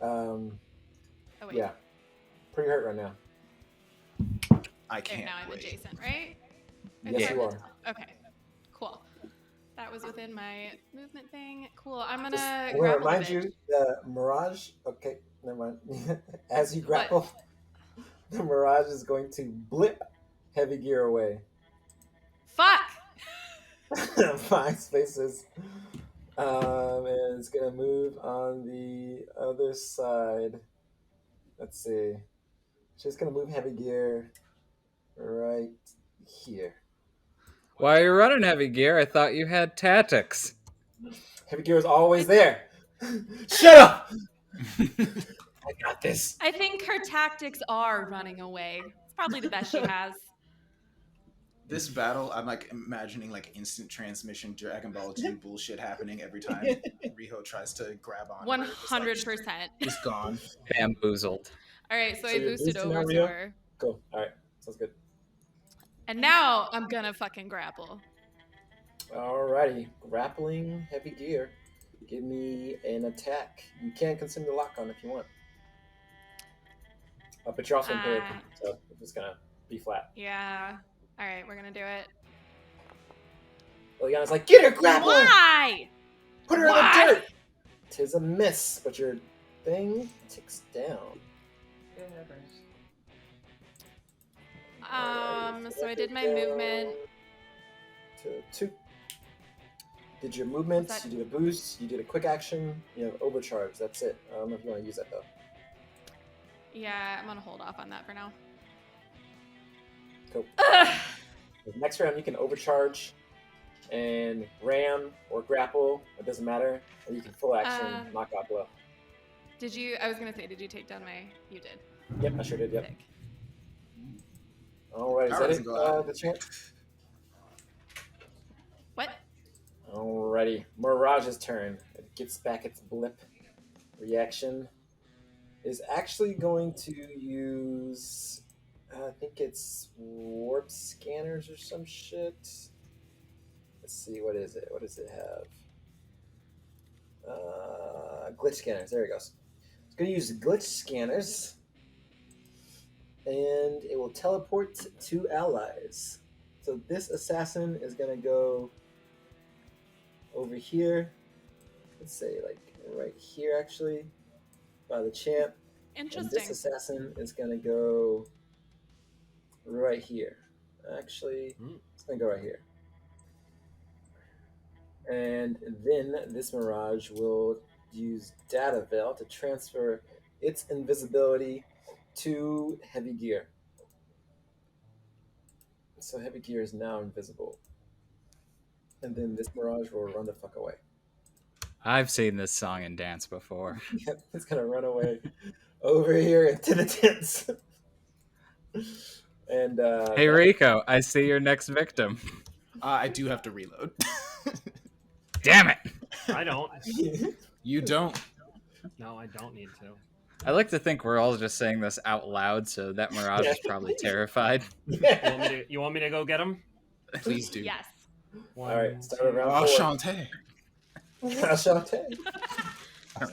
Oh wait. Yeah, pretty hurt right now. I There, can't now I'm wait. adjacent, right? Yes, Yeah. you are. Okay. Cool. That was within my movement thing. Cool. I'm gonna I'm gonna grapple remind the you, bitch. the Mirage. Okay, never mind. As you grapple, the Mirage is going to blip heavy gear away. Fuck. 5 spaces. And it's gonna move on the other side. Let's see. She's gonna move heavy gear right here. Why are you running heavy gear? I thought you had tactics. Heavy gear is always there. Shut up! I got this. I think her tactics are running away. It's probably the best she has. This battle, I'm like imagining like instant transmission Dragon Ball 2 bullshit happening every time Rhio tries to grab on. 100%. Just gone. Bamboozled. All right, so I you're boosted boosting over now, to Rhio? her. Cool. All right. Sounds good. And now I'm gonna fucking grapple. Alrighty. Grappling heavy gear. Give me an attack. You can consume the lock on if you want. But you're also impaired, so it's just gonna be flat. Yeah. All right, we're gonna do it. Liliana's like, get her grappling! Why? Put her in the dirt! Tis a miss, but your thing ticks down. So I did my movement. To 2. Did your movement, you did a boost, you did a quick action, you have overcharge. That's it. I don't know if you want to use that though. Yeah, I'm gonna hold off on that for now. Cool. Next round you can overcharge and ram or grapple. It doesn't matter. Or you can full action knockout blow. Did you? I was gonna say, did you take down my? You did. Yep, I sure did. Yep. Sick. All right, is that it? The champ. What? Alrighty, Mirage's turn. It gets back its blip. Reaction is actually going to use, I think it's warp scanners or some shit. Let's see, what is it? What does it have? Glitch scanners. There it goes. It's going to use glitch scanners, and it will teleport 2 allies. So this assassin is going to go over here. Let's say like right here actually, by the champ. Interesting. And this assassin is gonna go right here. Actually, it's gonna go right here. And then this Mirage will use Data Veil to transfer its invisibility to Heavy Gear. So Heavy Gear is now invisible. And then this Mirage will run the fuck away. I've seen this song and dance before. Yep, it's gonna run away over here into the tents. And hey Rico, I see your next victim. I do have to reload. Damn it! I don't. You don't. No, I don't need to. I like to think we're all just saying this out loud, so that Mirage is probably terrified. You want me to go get him? Please do. Yes. All right, start around 4. Enchanté. Enchanté.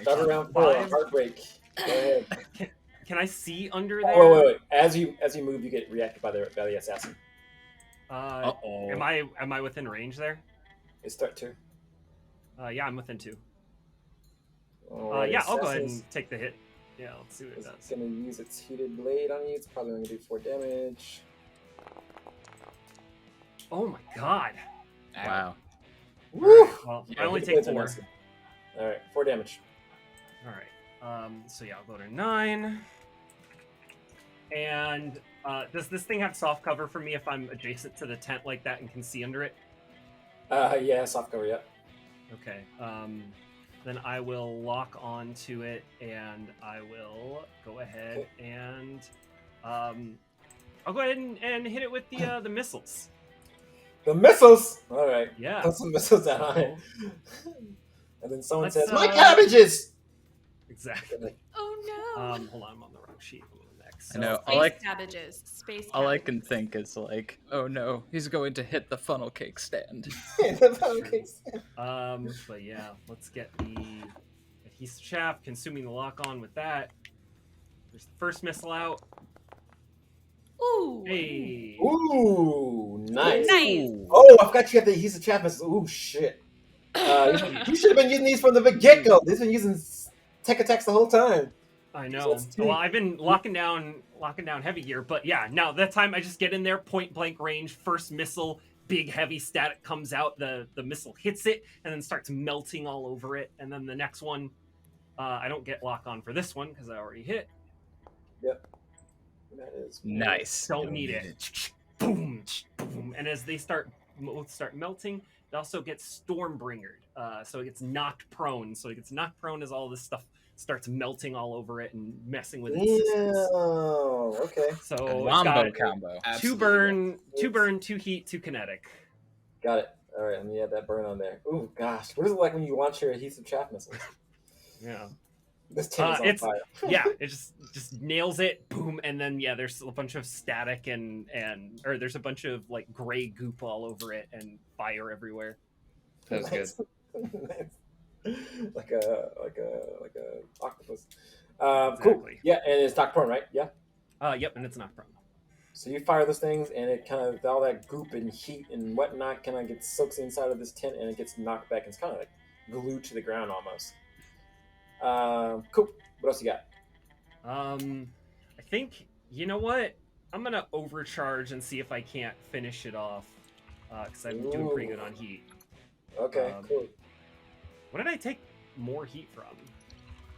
Start around 4. Heartbreak. Go ahead. Can I see under there? Oh, wait. As you move, you get reacted by the assassin. Uh-oh. Am I within range there? You start 2. Yeah, I'm within 2. Right, yeah, I'll go ahead and take the hit. Yeah, let's see what it does. It's gonna use its heated blade on you. It's probably gonna do 4 damage. Oh my god! Wow. Woo! Well, Yeah, I only the take blades are 4. nasty. All right, 4 damage. All right. So yeah, I'll go to 9. And does this thing have soft cover for me if I'm adjacent to the tent like that and can see under it? Yeah, soft cover. Yeah. Okay. Then I will lock on to it, and I will go ahead and I'll go ahead and hit it with the missiles. The missiles. All right. Yeah. Put some missiles down on it. And then someone Let's, says, "My cabbages." Exactly. Oh no. Hold on, I'm on the wrong sheet. I'm on the next. I know. Space cabbages. Space cabbages. All I can think is like, oh no, he's going to hit the funnel cake stand. But yeah, let's get the adhesive shaft, consuming the lock on with that. There's the first missile out. Ooh. Hey. Ooh, nice. Nice. Oh, I forgot you have the adhesive trap missiles. Ooh, shit. You should have been using these from the get-go. They've been using tech attacks the whole time. I know. Well, I've been locking down heavy gear, but yeah, now that time I just get in there, point blank range, first missile, big heavy static comes out, the missile hits it, and then starts melting all over it. And then the next one, I don't get lock on for this one because I already hit. Yep. That is. Nice. Don't need it. Boom, boom. And as they both start melting, it also gets Stormbringered. So it gets knocked prone. So it gets knocked prone as all this stuff starts melting all over it and messing with its systems. Okay. So A it's got wombo combo. Absolutely. two burn, 2 heat, 2 kinetic. Got it. All right, let me add that burn on there. Ooh, gosh. What is it like when you launch your adhesive chaff missiles? Yeah. This tin is on fire. Yeah, it just nails it, boom, and then there's a bunch of static and or there's a bunch of like gray goop all over it and fire everywhere. That was good. Nice. like a octopus. Exactly. Cool. Yeah, and it's knocked prone, right? Yeah. Yep, and it's not prone. So you fire those things, and it kind of all that goop and heat and whatnot kind of gets soaks inside of this tent, and it gets knocked back. It's kind of like glued to the ground almost. Cool. What else you got? I think you know what? I'm gonna overcharge and see if I can't finish it off, because I'm doing pretty good on heat. Okay, cool. What did I take more heat from?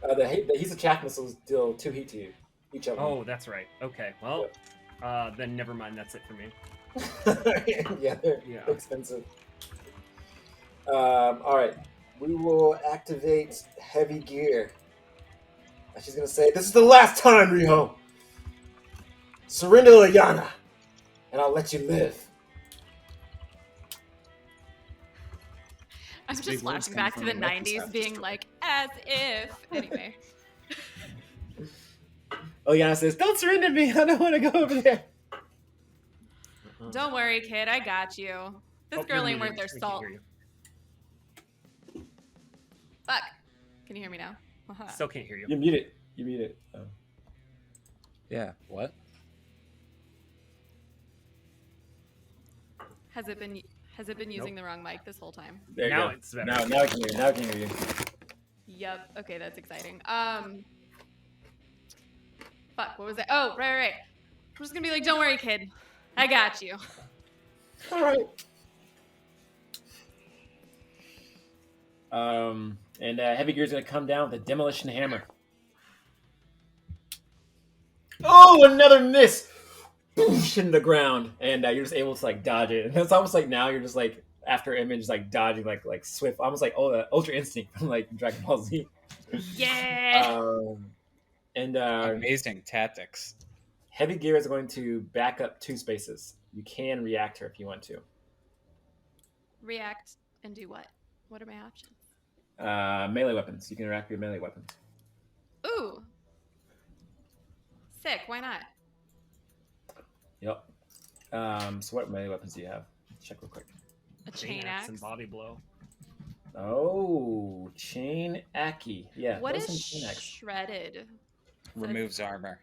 The adhesive chaff missiles deal 2 heat to you, each of them. Oh, that's right. Okay, well, then never mind. That's it for me. Yeah, they're expensive. All right, we will activate heavy gear. And she's gonna say, "This is the last time, Rhio. Surrender to Yana, and I'll let you live." I'm These just big words flashing coming back to from the the Nike 90s stuff. being like, as if. Anyway. Oh, Yana says, "Don't surrender me. I don't want to go over there." Don't worry, kid. I got you. This girl ain't worth their salt. Fuck. Can you hear me now? Still can't hear you. You mute it. You mute it. Oh. Yeah. What? Has it been using the wrong mic this whole time? There you Now go. it's better. Now I can hear you. Now I can hear you. Yep. Okay, that's exciting. Fuck, what was that? Oh, right. I'm just gonna be like, don't worry, kid. I got you. All right. And heavy gear is going to come down with a demolition hammer. Oh, another miss! Boosh into the ground, and you're just able to like dodge it. And it's almost like now you're just like after image like dodging like swift, almost like Ultra Instinct from like Dragon Ball Z. Yeah. Amazing tactics. Heavy gear is going to back up 2 spaces. You can react her if you want to. React and do what? What are my options? Melee weapons. You can react your melee weapons. Ooh. Sick. Why not? Yep. So what melee weapons do you have? Let's check real quick. A chain axe. and body blow. Oh, chain Aki. Yeah. What those is are chain axe. shredded? Removes armor.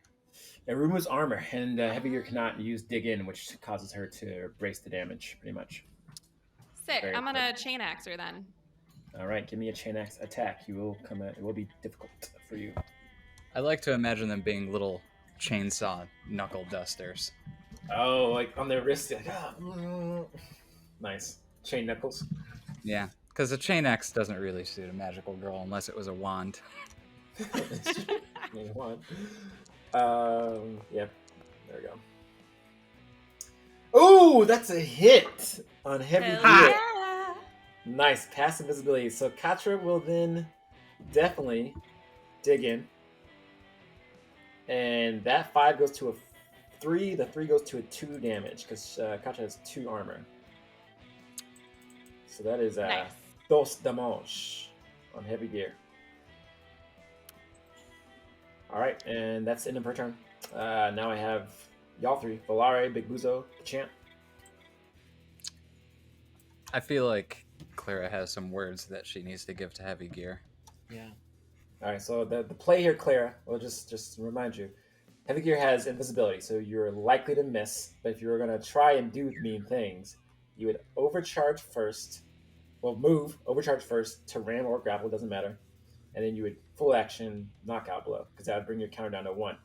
It removes armor, and heavy gear cannot use dig in, which causes her to brace the damage, pretty much. Sick. Very I'm gonna important. chain axe her then. All right, give me a chain axe attack. You will come. It will be difficult for you. I like to imagine them being little chainsaw knuckle dusters. Oh, like on their wrist. Like, nice chain knuckles. Yeah, because a chain axe doesn't really suit a magical girl unless it was a wand. One. Yep. There we go. Oh, that's a hit on heavy Hell gear. yeah. Nice, passive visibility. So Katra will then definitely dig in. And that 5 goes to a 3. The 3 goes to a 2 damage because Katra has 2 armor. So that is Nice. dos damage on heavy gear. All right, and that's the end of her turn. Now I have y'all 3: Volare, Big Buzo, Champ. I feel like Clara has some words that she needs to give to heavy gear. Yeah. All right, so the play here, Clara, will just remind you, heavy gear has invisibility, so you're likely to miss. But if you were going to try and do mean things, you would overcharge first. Well, overcharge first to ram or grapple, doesn't matter, and then you would full action knockout blow because that would bring your counter down to 1.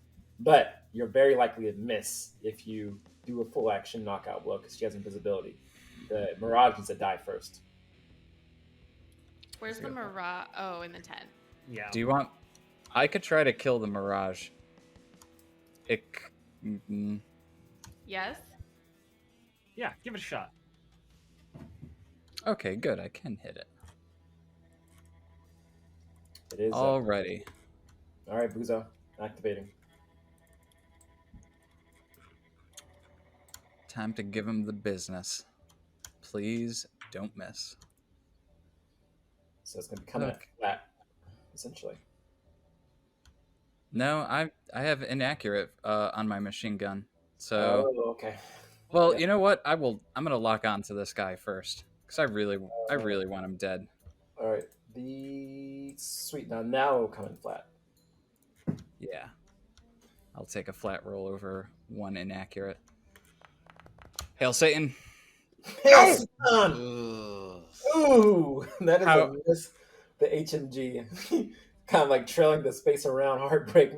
But you're very likely to miss if you do a full action knockout blow because she has invisibility. The Mirage needs to die first. Where's the Mirage? Oh, in the tent. Yeah. Do you want... I could try to kill the Mirage. Mm-mm. Yes. Yeah, give it a shot. Okay, good. I can hit it. It is. Alrighty. All right, Buzo, activating. Time to give him the business. Please don't miss. So it's going to be coming at flat, essentially. No, I have inaccurate on my machine gun. So, Oh, okay. well, Yeah. you know what? I'm gonna lock on to this guy first because I really want him dead. All right. Sweet. Now coming flat. Yeah, I'll take a flat roll over one inaccurate. Hail Satan! Hail Satan! Ugh. Ooh, that is How- a miss. The HMG, kind of like trailing the space around, heartbreak.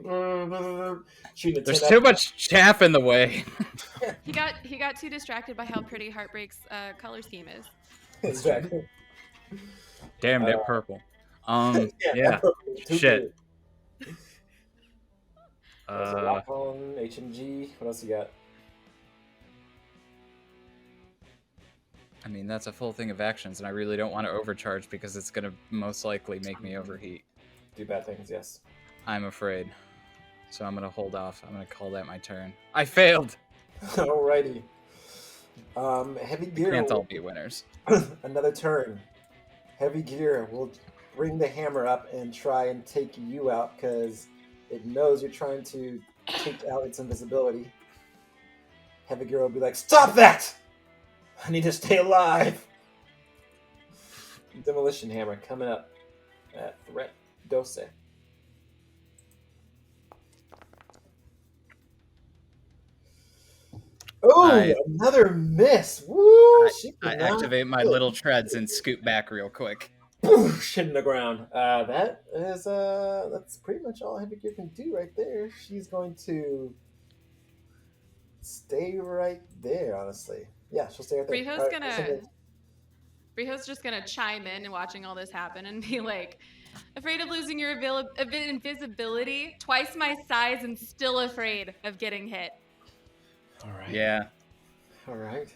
Shooting a There's 10 too up. much chaff in the way. He got too distracted by how pretty Heartbreak's color scheme is. Exactly. Damn, they're purple. Yeah. Too Shit. pretty. There's a Uh, lock on HMG. What else you got? I mean, that's a full thing of actions, and I really don't want to overcharge because it's gonna most likely make me overheat. Do bad things, yes. I'm afraid. So I'm gonna hold off. I'm gonna call that my turn. I failed. Alrighty. Heavy gear. Can't all be winners. Another turn. Heavy gear will bring the hammer up and try and take you out because it knows you're trying to take out its invisibility. Heavy gear will be like, "Stop that! I need to stay alive." Demolition hammer coming up at threat dose. Oh, another miss! Woo! I activate my little treads and scoot back real quick. Boosh, hitting the ground. That's pretty much all Heavy Gear can do right there. She's going to stay right there, honestly. Yeah, she'll stay right there. Rio's just gonna chime in and watching all this happen and be like, afraid of losing your invisibility, twice my size and still afraid of getting hit. All right. Yeah. All right.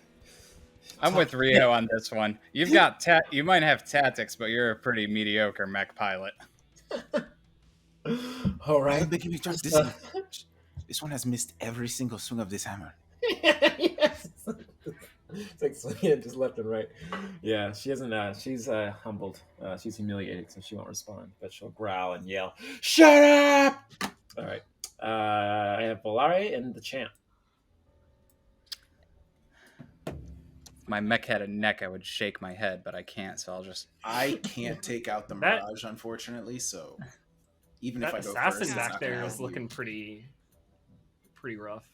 I'm with Rhio on this one. You've got you might have tactics, but you're a pretty mediocre mech pilot. All right. This one has missed every single swing of this hammer. Yes. It's like swinging just left and right. Yeah, she hasn't. She's humbled. She's humiliated, so she won't respond. But she'll growl and yell, "Shut up!" All right. I have Volare and the champ. If my mech had a neck, I would shake my head, but I can't, so I'll just... I can't take out the Mirage, unfortunately, so even if I go assassin first, back there is looking pretty rough.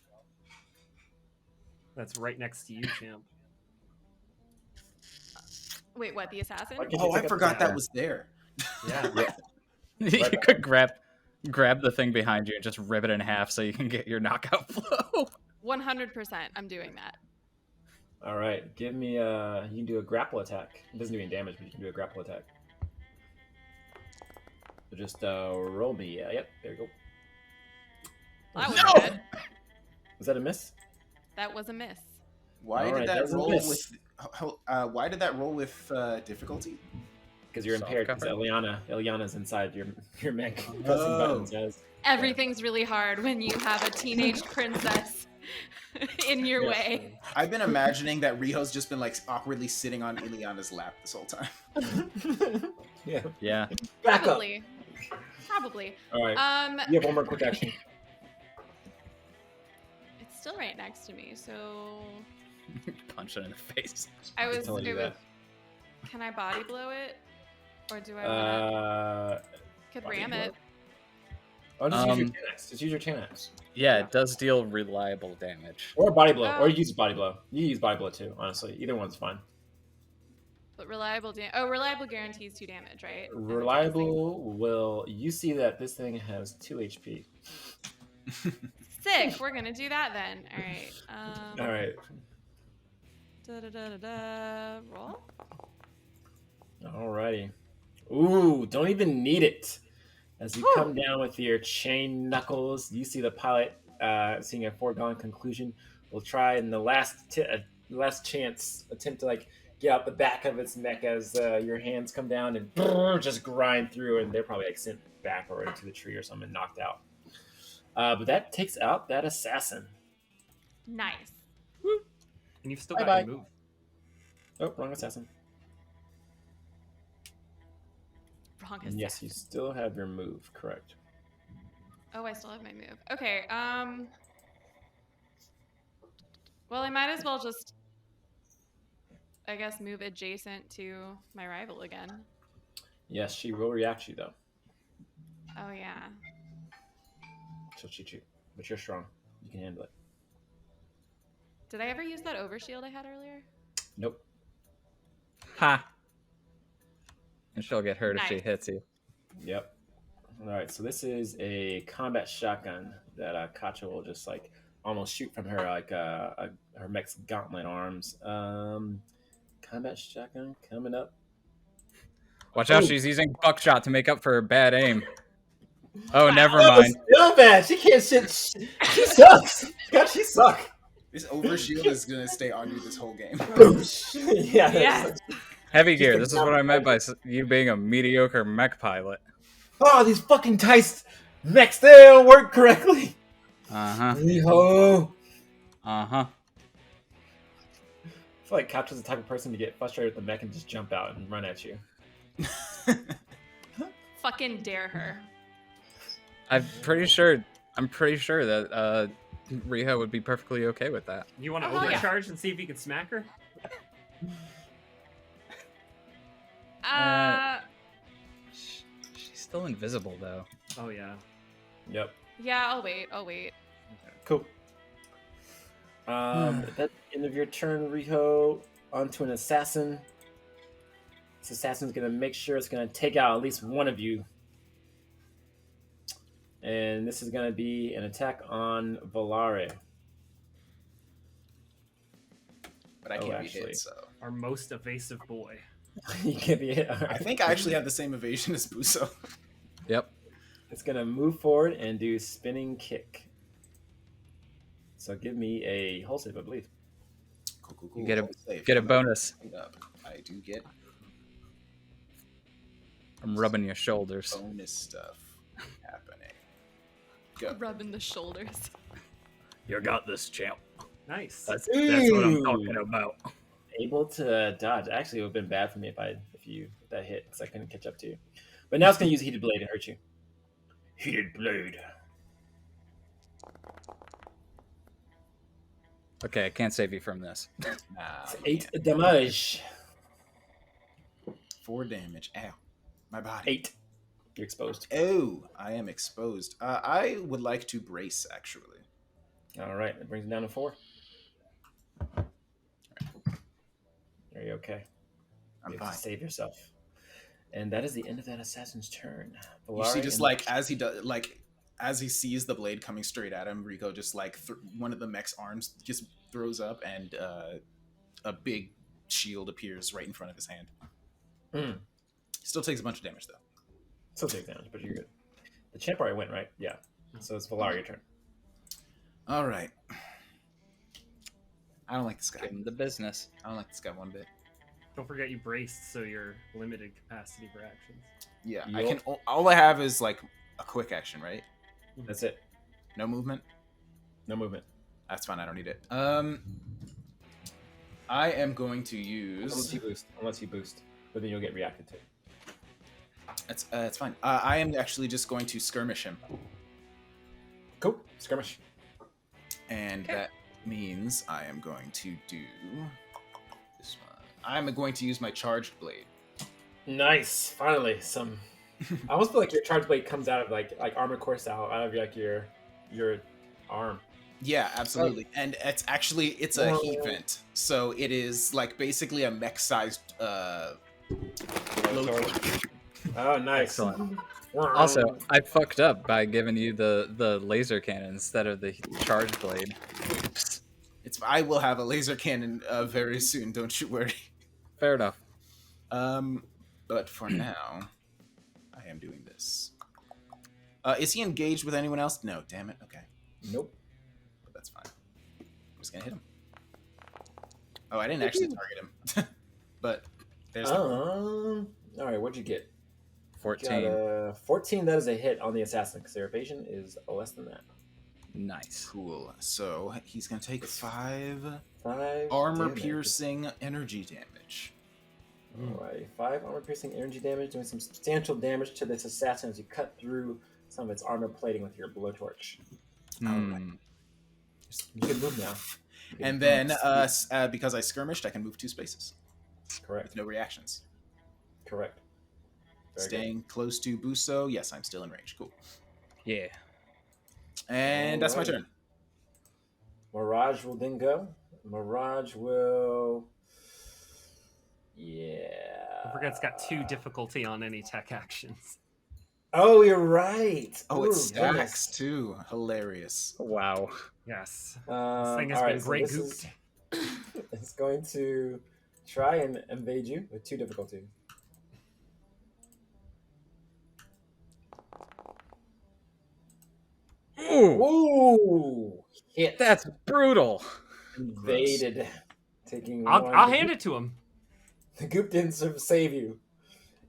That's right next to you, champ. Wait, what? The assassin? Oh, I forgot that was there. Yeah. You could grab the thing behind you and just rip it in half so you can get your knockout blow. 100%. I'm doing that. All right, give me you can do a grapple attack. It doesn't do any damage, but you can do a grapple attack. So just roll me. Yep, there you go. That was good. Was that a miss? That was a miss. Why did that roll with? Why did that roll with difficulty? Because you're impaired. Because Eliana's inside your mech. Pressing buttons, yes. Everything's really hard when you have a teenage princess in your way. I've been imagining that Rio's just been like awkwardly sitting on Eliana's lap this whole time. Yeah. Back up. Probably. All right. You have one more quick action. It's still right next to me, so Punch it in the face. Can I body blow it, or do I? Could ram it. Oh, just use your 10x. Just use your 10x. Yeah, it does deal reliable damage. Or body blow. Or use body blow. You use body blow too, honestly. Either one's fine. But reliable guarantees 2 damage, right? Reliable you see that this thing has 2 HP. Sick. We're gonna do that then. All right. All right. Roll. Alrighty. Ooh, don't even need it. As you come down with your chain knuckles, you see the pilot seeing a foregone conclusion, will try in the last chance attempt to like get out the back of its neck as your hands come down and just grind through, and they're probably like sent back or into the tree or something, knocked out. But that takes out that assassin. Nice. And you've still got Bye-bye. your move. Oh, wrong assassin. Wrong And yes, you assassin. still have your move, correct? Oh, I still have my move. Okay. Well, I might as well just, I guess, move adjacent to my rival again. Yes, she will react you though. Oh yeah. She'll cheat you, but you're strong. You can handle it. Did I ever use that overshield I had earlier? Nope. Ha! And she'll get hurt if she Nice. hits you. Yep. All right. So this is a combat shotgun that Kacha will just like almost shoot from her like her mech's gauntlet arms. Combat shotgun coming up. Watch out, Ooh. she's using buckshot to make up for her bad aim. Oh, Wow. never That was mind. so bad. She can't shit. She sucks. God, she suck. This overshield is gonna stay on you this whole game. Yeah. Yes. Heavy She's gear. the This is what I meant by you being a mediocre mech pilot. Oh, these fucking dice mechs, they don't work correctly. Uh-huh. Rhio. Uh-huh. I feel like Capture's the type of person to get frustrated with the mech and just jump out and run at you. Fucking dare her. I'm pretty sure that Rhio would be perfectly okay with that. You want to Oh, yeah. overcharge and see if you can smack her? She's still invisible though. Oh yeah. Yep. Yeah, I'll wait. I'll wait. Cool. At the end of your turn, Rhio, onto an assassin. This assassin's gonna make sure it's gonna take out at least one of you. And this is gonna be an attack on Volare. But I Oh, can't be actually. hit, so Our most evasive boy. You can be hit. All I right. think I actually have the same evasion as Buso. Yep. It's gonna move forward and do spinning kick. So give me a hull save, I believe. Cool. You get a- Hold safe. Get a Come bonus. up. I do get I'm rubbing your shoulders. bonus stuff happening. Go. Rubbing the shoulders. You got this, champ. Nice. That's what I'm talking about. Able to dodge. Actually, it would have been bad for me if that hit because I couldn't catch up to you. But now it's gonna use heated blade and hurt you. Heated blade. Okay, I can't save you from this. Nah, It's 8 damage. 4 damage. Ow. My body. 8. You're exposed. Oh, I am exposed. I would like to brace, actually. All right, that brings it down to 4. Are you okay? I'm You have fine. to save yourself. And that is the end of that assassin's turn. You see, Volare just and- like as he does, like as he sees the blade coming straight at him, Rico just like one of the mech's arms just throws up, and a big shield appears right in front of his hand. Mm. Still takes a bunch of damage though. Still take damage, but you're good. The champ already went, right? Yeah. So it's Volare, your turn. All right. I don't like this guy. Give him the business. I don't like this guy one bit. Don't forget you braced, so you're limited capacity for actions. Yeah, Yup. I can. All I have is like a quick action, right? That's it. No movement. No movement. That's fine. I don't need it. I am going to use. Unless you boost. But then you'll get reacted to. It's fine. I am actually just going to skirmish him, Cool. Skirmish. and Okay. that means I am going to do this one. I'm going to use my charged blade. Nice. Finally, some. I almost feel like your charge blade comes out of like armor core style, out of like your arm. Yeah, absolutely. And it's a heat vent, so it is like basically a mech-sized blowtorch. Oh, nice. Excellent. Also, I fucked up by giving you the laser cannon instead of the charge blade. Oops. I will have a laser cannon very soon. Don't you worry. Fair enough. But for now, I am doing this. Is he engaged with anyone else? No. Damn it. Okay. Nope. that's fine. I'm just gonna hit him. Oh, I didn't actually target him. But there's the All right, what'd you get? 14. Got a 14. That is a hit on the assassin because their evasion is less than that. Nice. cool. So he's gonna take 5 5 armor damage. piercing energy damage. Alright, 5 armor piercing energy damage, doing some substantial damage to this assassin as you cut through some of its armor plating with your blowtorch. Hmm. You can move now. You can And then, move. because I skirmished, I can move 2 spaces Correct. with no reactions. Correct. Very Staying close to Buso. Yes, I'm still in range. Cool. Yeah. And that's my Alright. turn. Mirage will then go. Mirage will. Yeah. I forget it's got 2 difficulty on any tech actions. Oh, you're right. Oh, Ooh, it stacks goodness. too. Hilarious. Wow. Yes. This This thing has been great gooped. It's going to try and invade you with 2 difficulty. Ooh, Ooh! Hit. that's brutal. Invaded. Taking I'll 1. hand it to him. The goop didn't save you.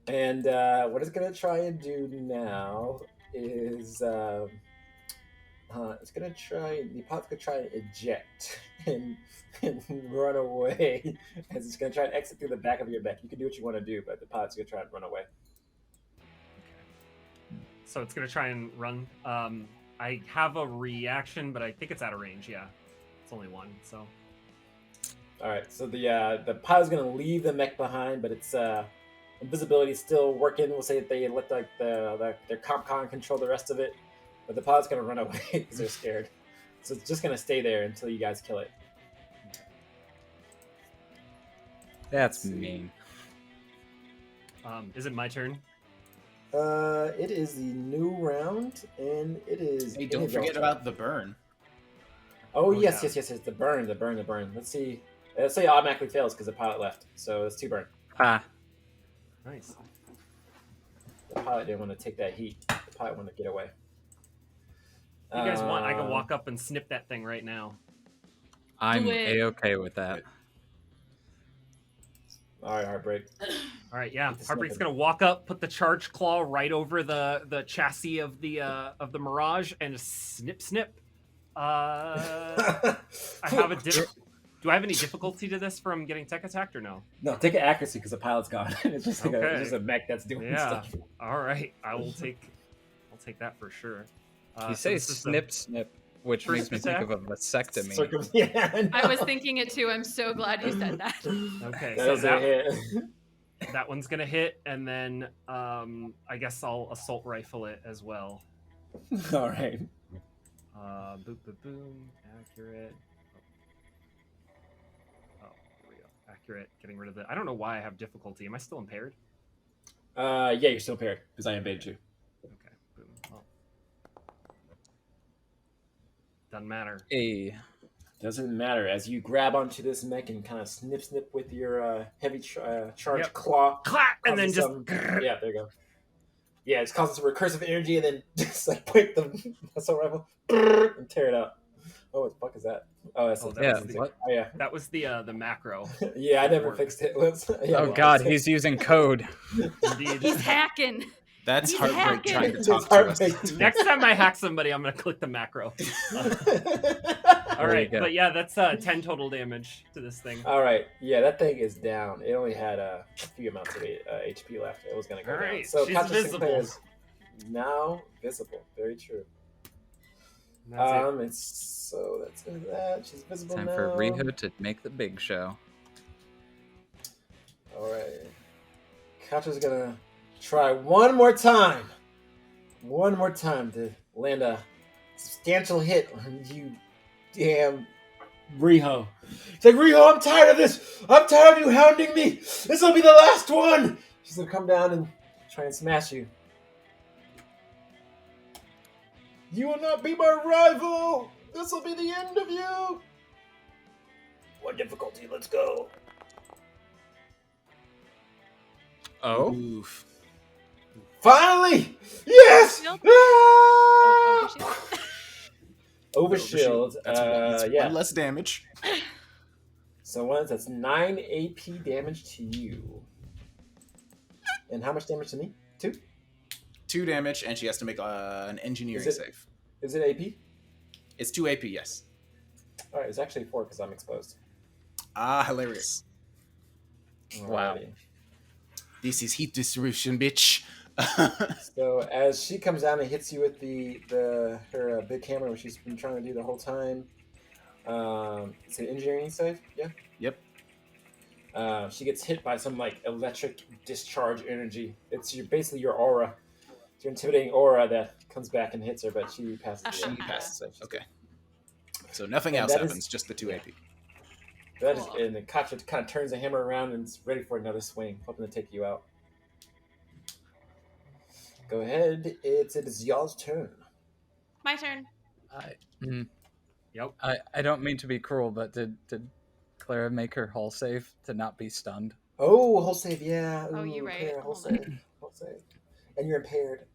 And what it's going to try and do now is it's going to try, the pod's going to try and eject and run away as it's going to try and exit through the back of your neck. You can do what you want to do, but the pod's going to try and run away. So it's going to try and run. I have a reaction, but I think it's out of range. Yeah. It's only 1, so. All right, so the pod is going to leave the mech behind, but its invisibility is still working. We'll say that they let their CompCon control the rest of it, but the pod's going to run away because they're scared. So it's just going to stay there until you guys kill it. That's mean. Is it my turn? It is the new round, and it is. Hey, don't forget about the burn. Oh, yes, yeah. yes. The burn. Let's see. Let's say it automatically fails because the pilot left. So it's 2 burn. Ah. Nice. The pilot didn't want to take that heat. The pilot wanted to get away. If you guys want, I can walk up and snip that thing right now. I'm Do it. A-okay with that. All right, Heartbreak. All right, yeah. Get to Heartbreak's sniffing. gonna walk up, put the charge claw right over the chassis of the Mirage, and just snip. I have a Do I have any difficulty to this from getting tech attacked or no? No, take an accuracy because the pilot's gone. It's just like Okay. it's just a mech that's doing Yeah. stuff. All right, I'll take that for sure. You so say this is snip, which first makes me think of a vasectomy. Yeah, I was thinking it too. I'm so glad you said that. Okay, That so is a hit. that one's gonna hit, and then I guess I'll assault rifle it as well. All right. Boom, boom, boom. Accurate. Oh, here we go. Accurate. Getting rid of it. I don't know why I have difficulty. Am I still impaired? Yeah, you're still paired because I invaded you. Okay. Boom. Well, doesn't matter. A. Doesn't matter as you grab onto this mech and kind of snip with your heavy charged Yep. claw. Clap, and then just Yeah, there you go. Yeah, it's causing some recursive energy and then just like point the assault rifle and tear it out. Oh, what the fuck is that? Oh, that's Oh, Yeah, was the- what? Oh yeah, that was the macro. yeah. I never Work. fixed it. Yeah, Oh god, he's using code. Indeed. He's hacking. That's He's Heartbreak hacking. trying to It's talk to us. Heartbreak. Next time I hack somebody, I'm gonna click the macro. All There you right, go. but yeah, that's 10 total damage to this thing. All right, yeah, that thing is down. It only had a few amounts of HP left. It was going to go All down. right, So she's Conscious visible. Sinclair is now visible. Very true. That's it. It's that's that. She's visible Time now. for Rhio to make the big show. All right, Conscious is gonna try one more time to land a substantial hit on you, damn Rhio. It's like, Rhio, I'm tired of this. I'm tired of you hounding me. This will be the last one. She's gonna come down and try and smash you. You will not be my rival. This will be the end of you. One difficulty. Let's go. Oh? Oof. Finally! Yes! Shield? Ah! shield. Over shield. That's Yeah. one less damage. So that's 9 AP damage to you. And how much damage to me? 2? 2 damage, and she has to make an engineering save. Is it AP? It's 2 AP, yes. All right, it's actually 4 because I'm exposed. Ah, hilarious. Wow. Alrighty. This is heat distribution, bitch. So as she comes down and hits you with her big hammer, which she's been trying to do the whole time. It's an engineering save, yeah. Yep. She gets hit by some like electric discharge energy. It's basically your aura. It's your intimidating aura that comes back and hits her, but she passes. She passes it. Okay. So nothing And else that happens, is- just the 2 AP. That is, Cool. and then Katya kind of turns the hammer around and is ready for another swing, hoping to take you out. Go ahead. It is y'all's turn. My turn. Yep. I don't mean to be cruel, but did Clara make her hull save to not be stunned? Oh, hull save, yeah. Oh, you're Ooh, right. Clara, hull Hold on. save. Hull save. And you're impaired.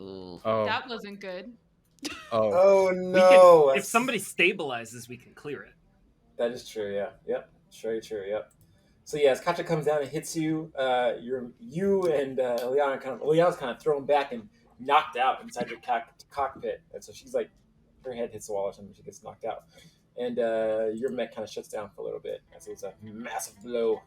Oh, That wasn't good. oh, Oh We no! can, if somebody stabilizes, we can clear it. That is true. Yeah. Yep. Very true. Yep. So yeah, as Katya comes down and hits you, you and Eliana's kind of thrown back and knocked out inside your cockpit, and so she's like, her head hits the wall or something. She gets knocked out, and your mech kind of shuts down for a little bit as it was a massive blow.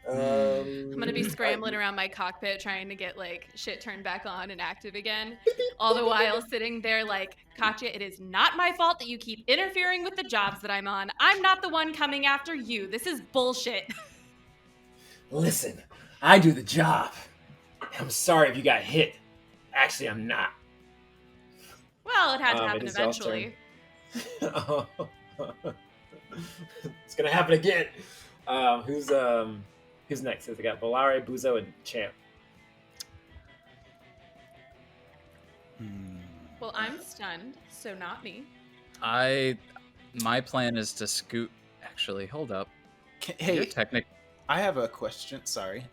I'm gonna be scrambling around my cockpit trying to get like shit turned back on and active again. All the while sitting there like, Katya, it is not my fault that you keep interfering with the jobs that I'm on. I'm not the one coming after you. This is bullshit. Listen, I do the job. I'm sorry if you got hit. Actually, I'm not. Well, it had to It happen is y'all's eventually. It's gonna happen again. Who's next? We got Volare, Buzo, and Champ. Well, I'm stunned, so not me. my plan is to scoot. Actually, hold up. Hey, You're technic. I have a question. Sorry.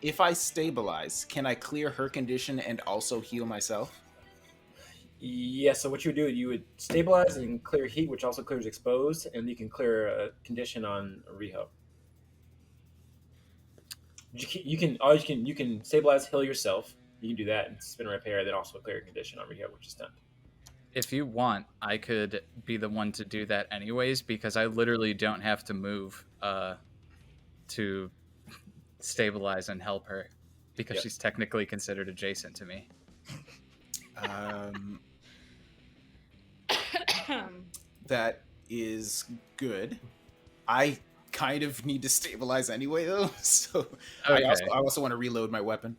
If I stabilize, can I clear her condition and also heal myself? Yeah, so what you would do, you would stabilize and clear heat, which also clears exposed, and you can clear a condition on Rhio. You can stabilize, heal yourself. You can do that and spin repair, then also clear a condition on Rhio, which is stunned. If you want, I could be the one to do that anyways, because I literally don't have to move to stabilize and help her, because she's technically considered adjacent to me. That is good. I kind of need to stabilize anyway, though. So Okay. I also want to reload my weapon.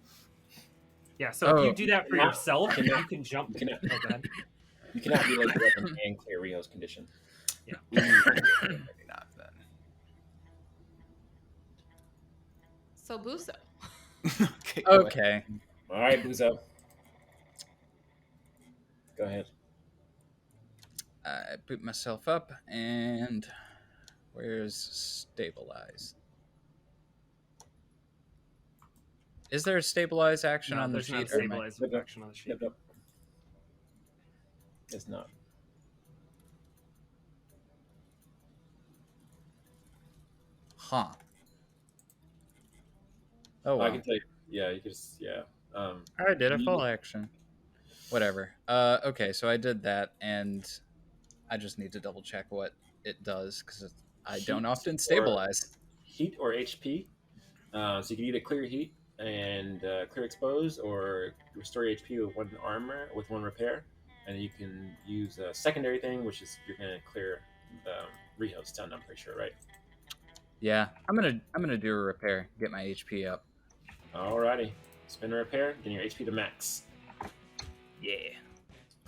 Yeah, so if you do that for Now- yourself, you can jump. You cannot- Oh, go ahead. You cannot reload the weapon and clear Rio's condition. Maybe not then. So Buso. Okay. go ahead. Okay. All right, Buzo. Go ahead. I boot myself up, and where's stabilize? Is there a stabilize action No, on the there's not sheet? or am I- stabilizing action on the sheet. Yep. It's not. Huh. Oh, I wow. can tell you. Yeah, you can just I did a you- full action. Whatever. Okay, so I did that, and I just need to double check what it does, because I don't Heat often or- stabilize. heat or HP. So you can either clear heat and clear exposed, or restore HP with one armor with one repair, and you can use a secondary thing, which is you're gonna clear Rio's stun. I'm pretty sure, right? Yeah, I'm gonna do a repair, get my HP up. Alrighty, spin a repair, getting your HP to max. Yeah.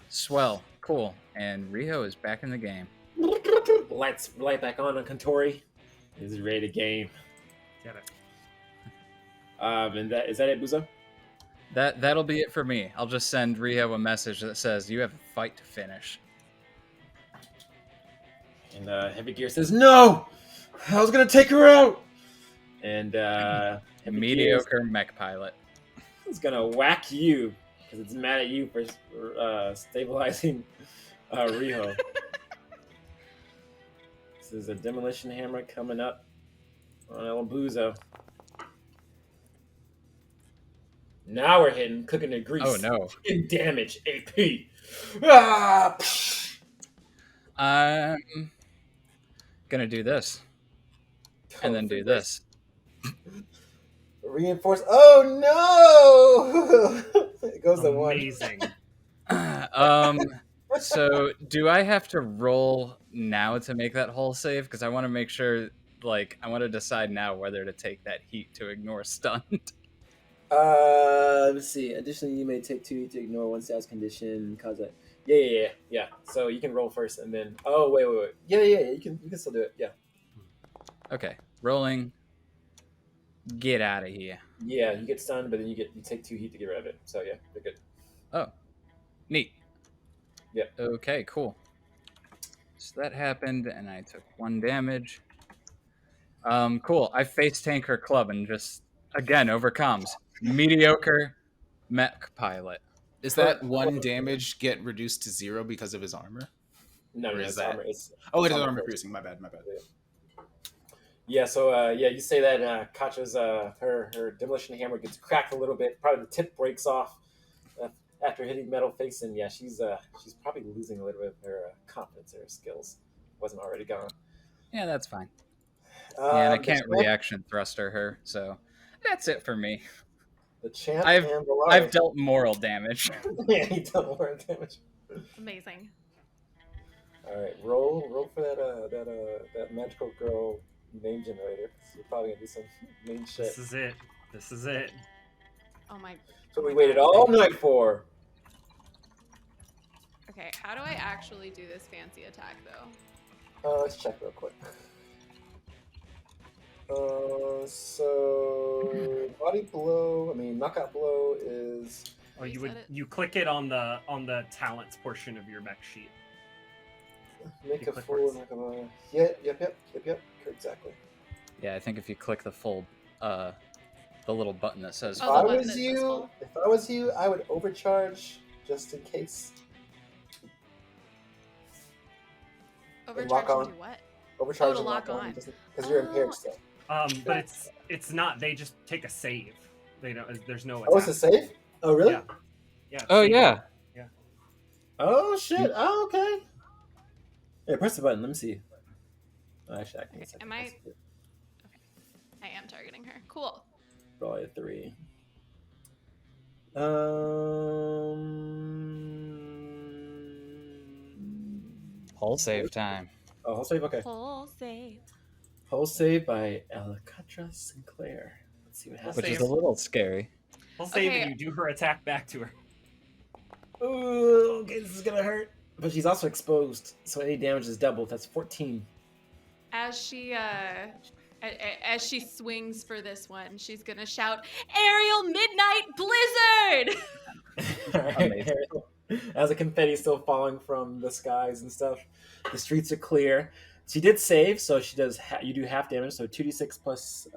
Swell. Cool. And Rhio is back in the game. Light back on Kontori. He's ready to game. Get it. And is that it, Buzo? That'll be it for me. I'll just send Rhio a message that says you have a fight to finish. And Heavy Gear says, "No, I was gonna take her out." And Heavy Gear Mediocre mech pilot. It's gonna whack you because it's mad at you for stabilizing Rhio. This is a demolition hammer coming up on El Buzo. Now we're hitting cooking the grease. Oh no. In damage, AP. Ah! I'm gonna do this. And then do this. Reinforce. Oh no! It goes to one. Amazing. So do I have to roll now to make that hull save? Because I want to make sure, like, I want to decide now whether to take that heat to ignore stun. Let's see. Additionally, you may take 2 to ignore one status condition. Cause that. Yeah. So you can roll first, and then. Oh wait. Yeah. You can still do it. Yeah. Okay, rolling. Get out of here. Yeah, you get stunned, but then you take 2 heat to get rid of it. So yeah, you're good. Oh, neat. Yeah. Okay, cool. So that happened, and I took 1 damage. Cool. I face tank her club and just again overcomes mediocre mech pilot. Is that 1 damage get reduced to 0 because of his armor? No, Or it's is that- armor. It's Oh, it is armor armor first. piercing. My bad. Yeah, so you say that Katja's her demolition hammer gets cracked a little bit. Probably the tip breaks off after hitting metal face, and yeah, she's probably losing a little bit of her confidence in her skills. Wasn't already gone. Yeah, that's fine. And I The can't champ- reaction thruster her, so that's it for me. The champ I've- and the I've dealt moral damage. yeah, he dealt more damage. Amazing. All right, roll for that magical girl name generator. You're probably gonna do some main shit. This is it. Oh my. So we waited all night for. Okay, how do I actually do this fancy attack though? Let's check real quick. So body blow. Knockout blow is. Oh, You said it. you click it on the talents portion of your mech sheet. Make You a click full. words. Yep. Exactly. Yeah, I think if you click the full, the little button that says If Oh, I the button was that says you, full. I would overcharge just in case. Overcharge on. to do what? Overcharge to and lock on. because you're impaired Oh. still. But it's not. They just take a save. They don't. There's no. Oh, it's a attack. save? Oh, really? Yeah. Yeah. Oh save. yeah. Oh shit! Oh, okay. Yeah, press the button. Let me see. Oh, actually, I can. Okay, am I- I am targeting her. Cool. Probably a 3. Hull save time. Oh, whole save. Okay. Full save. Whole save by Alcatra Sinclair. Let's see what happens. Which is save. a little scary. We'll save Okay. and you do her attack back to her. Ooh, okay, this is gonna hurt. But she's also exposed, so any damage is doubled. That's 14. As she swings for this one, she's gonna shout, "Aerial Midnight Blizzard!" Amazing. As the confetti is still falling from the skies and stuff, the streets are clear. She did save, so she does. You do half damage, so 2d6 plus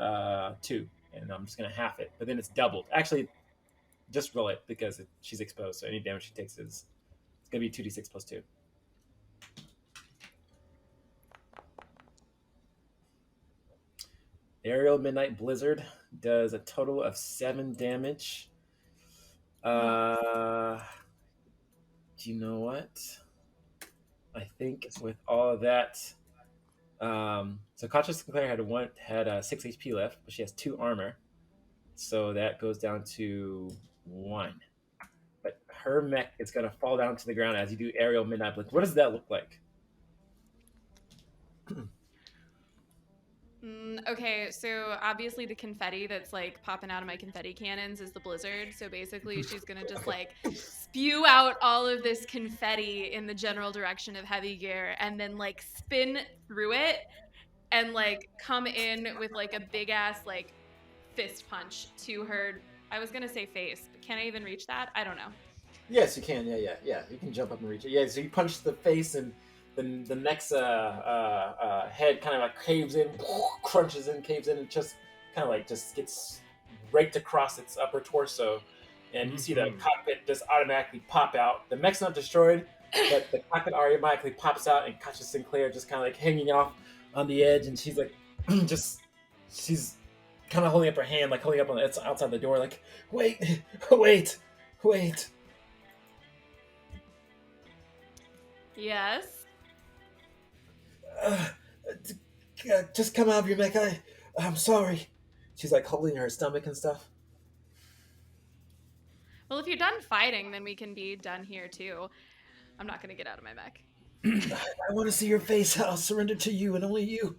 2, and I'm just gonna half it. But then it's doubled. Actually, just roll it because she's exposed, so any damage she takes is it's gonna be 2d6 plus 2. Aerial Midnight Blizzard does a total of 7 damage. Do you know what? I think with all of that, so Katja Sinclair had 6 HP left, but she has 2 armor, so that goes down to 1. But her mech is gonna fall down to the ground as you do Aerial Midnight Blizzard. What does that look like? Okay, so obviously the confetti that's like popping out of my confetti cannons is the blizzard. So basically, she's gonna just like spew out all of this confetti in the general direction of heavy gear, and then like spin through it, and like come in with like a big ass like fist punch to her. I was gonna say face, but can I even reach that? I don't know. Yes, you can. Yeah. You can jump up and reach it. Yeah, so you punch the face, and then the next head kind of like caves in, crunches in, caves in, and just kind of like just gets raked across its upper torso. and you see the cockpit just automatically pop out. The mech's not destroyed, but the cockpit automatically pops out, and Katja Sinclair just kind of like hanging off on the edge, and she's like, she's kind of holding up her hand, like holding up on it's outside the door, like, wait, wait, wait. Yes. Just come out of your mech. I'm sorry. She's like holding her stomach and stuff. Well, if you're done fighting, then we can be done here too. I'm not gonna get out of my mech. I want to see your face. I'll surrender to you and only you.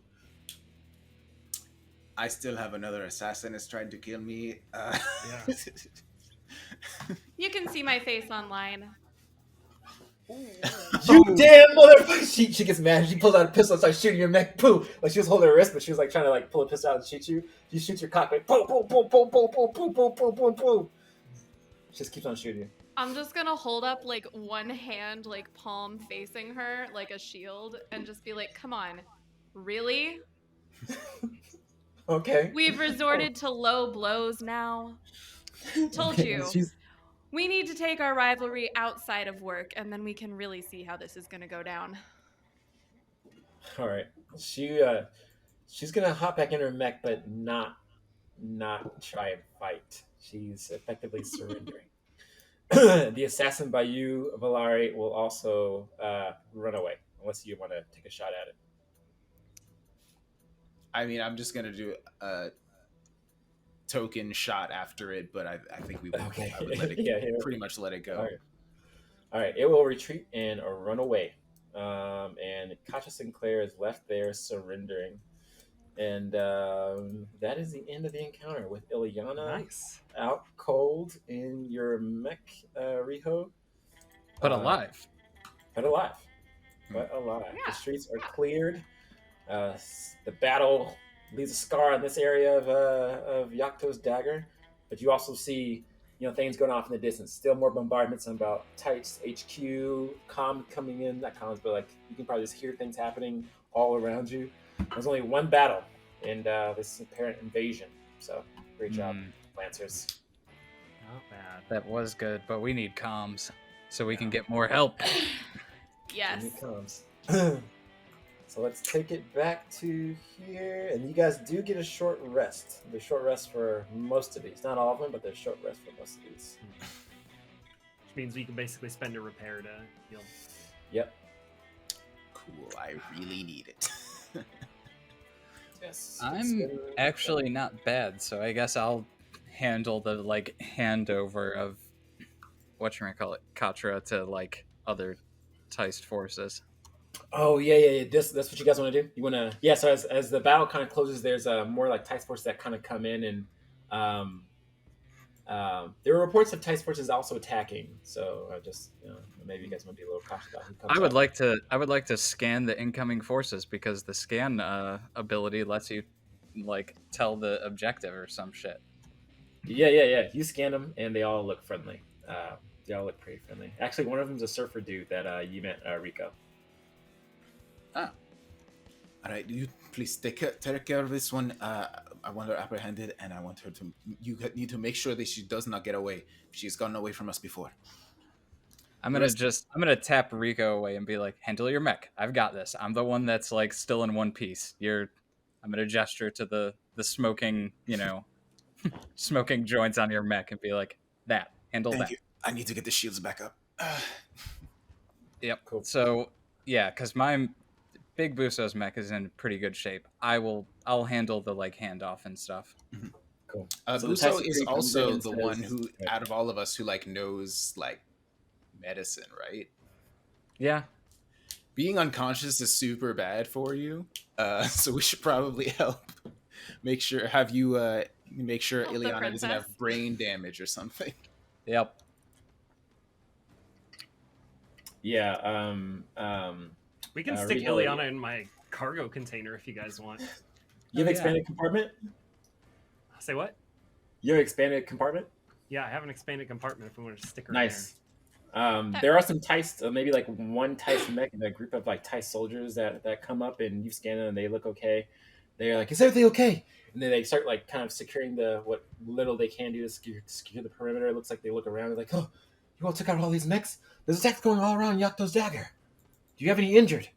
I still have another assassin is trying to kill me. Yeah. You can see my face online. You damn motherfucker! She gets mad. She pulls out a pistol and starts shooting your mech. Boom! Like she was holding her wrist, but she was like trying to like pull a pistol out and shoot you. She shoots your cockpit. Boom! Boom! Boom! Boom! Boom! Boom! Boom! Boom! Boom! Boom! Boom! She just keeps on shooting you. I'm just gonna hold up like one hand, like palm facing her, like a shield, and just be like, "Come on, really? Okay. We've resorted to low blows now. Told you. We need to take our rivalry outside of work, and then we can really see how this is gonna go down." All right. She's gonna hop back in her mech, but not try and fight. She's effectively surrendering. The assassin by you, Valari, will also run away unless you want to take a shot at it. I mean, I'm just gonna do a token shot after it, but I think we would, Okay. I would let it Yeah, pretty much let it go. All right. It will retreat and run away. And Katja Sinclair is left there surrendering. And that is the end of the encounter with Ileana out cold in your mech, Rhio. But alive. But alive. But alive. Yeah. The streets are cleared. The battle leaves a scar on this area of Yakto's dagger. But you also see, things going off in the distance. Still more bombardments about Tights HQ, comm coming in. Not comms, but like you can probably just hear things happening all around you. There's only one battle in this apparent invasion. So great job, Lancers. Not bad. That was good, but we need comms so we can get more help. Yes. Here it comes. So let's take it back to here, and you guys do get a short rest. There's short rest for most of these, not all of them, but there's short rest for most of these. Which means we can basically spend a repair to heal. Yep. Cool. I really need it. Yes. I'm actually not bad, so I guess I'll handle the handover of whatchamacallit, Katra to other Teist forces. Oh yeah. That's what you guys want to do. You want to So as the battle kind of closes, there's more Teist forces that kind of come in, and there are reports of Teist forces also attacking. So just maybe you guys want to be a little cautious about who comes. I would like to scan the incoming forces because the scan ability lets you tell the objective or some shit. Yeah. You scan them, and they all look friendly. They all look pretty friendly. Actually, one of them's a surfer dude that you met, Rico. All right, you please take care of this one. I want her apprehended, and I want her to. You need to make sure that she does not get away. She's gotten away from us before. I'm gonna tap Rico away and be like, handle your mech. I've got this. I'm the one that's still in one piece. I'm gonna gesture to the smoking, smoking joints on your mech and be like, handle Thank that. you. I need to get the shields back up. Yep. Cool. So because my Big Buso's mech is in pretty good shape. I'll handle the handoff and stuff. Mm-hmm. Cool. So Buso is also the one who, out of all of us, who knows medicine, right? Yeah. Being unconscious is super bad for you. So we should probably help. Make sure Ileana doesn't have brain damage or something. Yep. Yeah. We can stick Ileana in my cargo container if you guys want. You have expanded compartment? Say what? You have expanded compartment? Yeah, I have an expanded compartment if we want to stick her nice. There are some Teist, maybe one Teist mech and a group of Teist soldiers that come up, and you scan them and they look okay. They're like, "Is everything okay?" And then they start like kind of securing what little they can do to secure the perimeter. It looks like they look around. They're like, "Oh, you all took out all these mechs. There's attacks going all around Yakto's dagger. Do you have any injured?"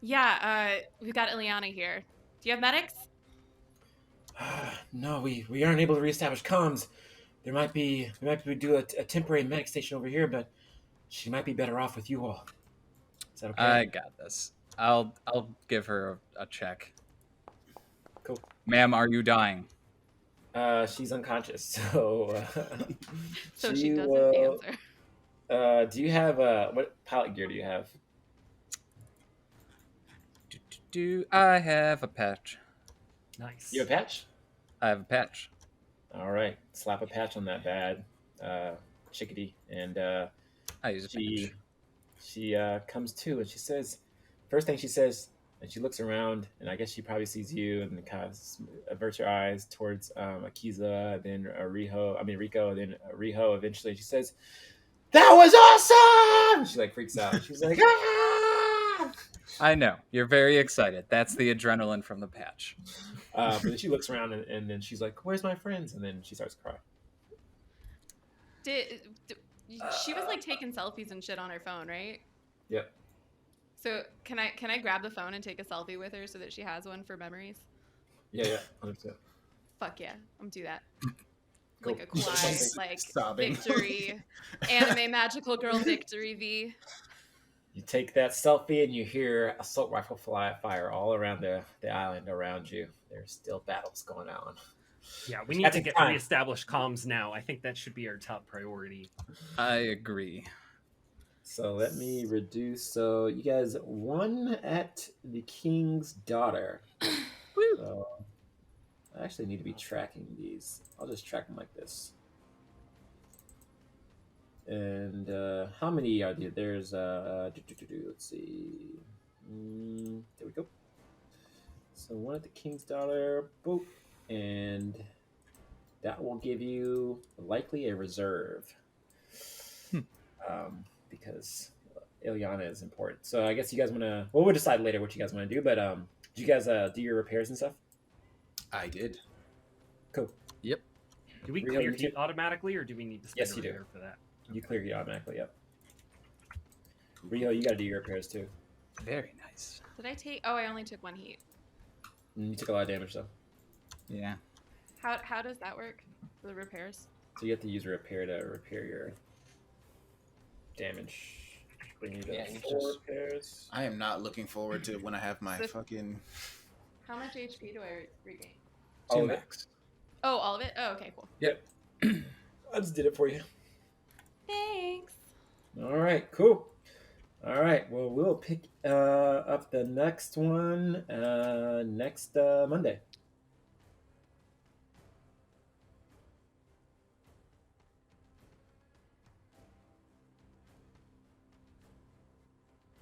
Yeah, we've got Ileana here. Do you have medics? No, we aren't able to reestablish comms. We might be do a temporary medic station over here, but she might be better off with you all. Is that okay? I got this. I'll give her a check. Cool. Ma'am, are you dying? She's unconscious, so So she doesn't answer. Do you have what pilot gear do you have? Do I have a patch? Nice. You have a patch? I have a patch. All right, slap a patch on that bad chickadee, and I use a patch. she comes to, and she says, first thing she says, and she looks around, and I guess she probably sees you, and kind of averts her eyes towards Akiza, then Rico, and then Rhio. Eventually, she says, "That was awesome!" She like freaks out. She's like, "Ah!" I know. You're very excited. That's the adrenaline from the patch. But then she looks around, and then she's like, "Where's my friends?" And then she starts to cry. She was like taking selfies and shit on her phone, right? Yep. So can I grab the phone and take a selfie with her so that she has one for memories? Yeah, 100%. Fuck yeah, I'm do that. Cool. Like a Kawhi, like Sobbing. victory, anime magical girl victory V. You take that selfie, and you hear assault rifle fire all around the island around you. There's still battles going on. Yeah, we need to get reestablished comms now. I think that should be our top priority. I agree. So let me reduce. So you guys won at the King's Daughter. So I actually need to be tracking these. I'll just track them like this. And how many are there? There's let's see. There we go. So one at the King's Daughter, boop, and that will give you likely a reserve. Because Ileana is important. So I guess you guys want to. Well, we'll decide later what you guys want to do. But do you guys do your repairs and stuff? I did. Cool. Yep. Do we clear heat automatically, or do we need to spend Yes, you do. for that? You clear heat automatically. Yep. Rhio, you got to do your repairs too. Very nice. Did I take? Oh, I only took one heat. You took a lot of damage though. Yeah. How does that work? The repairs. So you have to use a repair to repair your damage. Bring you to 4 repairs. I am not looking forward to when I have my fucking. How much HP do I regain? 2 max. Oh, all of it? Oh, okay, cool. Yep. I just did it for you. Thanks. All right, cool. All right, well, we'll pick up the next one next Monday.